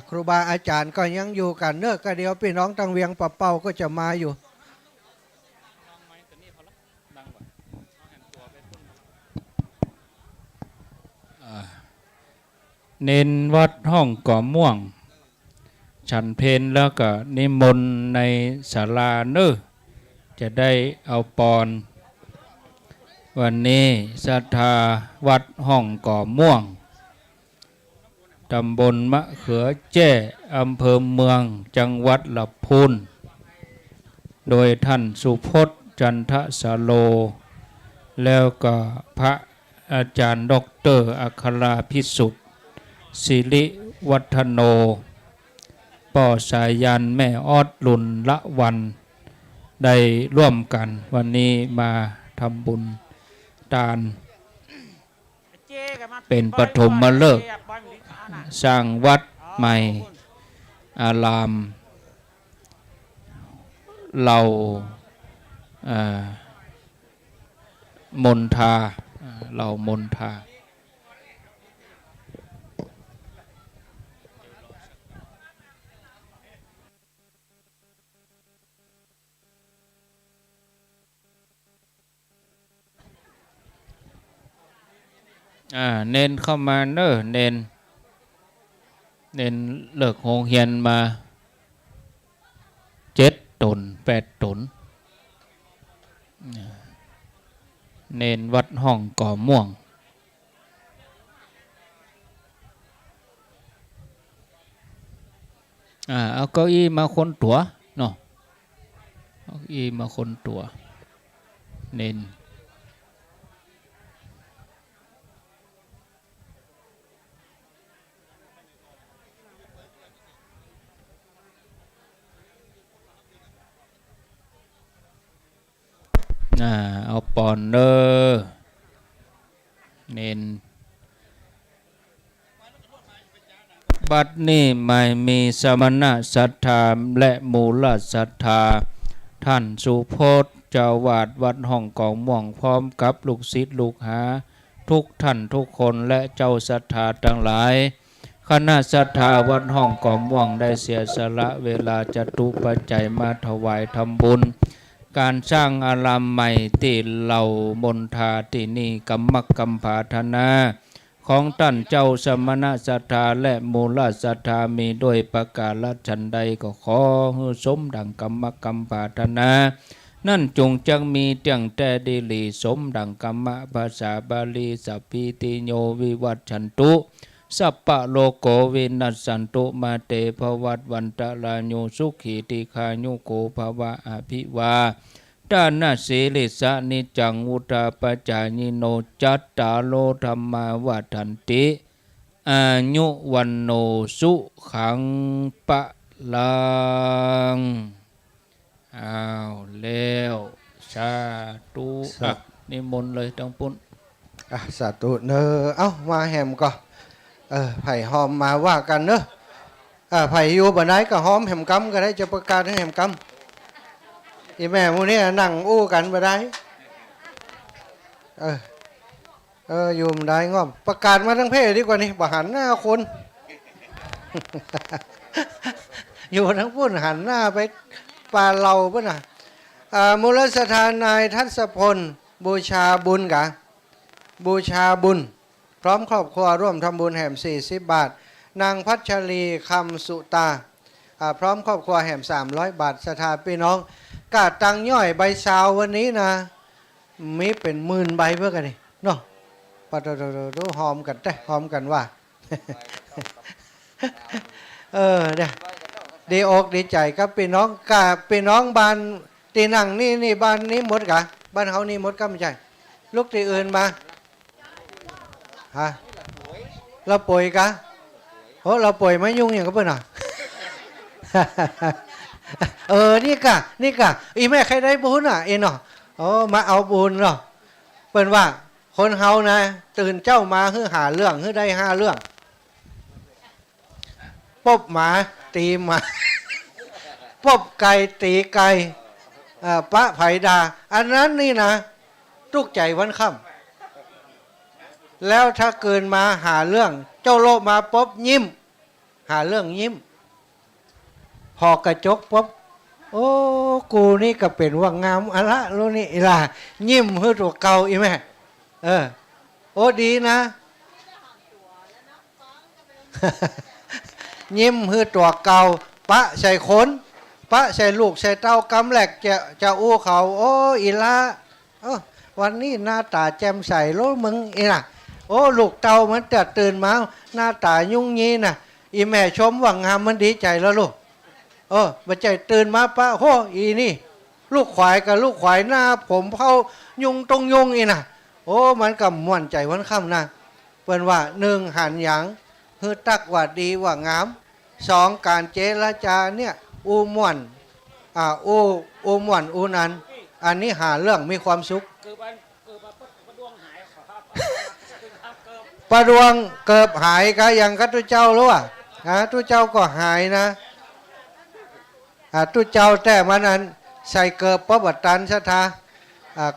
[SPEAKER 4] ครูบาอาจารย์ก็ยังอยู่กันเนอะก็เดียวพี่น้องตังเวียงปะเป้าก็จะมาอยู่
[SPEAKER 2] เน้นวัดห้องก่อม่วง ฉันเพนแล้วก็นิมนต์ในศาลาเนอะจะได้เอาปอนวันนี้ศรัทธาวัดห้องก่อม่วงตำบลมะเขือแจ้อำเภอเมืองจังหวัดลำพูนโดยท่านสุพจน์จันทสโล แล้วก็พระอาจารย์ดอกเตอรอัคราพิสุทธิ์ศิริวัฒโนป่อสายันแม่ออดลุนละวันได้ร่วมกันวันนี้มาทำบุญทานเป็นปฐมฤกษ์สร้างวัดใหม่อารามเรามนทาเรามนทาเน้นเข้ามาเนอะเน้นเลิกโรงเรียนมา7 ตน 8 ตนเน้นวัดห้องก่อม่วงเอาเก้าอี้มาคนตัวเนาะเอาเก้าอี้มาคนตัวเน้นเอาปอนเนอร์เน้นบัดนี้ไม่มีสมณะศรัทธาและมูลศรัทธาท่านสุพจน์เจ้าวาดวัดห้องก่อม่วงพร้อมกับลูกศิษย์ลูกหาทุกท่านทุกคนและเจ้าศรัทธาทั้งหลายคณะศรัทธาวัดห้องก่อม่วงได้เสียสละเวลาจตุปัจจัยมาถวายทำบุญการสร้างอารามใหม่ที่เหล่ามนทาที่นี่กัมมักกัมภาธนาของท่านเจ้าสมณศรัทธาและมูลศรัทธามีด้วยประกาศฉันใดก็ขอให้สมดังกัมมักกัมภาธนานั่นจงจังมีเตียงแต่ดีหลีสมดังกัมมะภาษาบาลีสัพพิติโยวิวัชชันตุสัพพะโลโกวินัสสันตุมาเตภวัตวันตะลายุสุขีติคายุโกภวะอภิวาทานาสีลิสานิจังวุตาปจายิโนจัตตาโลธรรมาวัฏันติอายุวันโนสุขังปะลังอ้าวแล้วสาธุนิมนต์เลยทั้งปุ้น
[SPEAKER 4] สาธุเนอมาแหมก็ไผ่หอมมาว่ากันเนอะไผ่อยู่บ่ได้ก็หอมแหมกำก็ได้จะประกาศให้แหมกำอีแม่มูนี่นั่งอู้กันบ่ได้อยู่บ่ได้ง้อมประกาศมาทั้งเพศดีกว่านี่บ่หันหน้าคน อยู่ทั้งพุ่นหันหน้าไปป่าเราป่ะน่ะมูลสถานนายทัศพลบูชาบุญกะบูชาบุญพร้อมครอบครัวร่วมทำบุญแห่ม40 บาทนางพัชรีคำสุตาพร้อมครอบครัวแห่ม300 บาทสถาพี่น้องกาตังย่อยใบซาววันนี้นะมีเป็น10,000 ใบเพื่อกันนี่เนาะปะดูหอมกันแต่หอมกันว่า เนี่ยดีอกดีใจครับพี่น้องกาพี่น้องบ้านตีนังนี่บ้านนี้หมดกะบ้านเขานี่หมดก็ไม่ใช่ลูกตีอื่นมาฮะเราป่วยกะเราป่วยไม่ยุ่งอย่างกับเพื่อนอ่ะ นี่กะอีแม่ใครได้บุญอ่ะเอ็นเนาะมาเอาบุญเนาะเปิ้นว่าคนเฮานะตื่นเจ้ามาฮือหาเรื่องฮือได้5 เรื่องปบหมาตีหมาปบไก่ตีไก่ปะไผ่ดาอันนั้นนี่นะทุกใจวันค่ำแล้วถ้าเกินมาหาเรื่องเจ้าโลมาปบยิ้ม หาเรื่องยิ้ม พอกระจกปุ๊บโอ้กูนี่ก็เป็นว่างามอะละรู้นี่อีล่ะยิ้มเพื่อตัวเก่าอีแม่โอ้ดีนะ ยิ้มเพื่อตัวเก่าปะใส่ขนปะใส่ลูกใส่เต้ากำแหลกจะอู้เขาโอ้อีละวันนี้หน้าตาแจ่มใสโลมึงอีล่ะโอ้ลูกเต้ามันจะตื่นมาหน้าตายุ่งยีน่ะอีแม่ชมว่างามมันดีใจแล้วลูกมาใจตื่นมาปะโหอีนี่ลูกควายกับลูกควายหน้าผมเข้ายุงตรงยุงอีน่ะโอ้มันก็ม่วนใจวันค่ำนะเปิ้นว่าหนึ่งหันหยังฮือตักว่าดีว่างามสองการเจรจาเนี่ยอูม่วนอูม่วนอูนันอันนี้หาเรื่องมีความสุขปลาดวงเกิบหายก็ยังก็ตุเจ้ารู้อ่ะตุเจ้าก็หายนะตุเจ้าแต่มานั้นใส่เกิบปะบัดตันชะทา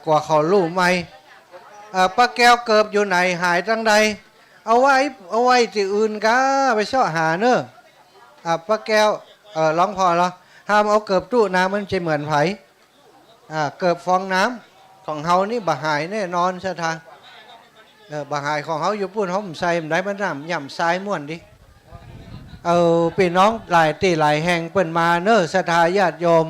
[SPEAKER 4] กว่าเขาลู่ไม่ป้าแก้วเกิบอยู่ไหนหายตั้งใดเอาไว้ที่อื่นก็ไปเสาะหาเนอะป้าแก้วร้องพอเหรอห้ามเอาเกิบตู้น้ำมันจะเหมือนไผ่เกิบฟองน้ำของเฮานี่บ่หายแน่นอนชะทาบ่หายของเขาอยู่ปุ่นเขาใส่ได้มันน้ำย่ำทรายม่วนดิพี่น้องหลายตีหลายแห่งเปิ่นมาเนอะศรัทธาญาติโยม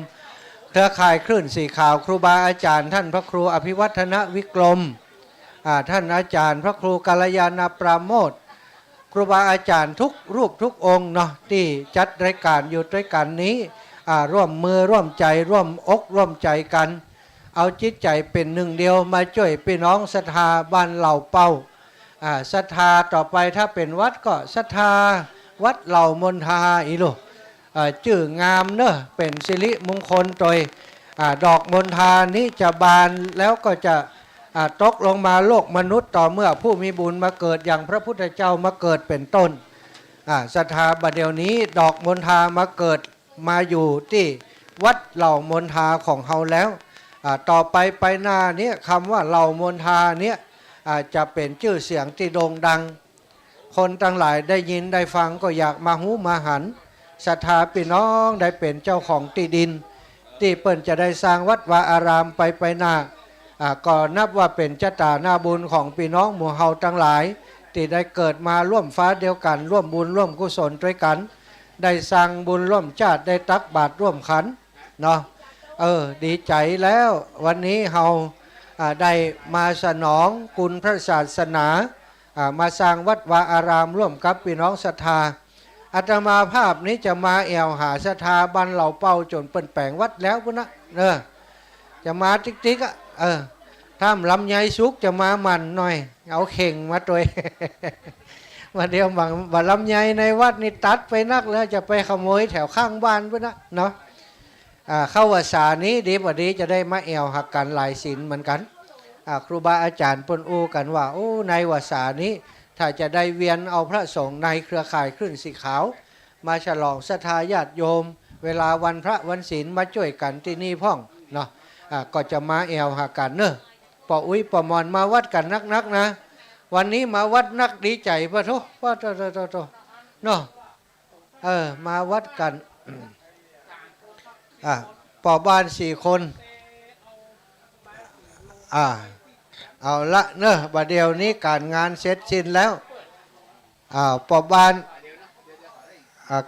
[SPEAKER 4] เครือข่ายคลื่นสีขาวครูบาอาจารย์ท่านพระครูอภิวัฒนวิกรมท่านอาจารย์พระครูกัลยาณปราโมทย์ครูบาอาจารย์ทุกรูปทุกองค์เนาะที่จัดรายการอยู่ด้วยกันนี้ร่วมมือร่วมใจร่วมอกร่วมใจกันเอาจิตใจเป็นหนึ่งเดียวมาช่วยพี่น้องศรัทธาบ้านเหล่าเป้าศรัทธาต่อไปถ้าเป็นวัดก็ศรัทธาวัดเหล่ามนทาอีโลชื่องามเนอะเป็นสิริมงคลโดยดอกมนทานี้จะบานแล้วก็จะตกลงมาโลกมนุษย์ต่อเมื่อผู้มีบุญมาเกิดอย่างพระพุทธเจ้ามาเกิดเป็นต้นศรัทธาบัดเดี๋ยวนี้ดอกมนทามาเกิดมาอยู่ที่วัดเหล่ามนทาของเฮาแล้วต่อไปหน้านี้คำว่าเหล่ามนทาเนี้ยจะเป็นชื่อเสียงที่โด่งดังคนทั้งหลายได้ยินได้ฟังก็อยากมาหูมาหันศรัทธาพี่น้องได้เป็นเจ้าของที่ดินที่เปิ้นจะได้สร้างวัดวาอารามไปหน้าก็นับว่าเป็นชะตาหน้าบุญของพี่น้องหมู่เฮาทั้งหลายที่ได้เกิดมาร่วมฟ้าเดียวกันร่วมบุญร่วมกุศลด้วยกันได้สร้างบุญร่วมชาติได้ตักบาตรร่วมขันเนาะดีใจแล้ววันนี้เฮาได้มาสนองคุณพระศาสนามาสร้างวัดวาอารามร่วมกับพี่น้องศรัทธาอาตมาภาพนี้จะมาแอวหาศรัทธาบ้านเหล่าเป้าจนเปิ่นแปลงวัดแล้วพุ่นนะจะมาติ๊กถ้าลำไยสุกจะมามันหน่อยเอาเข่งมาตัว มาเดียวบางลำไยในวัดนี่ตัดไปนักแล้วจะไปขโมยแถวข้างบ้านพุ่นนะเนาะเข้าวัดสานี้ดีกว่าดีจะได้มาแอวหักกันหลายศีลเหมือนกันครูบาอาจารย์ปนอูกันว่าในวัดสานี้ถ้าจะได้เวียนเอาพระสงฆ์ในเครือข่ายคลื่นสีขาวมาฉลองศรัทธาญาติโยมเวลาวันพระวันศีลมาช่วยกันที่นี่พ่องเนาะก็จะมาแอวหักกันเนอะปออุ้ยปอมอนมาวัดกันนักนะวันนี้มาวัดนักดีใจปะทุว่าโตเนาะมาวัดกันปอบ้าน4 คนเอาละเนอะบัดเดียวนี้การงานเสร็จสิ้นแล้วปอบ้าน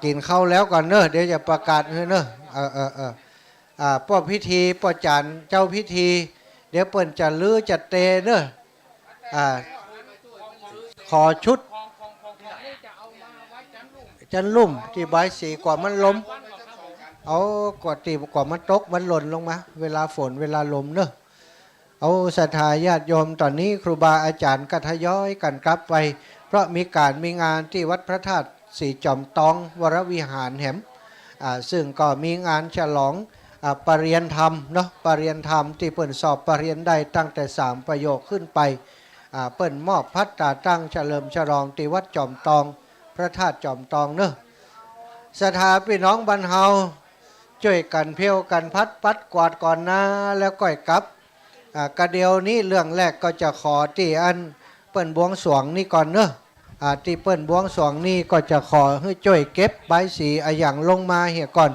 [SPEAKER 4] กินข้าวแล้วก่อนเนอะเดี๋ยวจะประกาศเนอะป้อพิธีป้อจันเจ้าพิธีเดี๋ยวเปิ่นจะลื้อจะเตเนอะขอชุดจันลุ่มที่ใบสีกว่ามันล้มเอากว่าตีกว่ามันตกมันหล่นลงมาเวลาฝนเวลาลมเนอะเอาศรัทธาญาติโยมตอนนี้ครูบาอาจารย์ก็ทยอยกันกลับไปเพราะมีงานที่วัดพระธาตุสีจอมตองวรวิหารแหมซึ่งก็มีงานฉลองปรริญญาธรรมเนาะปรริญญาธรรมที่เปิ่นสอบปรริญญาได้ตั้งแต่3 ประโยคขึ้นไปเปิ่นมอบพัดตาตั้งเฉลิมฉลองที่วัดจอมตองพระธาตุจอมตองเนาะศรัทธาพี่น้องบรรเฮาช่วยกันเพียวกันพัดปัดกวาดก่อนนะแล้วก่อยกลับกระเดียวนี้เรื่องแรกก็จะขอที่อันเปิ่นบวงสรวงนี่ก่อนเนอะ ที่เปิ้นบวงสรวงนี่ก็จะขอให้ช่วยเก็บใบสีอย่างลงมาเหี่ยก่อน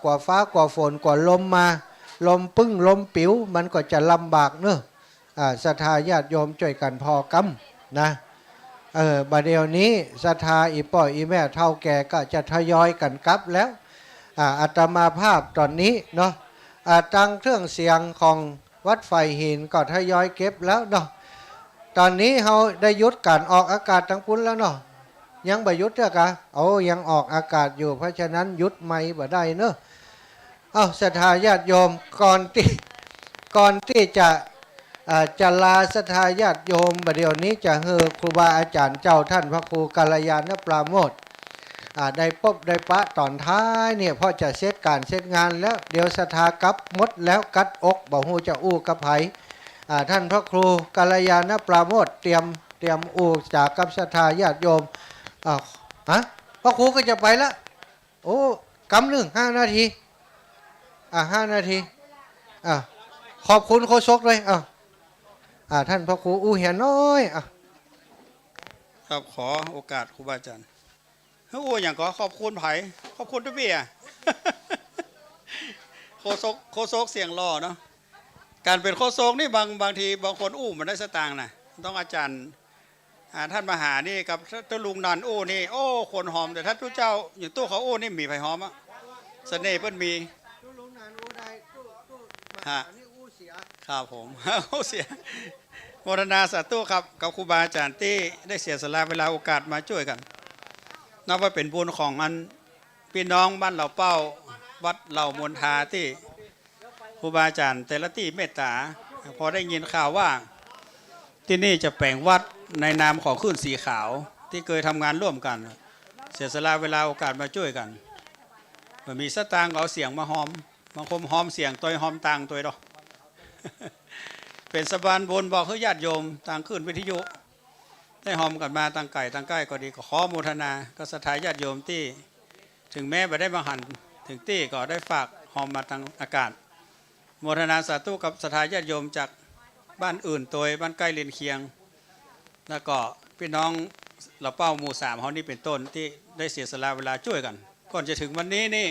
[SPEAKER 4] กว่าฟ้ากว่าฝนกว่าลมมาลมปึ้งลมปิ๋วมันก็จะลำบากเนอะศรัทธาญาติโยมช่วยกันพอกำนะบัดเดี๋ยวนี้ศรัทธาอีป่อยอีแม่เท่าแก่ก็จะทยอยกันกลับแล้วอาตมาภาพตอนนี้เนาะตั้งเครื่องเสียงของวัดไฟหินก็ทยอยเก็บแล้วเนาะตอนนี้เราได้ยุดการออกอากาศทั้งปุ้นแล้วเนาะยังบ่ยุดเด้อกะยังออกอากาศอยู่เพราะฉะนั้นยุดไม่บ่ได้เนอะศรัทธาญาติโยมก่อนที่จะลาศรัทธาญาติโยมบัดเดี๋ยวนี้จะเฮอครูบาอาจารย์เจ้าท่านพระครูกัลยาณปราโมทย์ได้พบได้ปะตอนท้ายเนี่ยพอจะเสร็จการเสร็จงานแล้วเดี๋ยวศรัทธากลับหมดแล้วกัดอกบ่ฮู้จะอู้กับไผท่านพระครูกัลยาณปราโมทย์เตรียมอู้จากกับศรัทธาญาติโยมพระครูก็จะไปแล้วกำหนึ่ง5 นาที5 นาทีขอบคุณโฆษกเลยท่านพระครูอู้เหียนน้อย
[SPEAKER 9] ครับขอโอกาสครูบาอาจารย์อู้อย่างก็ขอบคุณไผ่ขอบคุณทุกพี่โคโซกเสียงหล่อเนาะการเป็นโคโซกนี่บางทีบางคนอู้มันได้สตางค์นะต้องอาจารย์ท่านมหานี่กับเจ้าลุงนันอู้นี่คนหอมแต่ท่านทุกเจ้าอย่างตู้เขาอู้นี่มีไผ่หอมเสน่ห์เพิ่นมีครับผมเสียโมทนาสาธุครับกับครูบาอาจารย์ที่ได้เสียสละเวลาโอกาสมาช่วยกันนับว่าเป็นบุญของอันพี่น้องบ้านเหล่าเป้าวัดเหล่ามนทาที่ครูบาอาจารย์แต่ละที่เมตตาพอได้ยินข่าวว่าที่นี่จะแปลงวัดในนามของขึ้นสีขาวที่เคยทำงานร่วมกันเสียสละเวลาโอกาสมาช่วยกันมีสตางค์เอาเสียงมาหอมบางคมหอมเสียงตัวหอมตังตัวดอกเป็นสะพานบุญบอกให้ญาติโยมต่างขึ้นวิทยุได้หอมกันมาต่างไก่ต่างใกล้ก็ดีก็ขอโมทนาก็ศรัทธาญาติโยมที่ถึงแม้ไม่ได้มาหันถึงที่ก็ได้ฝากหอมมาทางอากาศโมทนาสาธุกับศรัทธาญาติโยมจากบ้านอื่นตัวบ้านใกล้เลียนเคียงแล้วก็พี่น้องเราเป้าหมู่3เขานี่เป็นต้นที่ได้เสียสละเวลาช่วยกันก่อนจะถึงวันนี้นี่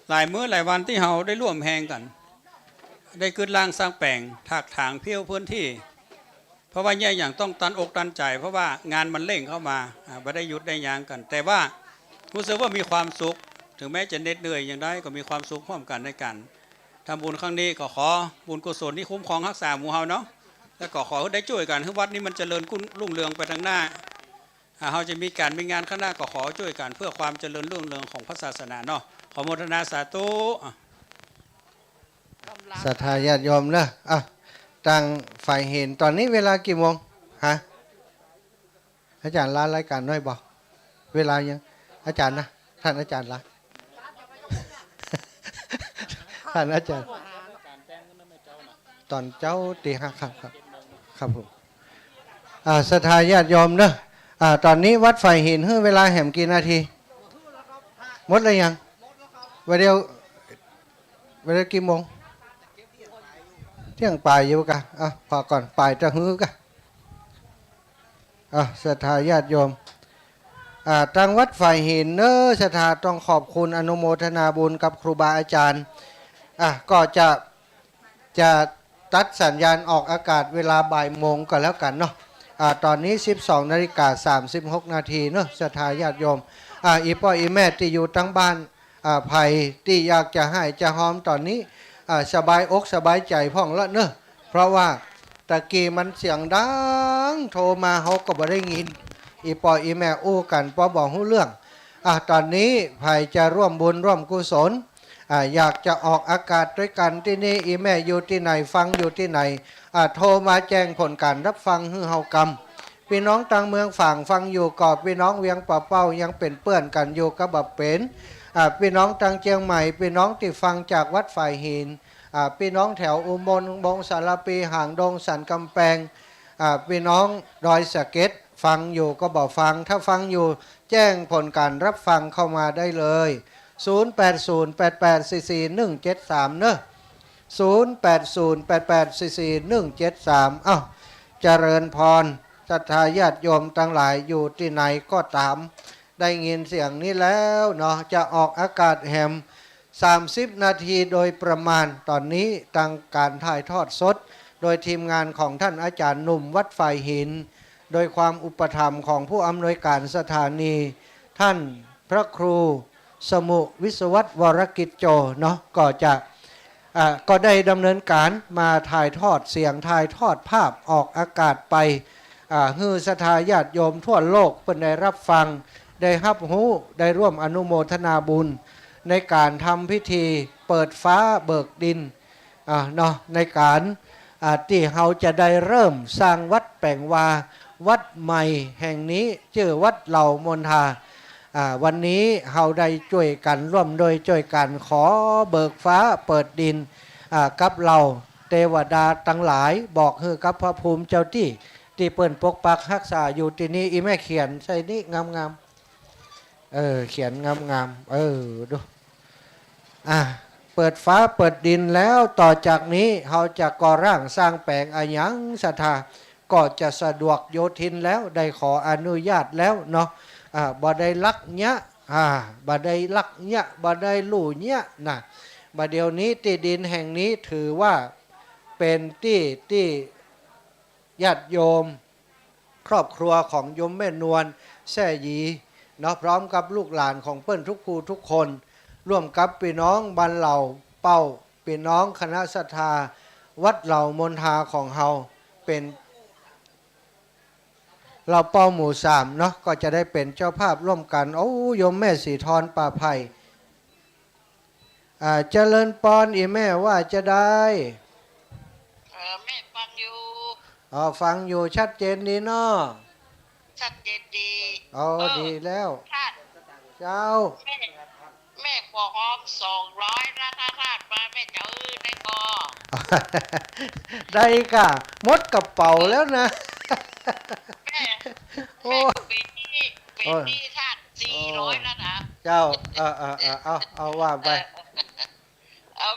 [SPEAKER 9] หลายมื้อหลายวันที่เราได้ร่วมแหงกันได้ขึ้นล่างสร้างแปลงถากถางเพี้ยวพื้นที่เพราะว่าแย่อย่างต้องตันอกตันใจเพราะว่างานมันเร่งเข้ามาไม่ได้หยุดได้ยางกัน แต่ว่ารู้สึกว่ามีความสุขถึงแม้จะเหน็ดเหนื่อยอย่างไรก็มีความสุขร่วมกันในการทำบุญครั้งนี้ก็ขอบุญกุศลที่คุ้มครองรักษาหมู่เฮาเนาะแล้วก็ขอได้ช่วยกันให้วัดนี้มันเจริญรุ่งเรืองไปทางหน้าเราจะมีการมีงานข้างหน้าก็ขอช่วยกันเพื่อความเจริญรุ่งเรืองของพระศาสนาเนาะขอโมทนาสาธุ
[SPEAKER 4] ศรัทธาญาติโยมนะตั้งฝ่ายเห็นตอนนี้เวลากี่โมงอาจารย์ลารายการน้อยบอกเวลายังอาจารย์นะท่านอาจารย์ลาท่านอาจารย์ตอนเจ้าตี5ครับผมศรัทธาญาติโยมนะตอนนี้วัดไฟหินเวลาแหมกี่นาทีหมดเลยยังเวลากี่โมงเที่ยงปลายอยู่กะพอก่อนปลายจะฮื้อกะศรัทธาญาติโยมทางวัดไฟหินศรัทธาต้องขอบคุณอนุโมทนาบุญกับครูบาอาจารย์ก็จะตัดสัญญาณออกอากาศเวลาบ่ายโมงก็แล้วกันเนาะตอนนี้ 12:36 นาทีเนาะศรัทธาญาติโยมอีพ่ออีแม่ที่อยู่ทั้งบ้านไผ่ที่อยากจะให้จะหอมตอนนี้สบายอกสบายใจพ่องละเนอะเพราะว่าตะกี้มันเสียงดังโทรมาเขาก็บ่ได้ยินอีปออีแม่อู้กันพอบอกหู้เรื่องตอนนี้ไผ่จะร่วมบุญร่วมกุศลอยากจะออกอากาศด้วยกันที่นี่อีแม่อยู่ที่ไหนฟังอยู่ที่ไหนโทรมาแจ้งผลการรับฟังฮือเฮากรรมพี่น้องต่างเมืองฝั่งฟังอยู่กอดพี่น้องเวียงป่าเป้ายังเป็นเปื้อนกันอยู่กับบับเป็นพี่น้องทางเชียงใหม่พี่น้องที่ฟังจากวัดฝ่ายหินพี่น้องแถวอุบลบงสารปีห่างดงสันกำแพงพี่น้องดอยสะเก็ดฟังอยู่ก็บอกฟังถ้าฟังอยู่แจ้งผลการรับฟังเข้ามาได้เลย0808844173เนอะ0808844173เจริญพร ศรัทธาญาติโยมทั้งหลายอยู่ที่ไหนก็ตามได้ยินเสียงนี้แล้วเนาะจะออกอากาศแฮม30 นาทีโดยประมาณตอนนี้ทางการถ่ายทอดสดโดยทีมงานของท่านอาจารย์หนุ่มวัดฝ่ายหินโดยความอุปถัมภ์ของผู้อำนวยการสถานีท่านพระครูสมุวิศวัตวรกิจโจเนาะก็ได้ดำเนินการมาถ่ายทอดเสียงถ่ายทอดภาพออกอากาศไปฮือศรัทธาญาติโยมทั่วโลกเพิ่นได้รับฟังได้รับรู้ได้ร่วมอนุโมทนาบุญในการทำพิธีเปิดฟ้าเบิกดินเนาะในการที่เราจะได้เริ่มสร้างวัดแปลงวาวัดใหม่แห่งนี้ชื่อวัดเหล่ามนทาวันนี้เราได้ช่วยกันร่วมโดยช่วยกันขอเบิกฟ้าเปิดดินกับเราเทวดาทั้งหลายบอกคือกับพระภูมิเจ้าที่เปิ่นปกปักรักษาอยู่ที่นี้อีแม่เขียนใส่นี่งามๆเขียนงามๆดูเปิดฟ้าเปิดดินแล้วต่อจากนี้เราจะก่อร่างสร้างแปลงอายังศรัทธาก็จะสะดวกโยทินแล้วได้ขออนุญาตแล้วเนาะบ่ได้ลักเนี้ยบ่ได้ลักเนี้ยบ่ได้ลู่เนี้ยนะบ่เดี๋ยวนี้ที่ดินแห่งนี้ถือว่าเป็นที่ญาติโยมครอบครัวของโยมแม่นวลแซ่หยีเนาะพร้อมกับลูกหลานของเปิ้นทุกผู้ทุกคนร่วมกับพี่น้องบ้านเหล่าเป้าพี่น้องคณะศรัทธาวัดเหล่ามนทาของเฮาเป็นเราเป้าหมู่3เนาะก็จะได้เป็นเจ้าภาพร่วมกันโอ้โยมแม่สีทรป่าไผ่เจริญปอนอีแม่ว่าจะได้
[SPEAKER 10] แม่ฟังอยู่
[SPEAKER 4] ฟังอยู่ชัดเจนดีเนาะ
[SPEAKER 10] ชัดเจนดี
[SPEAKER 4] ดีแล้วเจ้า
[SPEAKER 10] แม่ขอหอม200ราคาคาดมาแม่จะได้ก็
[SPEAKER 4] ได้ก่ะมดกระเป๋าแล้วนะ
[SPEAKER 10] แม่เป็นที่คาด400แล้วนะ
[SPEAKER 4] เจ้าเอาว่าไป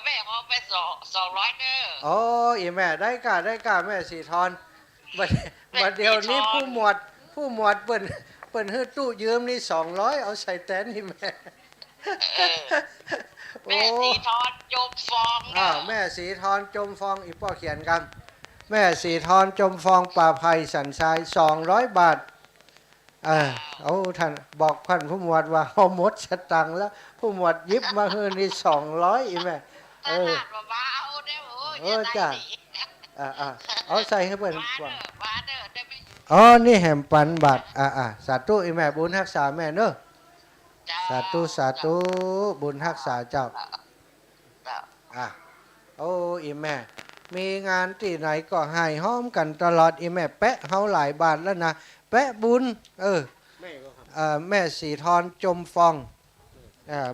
[SPEAKER 10] แม่ขอไป200เด้อ
[SPEAKER 4] อีแม่ได้ก่ะแม่สีทรบัดเดียวนี้ผู้หมวดเปิ้นฮื้อตู้ยืมนี่200เอาใส่แตนนี่แม่
[SPEAKER 10] แม่สีทรจมฟอง
[SPEAKER 4] แม่สีทรจมฟองอีป้อเขียนกันแม่สีทรจมฟองป่าไผ่สันทราย200 บาทท่านบอกท่านผู้หมวดว่าเอาหมดสตังค์แล้วผู้หมวดยิบมาฮื้อนี่200อีแม่จ้ะเอาใส่ให้เปิ้นก่อนนี่แหมปันบาทสาธุอีแม่บุญรักษาแม่เนอะสาธุบุญรักษาเจ้าอีแม่มีงานที่ไหนก็ให้ห้อมกันตลอดอีแม่แปะเฮาหลายบาทแล้วนะแปะบุญแม่สีทรจมฟอง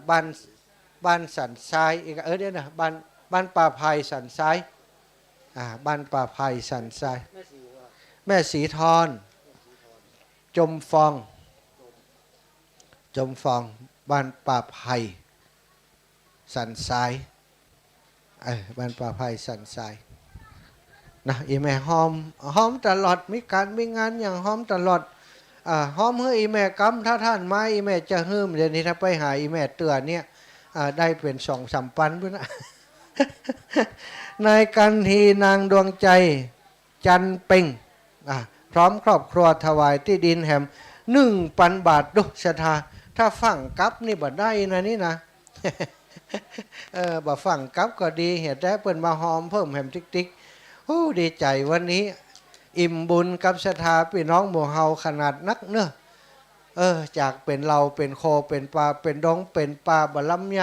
[SPEAKER 4] บ้านสันทรายอีกเดี๋ยวนะบ้านป่าไผ่สันทรายบ้านป่าไผ่สันทรายแม่สีทรจมฟองบ้านป่าไผ่สันทรายบ้านป่าไผ่สันทรายนะอีแม่หอมตลอดมีงานอย่างหอมตลอดหอมเฮ้ยอีแม่กำถ้าท่านมาอีแม่จะหืมเดี๋ยวนี้ถ้าไปหาอีแม่เตือนเนี่ยได้เป็น2-3 ปันด้วยนะ นายกันทีนางดวงใจจันเป่งพร้อมครอบครัวถวายที่ดินแหม1,000 บาทดุศรัทธาถ้าฝั่งกับนี่บ่ได้นะนี่นะ บ่ฝั่งกับก็ดีเหตุแต่เปิ้นมาหอมเพิ่มแหมติ๊กดีใจวันนี้อิ่มบุญกับศรัทธาพี่น้องหมู่เฮาขนาดนักเนอะจากเป็นเราเป็นโคเป็นปลาเป็นดงเป็นปลาบะลำไย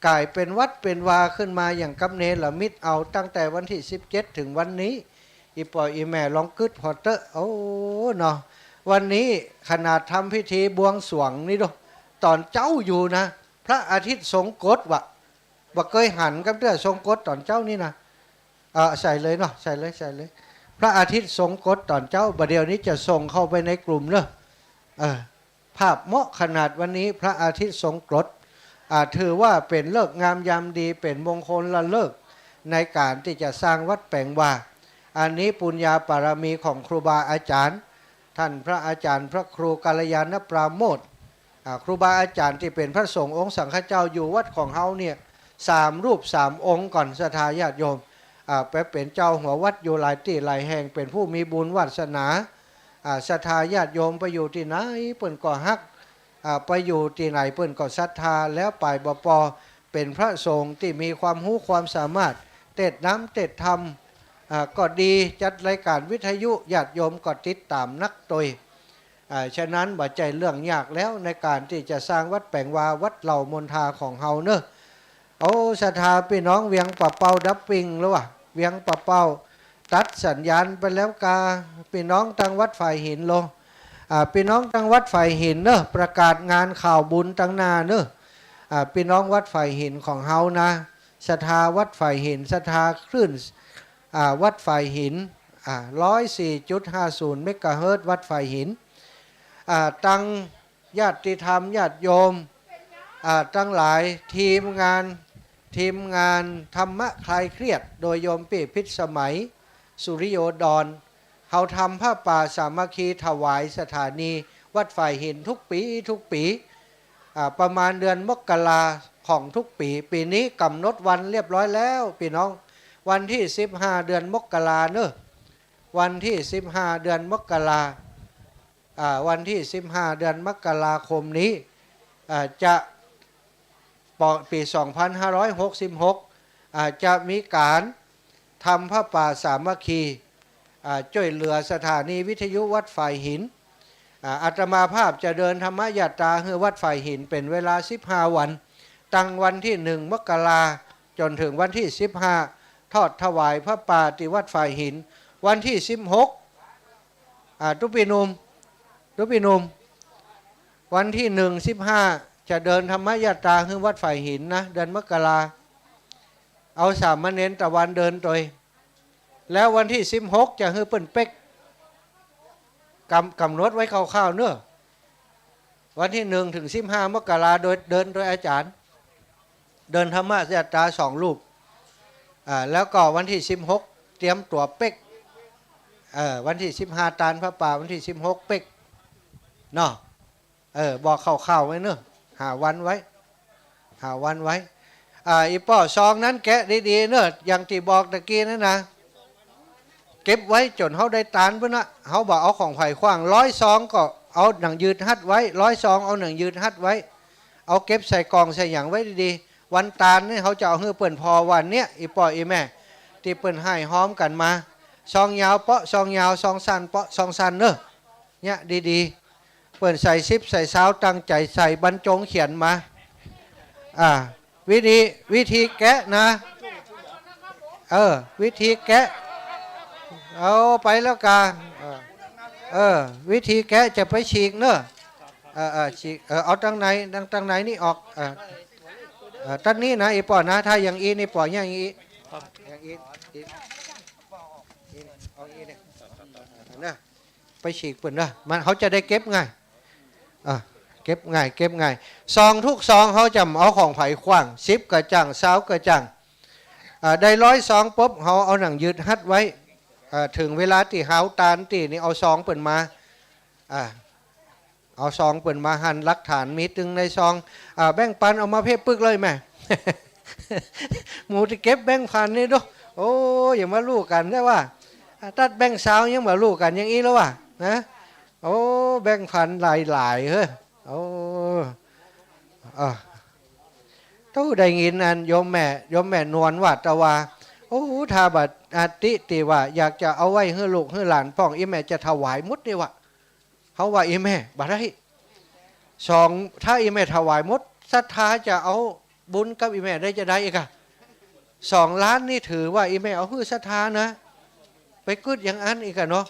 [SPEAKER 4] กลายเป็นวัดเป็นวาขึ้นมาอย่างกำเนรมิตเอาตั้งแต่วันที่17ถึงวันนี้อีปอยอีแม่ลองกึดพอเตอเนาะวันนี้ขนาดทำพิธีบวงสรวงนี่ดูตอนเจ้าอยู่นะพระอาทิตย์ทรงกฎว่าเคยหันกับเรื่องทรงกฎตอนเจ้านี่นะใส่เลยเนาะใส่เลยพระอาทิตย์ทรงกฎตอนเจ้าบัดเดี๋ยวนี้จะส่งเข้าไปในกลุ่มเนอะภาพเหมาะขนาดวันนี้พระอาทิตย์ทรงกฎถือว่าเป็นเลิกงามยามดีเป็นมงคลละเลิกในการที่จะสร้างวัดแปลงวาอันนี้ปุญญาบารมีของครูบาอาจารย์ ท่านพระอาจารย์พระครูกัลยาณปราโมทย์ครูบาอาจารย์ที่เป็นพระสงฆ์องค์สังฆเจ้าอยู่วัดของเฮาเนี่ย3 รูป 3 องค์ก่อนศรัทธาญาติโยมไปเป็นเจ้าหัววัดอยู่หลายที่หลายแห่งเป็นผู้มีบุญวาสนาศรัทธาญาติโยมไปอยู่ที่ไหนเปิ้นก็ฮักไปอยู่ที่ไหนเปิ้นก็ศรัทธาแล้วไปบปเป็นพระสงฆ์ที่มีความรู้ความสามารถเทศน้ำเทศธรรมก็ดีจัดรายการวิทยุญาติโยมก็ติดตามนักตยฉะนั้นบ่ใจเรื่องยากแล้วในการที่จะสร้างวัดแปลงวาวัดเหล่ามนทาของเฮาเนอะเอาศรัทธาพี่น้องเวียงปะเป้าดับปิงแล้ววะเวียงปะเป้าตัดสัญญาณไปแล้วกาพี่น้องทางวัดฝ่ายหินลงพี่น้องทางวัดฝ่ายหินเนอะประกาศงานข่าวบุญตั้งนาเนอะพี่น้องวัดฝ่ายหินของเฮานะศรัทธาวัดฝ่ายหินศรัทธาคลื่นวัดฝ่ายหิน104.50 เมกะเฮิรตซ์วัดฝ่ายหินตั้งญาติธรรมญาติโยมตั้งหลายทีมงานธรรมะคลายเครียดโดยโยมปีพิษสมัยสุริโยดรเขาทำผ้าป่าสามัคคีถวายสถานีวัดฝ่ายหินทุกปีประมาณเดือนมกราของทุกปีนี้กำหนดวันเรียบร้อยแล้วพี่น้องวันที่15เดือนมกราเนอะวันที่15เดือนมกราวันที่15เดือนมกราคมนี้จะปี2566จะมีการทำผ้าป่าสามัคคีช่วยเหลือสถานีวิทยุวัดฝ่ายหินอาตมาภาพจะเดินธรรมยาตราให้วัดฝ่ายหินเป็นเวลา15วันตั้งวันที่1มกราจนถึงวันที่15ทอดถวายพระป่าที่วัดฝ่ายหินวันที่16ทุกปีนุมวันที่15จะเดินธรรมยาตราให้วัดฝ่ายหินนะเดือนมกราเอาสามเณรตะวันเดินโดยแล้ววันที่16จะให้เปิ้นเป๊กกำหนดไว้คร่าวๆเนอะวันที่1ถึง15มกราโดยเดินโดยอาจารย์เดินธรรมยาตรา2 รูปแล้วก็วันที่16เตรียมตัวเป๊กวันที่15ตานพระป่าวันที่16เป๊กเนาะบอกข่าวๆไว้เนอะหาวันไว้อีป้อซองนั้นแกะดีๆเนอะอย่างที่บอกตะกี้นั่นนะเก็บไว้จนเขาได้ตานเพื่อนนะเขาบอกเอาของไผ่ขว้าง100 ซองก็เอาหนังยืดฮัดไว้100 ซองเอาหนังยืดฮัดไว้เอาเก็บใส่กล่องใส่อย่างไว้ดีๆวันตานนี่เขาจะเอาเฮือเปิ่นพอวันเนี้ยอีป้ออีแม่ที่เปิ่นให้หอมกันมาซองยาวเปาะซองยาวซองสั้นเปาะซองสั้นเนอะเนี่ยดีๆเปิ่นใส่ซิปใส่ซาวตั้งใจใส่บรรจงเขียนมาวิธีแกะนะวิธีแกะเอาไปแล้วกันวิธีแกะจะไปฉีกเนอะฉีกเอาตั้งไหนนี่ออกตั้งนี้นะอีปอนะถ้าอย่างอีนี่ปออย่างอีเอาอีเนี่ยนะไปฉีกเปิ่นนะมันเขาจะได้เก็บง่ายเก็บง่ายซองทุกซองเขาจะเอาของไผ่ขว้าง10 กระจัง20 กระจังได้100 ซองปุ๊บเขาเอาหนังยืดฮัดไว้ถึงเวลาที่หาวตาลตีนี่เอาซองเปิ่นมาเอาซองเปิ่นมาหันหลักฐานมีตึงในซองแบ่งปันเอามาเพ่ปึกเลยแม่ หมูที่เก็บแบ่งพันนี่ดูโอ้อย่ามาลูกกันได้ว่าตัดแบ่งสาวยังมาลูกกันอย่างนี้แล้วว่ะนะโอ้แบ่งพันหลายเฮ้ยโอ้ตู้ได้ยินอันโยมแม่นวลว่าตะว่าโอ้ถ้าบัดอาติติว่าอยากจะเอาไว้ให้ลูกให้หลานป้องอีแม่จะถวายมดดีวะเขาว่าอีแม่บัดได้2ถ้าอีแม่ถวายมดศรัทธาจะเอาบุญกับอีแม่ได้จะได้อีก2 ล้านนี่ถือว่าอีแม่เอาให้ศรัทธานะไปกึดอย่างอันอีกเนาะ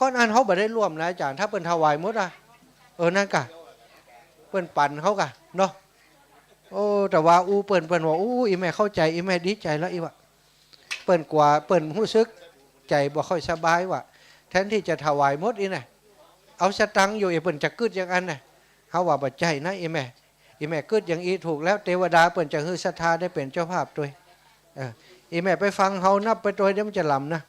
[SPEAKER 4] ก้อนอันเขาบ่ได้ร่วมนะอาจารย์ถ้าเปิ้นถวายมดนั่นกะเปิ้นปั่นเขากะเนาะแต่ว่าเปิ้นว่าอีแม่เข้าใจอีแม่ดีใจแล้วอีวะเปิ้นกว่าเปิ้นรู้สึกใจบ่ค่อยสบายว่ะแทนที่จะถวายมดอีน่ะเอาสตังค์อยู่เปิ้นจะกึดอย่างอันน่ะเฮาว่าบ่ใจนะอีแม่กึดอย่างอีถูกแล้วเทวดาเปิ้นจะฮือศรัทธาได้เป็นเจ้าภาพด้วยอีแม่ไปฟังเฮานับไปตัวเดี๋ยวมันจะลำนะ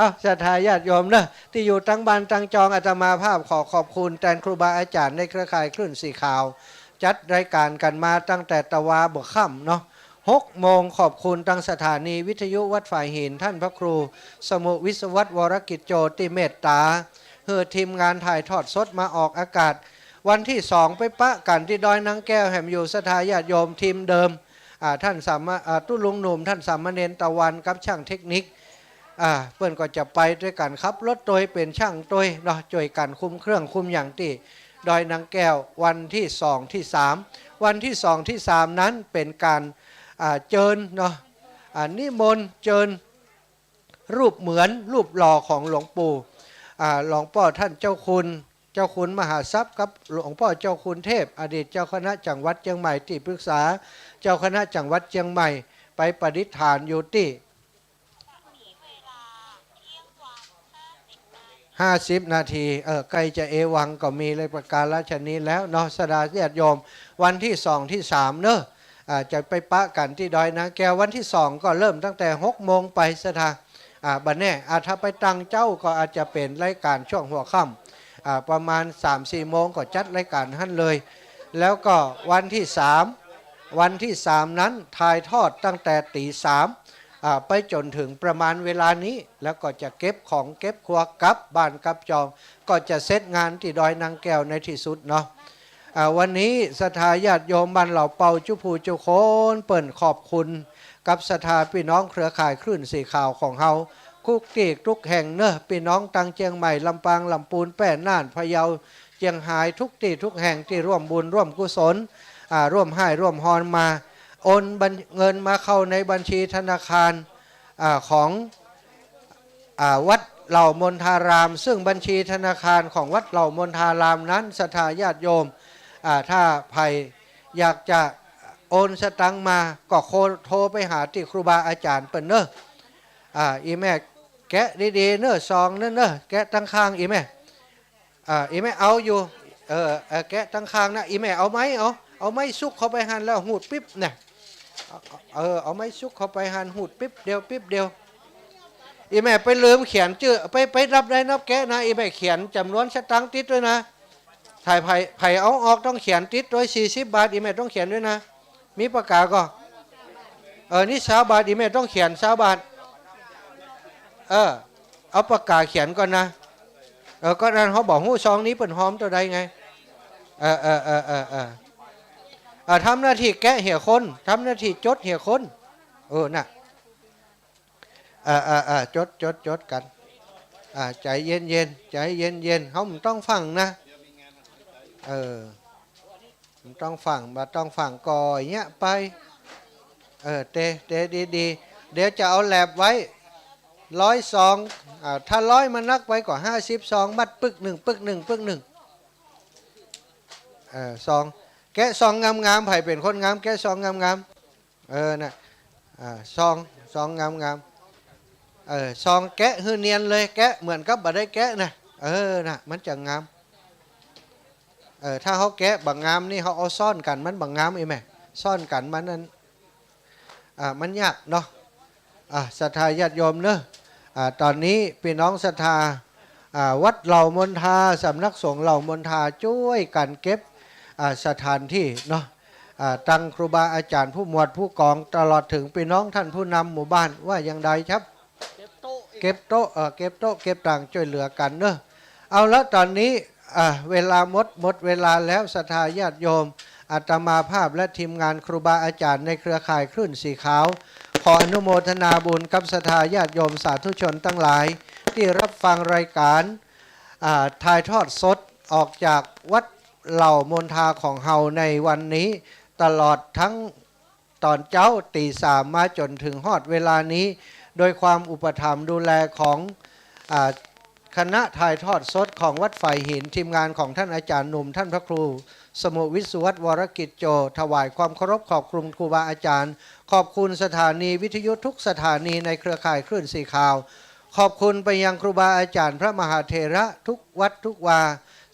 [SPEAKER 4] นาะศรัทธาญาติโยมเนาะที่อยู่ตั้งบ้านตั้งจองอาตมาภาพขอขอบคุณแทนครูบาอาจารย์ในเครือข่ายคลื่นสีขาวจัดรายการกันมาตั้งแต่ตะวาบวกค่ำเนาะ6 โมงขอบคุณทางสถานีวิทยุวัดฝ่ายหินท่านพระครูสมุวิศวัตวรกิจโจติเมตตาเพื่อทีมงานถ่ายทอดสดมาออกอากาศวันที่2ไปปะกันที่ดอยนางแก้วแห่มอยู่ศรัทธาญาติโยมทีมเดิมท่านสามตุลุงหนุ่มท่านสามเณรตะวันกับช่างเทคนิคเพื่อนก็จะไปด้วยกันครับรถโดยเป็นช่างโดยเนาะจ่วยกันคุมเครื่องคุมอย่างที่ดอยนางแก้ววันที่2ที่3วันที่2ที่3นั้นเป็นการเจิญเนาะนิมนต์เจิญรูปเหมือนรูปหล่อของหลวงปู่หลวงพ่อท่านเจ้าคุณมหาทรัพย์กับหลวงพ่อเจ้าคุณเทพอดีตเจ้าคณะจังหวัดเชียงใหม่ที่ปรึกษาเจ้าคณะจังหวัดเชียงใหม่ไปประดิษฐานอยู่ที่50 นาทีใกล้จะเอวังก็มีเลยประการราชนี้แล้วเนาะสดาญาติโยมวันที่2ที่3เนอะจะไปปะกันที่ดอยนางแก้ววันที่2ก็เริ่มตั้งแต่6 โมงไปสถาบัดแน่ถ้าไปตั้งเจ้าก็อาจจะเป็นรายการช่วงหัวค่ำประมาณ 3-4 โมงก็จัดรายการท่านเลยแล้วก็วันที่3นั้นถ่ายทอดตั้งแต่ตี 3ไปจนถึงประมาณเวลานี้แล้วก็จะเก็บของเก็บครัวกลับบ้านกลับจองก็จะเสร็จงานที่ดอยนางแก้วในที่สุดเนาะวันนี้ศรัทธาญาติโยมบ้านเหล่าเปาจุภูจุโคนเปิ่นขอบคุณกับศรัทธาพี่น้องเครือข่ายคลื่นสีขาวของเฮาคุกกีกทุกแห่งเนอะพี่น้องตังเชียงใหม่ลำปางลำปูนแป้น่านพะเยาเชียงหายทุกที่ทุกแห่งที่ร่วมบุญร่วมกุศลร่วมให้ร่วมฮอนมาโอนเงินมาเข้าในบัญชีธนาคารของวัดเหล่ามนทารามซึ่งบัญชีธนาคารของวัดเหล่ามนทารามนั้นศรัทธาญาติโยมถ้าใครอยากจะโอนสตังมาก็โทรไปหาที่ครูบาอาจารย์เปิ้นเนอะอีแม่แกะดีๆเนอะซองเนอะแกะตั้งข้างอีแม่เอาอยู่แกะตั้งข้างนะอีแม่เอาไหมเอาไม้ซุกเข้าไปหันแล้วหูดปิ๊บเนี่ยเอาไม้ซุกเข้าไปหันหูดปิ๊บเดียวอีแม่ไปลืมเขียนชื่อไปรับได้นับแกะนะอีแม่เขียนจำนวนสตังค์ติดด้วยนะถ่ายไผ่เอาออกต้องเขียนติดด้วย40 บาทอีแม่ต้องเขียนด้วยนะมีประกาศก็นี่20 บาทอีแม่ต้องเขียน20 บาทเอาประกาศเขียนก่อนนะก็นั้นเขาบอกหู้ซองนี้เป็นหอมตัวใดไงทำหน้าที่แกะเหี่ยคนทำหน้าที่จดเหี่ยคนน่ะจดกันใจเย็นเขาไม่ต้องฟังนะมันต้องฟังก่อยเงี้ยไปเตดีเดี๋ยวจะเอาแลบไว้100 ซองถ้า100มันนักไว้กว่า50 ซองมัดปึกหนึ่งซองแกะซองงามๆไผ่เป็นคนงามแกะซองงามน่ะซองงามซองแกะฮือเนียนเลยแกะเหมือนกับบ่ได้แกะนะน่ะมันจะงามถ้าเขาแกะบางงามนี่เขาเอาซ่อนกันมันบางงามไอ้แม่ซ่อนกันมันนั้นมันยากเนาะศรัทธาญาติโยมเนอะตอนนี้พี่น้องศรัทธาวัดเหล่ามนทาสำนักสงฆ์เหล่ามนทาช่วยกันเก็บสถานที่เนาะตั้งครูบาอาจารย์ผู้หมวดผู้กองตลอดถึงพี่น้องท่านผู้นำหมู่บ้านว่าอย่างใดครับเก็บโต๊ะเก็บต่างช่วยเหลือกันเนอะเอาแล้วตอนนี้เวลาหมดเวลาแล้วศรัทธาญาติโยมอาตมาภาพและทีมงานครูบาอาจารย์ในเครือข่ายคลื่นสีขาวขออนุโมทนาบุญกับศรัทธาญาติโยมสาธุชนทั้งหลายที่รับฟังรายการถ่ายทอดสดออกจากวัดเหล่ามนทาของเฮาในวันนี้ตลอดทั้งตอนเจ้าตี 3มาจนถึงฮอดเวลานี้โดยความอุปถัมภ์ดูแลของคณะถ่ายทอดสดของวัดฝ่ายหินทีมงานของท่านอาจารย์หนุ่มท่านพระครูสมุวิศวัตวรกิจโจถวายความเคารพขอบคุณครูบาอาจารย์ขอบคุณสถานีวิทยุทุกสถานีในเครือข่ายคลื่นสีขาวขอบคุณไปยังครูบาอาจารย์พระมหาเถระทุกวัดทุกวา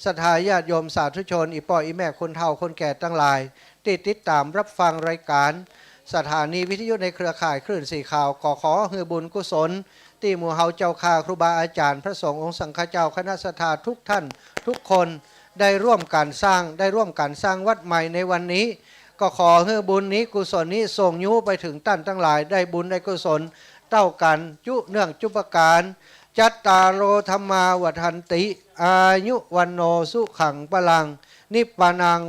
[SPEAKER 4] ศรัทธาญาติโยมสาธุชนอีป่ออีแม่คนเฒ่าคนแก่ทั้งหลายติดตามรับฟังรายการ สถานีวิทยุในเครือข่ายคลื่นสีข่าวก็ขอฮือบุญกุศลที่หมู่เฮาเจ้าข่าครูบาอาจารย์พระสงฆ์องค์สังฆเจ้าคณะสัทธาทุกท่านทุกคนได้ร่วมกันสร้างวัดใหม่ในวันนี้ก็ขอฮือบุญนี้กุศลนี้ส่งยุไปถึงท่านทั้งหลายได้บุญได้กุศลเต้ากันจุเนื่องจุปการจัตตาโลธรรมาวัฏันติอายุวันโนสุขังพลังนิพพานัง